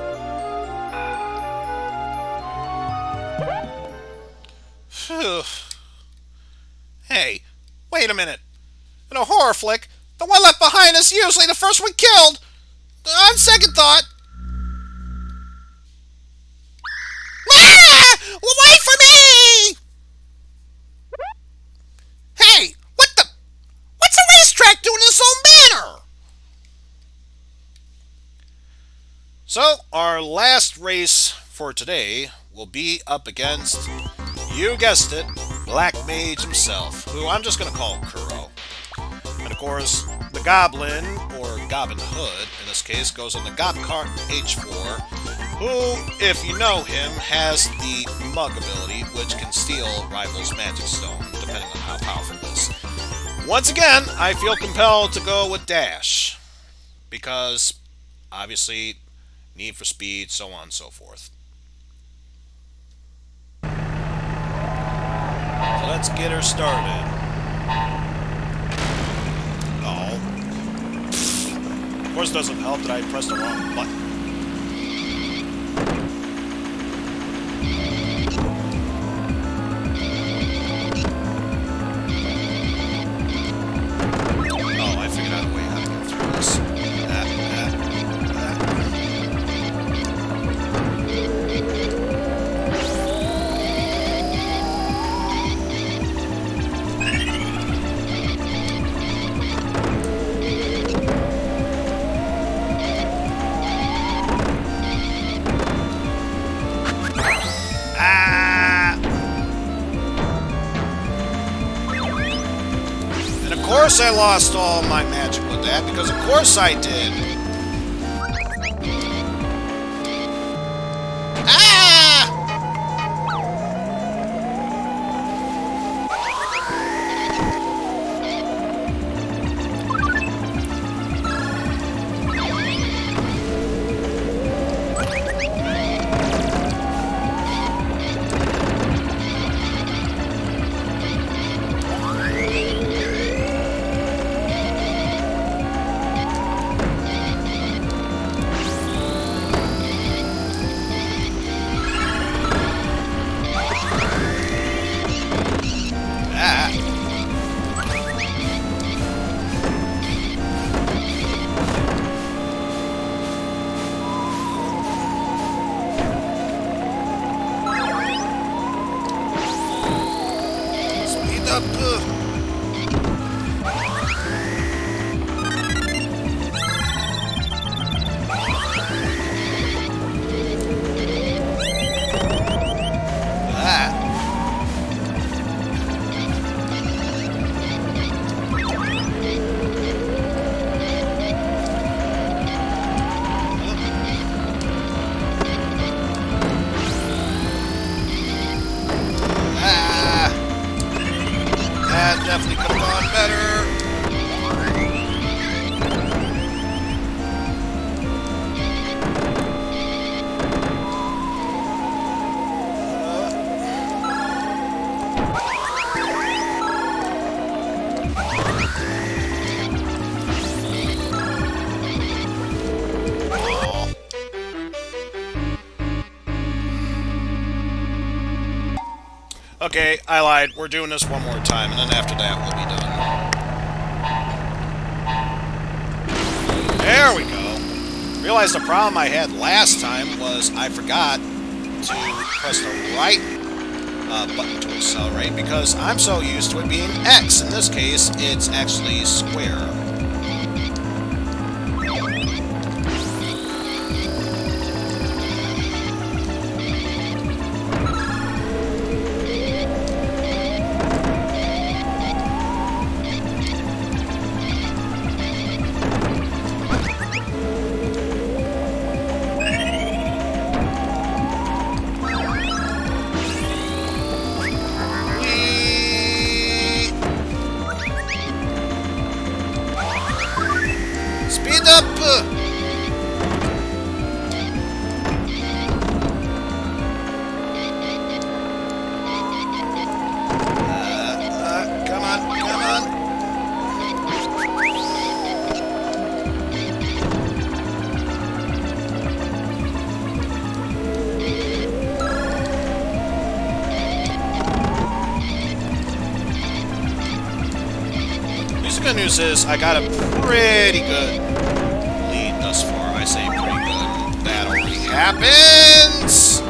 Phew. Hey, wait a minute. In a horror flick, the one left behind is usually the first one killed. On second thought... Ah! Wait for me! Hey, what's a racetrack doing in its own manner? So, our last race for today will be up against, you guessed it, Black Mage himself, who I'm just going to call Kuro. And of course, the Goblin, or Goblin Hood, in this case, goes on the Gobcart H4, who, if you know him, has the Mug ability, which can steal Rival's Magic Stone, depending on how powerful it is. Once again, I feel compelled to go with Dash, because, obviously, need for speed, so on and so forth. So let's get her started. Oh. Of course it doesn't help that I pressed the wrong button. Oh, I figured out a way how to get through this. Of course I lost all my magic with that, because of course I did. Ah! Definitely could have gone better. Okay, I lied. We're doing this one more time, and then after that, we'll be done. There we go. Realized the problem I had last time was I forgot to press the right button to accelerate, because I'm so used to it being X. In this case, it's actually square. good news is I got a pretty good lead thus far. I say pretty good. That already happens!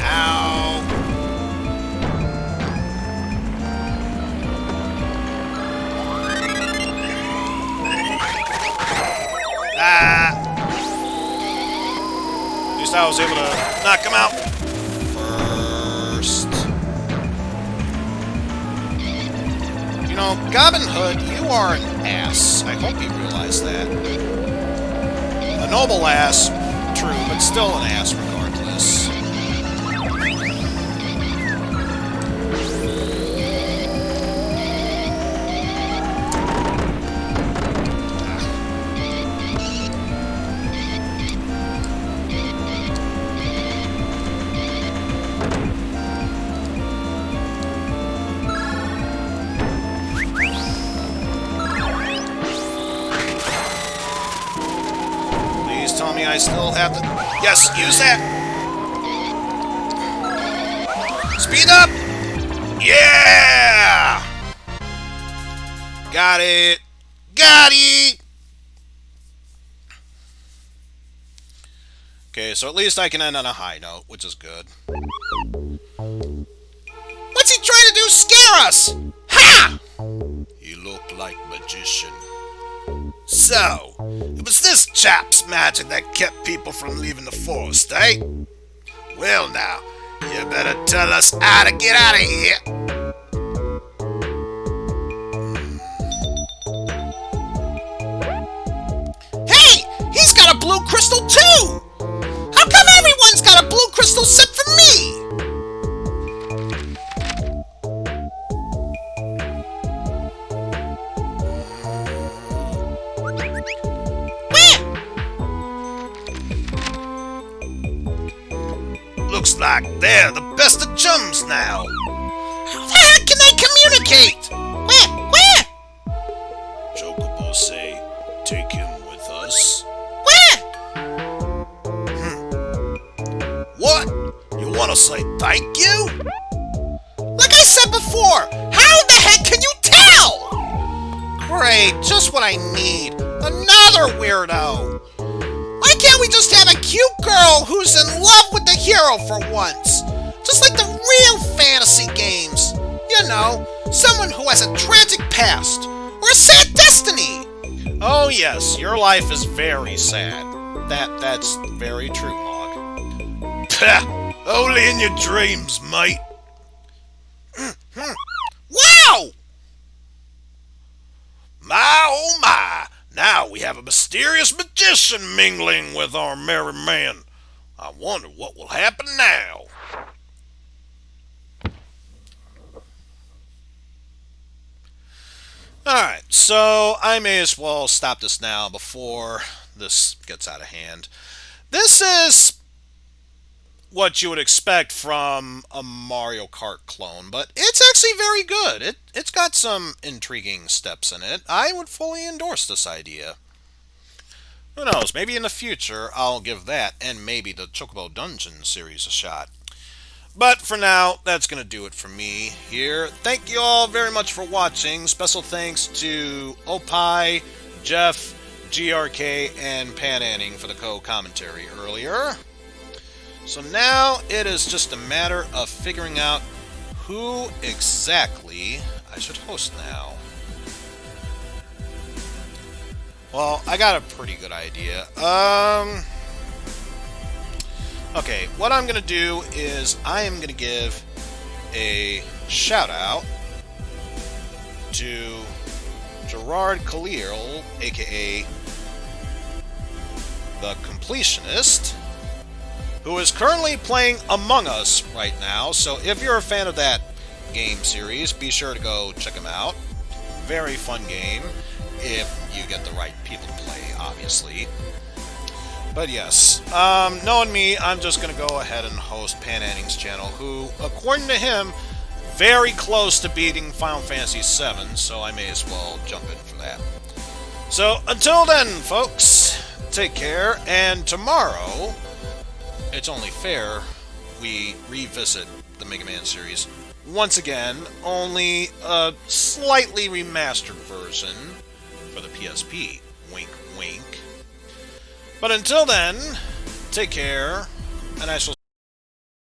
Ow! Ah! At least I was able to knock him out first. You know, Goblin Hood, you are an ass. I hope you realize that. A noble ass, true, but still an ass regardless. Tell me I still have to... Yes, use that! Speed up! Yeah! Got it! Got it! Okay, so at least I can end on a high note, which is good. What's he trying to do? Scare us! Ha! You look like magician. So, it was this chap's magic that kept people from leaving the forest, eh? Well now, you better tell us how to get out of here. Hey! He's got a blue crystal too! How come everyone's got a blue crystal except for me? Looks like they're the best of chums now. How the heck can they communicate? Where? Chocobo say, take him with us. Where? What? You want to say thank you? Like I said before, how the heck can you tell? Great, just what I need. Another weirdo. Why can't we just have a cute girl who's in love with the hero for once? Just like the real fantasy games. You know, someone who has a tragic past or a sad destiny. Oh yes, your life is very sad. That's very true, Mog. Pah! Only in your dreams, mate. Wow! My oh my! Now we have a mysterious magician mingling with our merry man. I wonder what will happen now. Alright, so I may as well stop this now before this gets out of hand. This is what you would expect from a Mario Kart clone, but it's actually very good. It's got some intriguing steps in it. I would fully endorse this idea. Who knows, maybe in the future I'll give that and maybe the Chocobo Dungeon series a shot. But for now, that's going to do it for me here. Thank you all very much for watching. Special thanks to Opie, Jeff, GRK, and Pananning for the co-commentary earlier. So now it is just a matter of figuring out who exactly I should host now. Well, I got a pretty good idea. Okay, what I'm going to do is I am going to give a shout out to Gerard Khalil, aka the Completionist, who is currently playing Among Us right now. So if you're a fan of that game series, be sure to go check him out. Very fun game, if you get the right people to play, obviously. But yes, knowing me, I'm just going to go ahead and host Pananning's channel, who, according to him, very close to beating Final Fantasy VII, so I may as well jump in for that. So, until then, folks, take care, and tomorrow, it's only fair we revisit the Mega Man series once again, only a slightly remastered version for the PSP. Wink, wink. But until then, take care, and I shall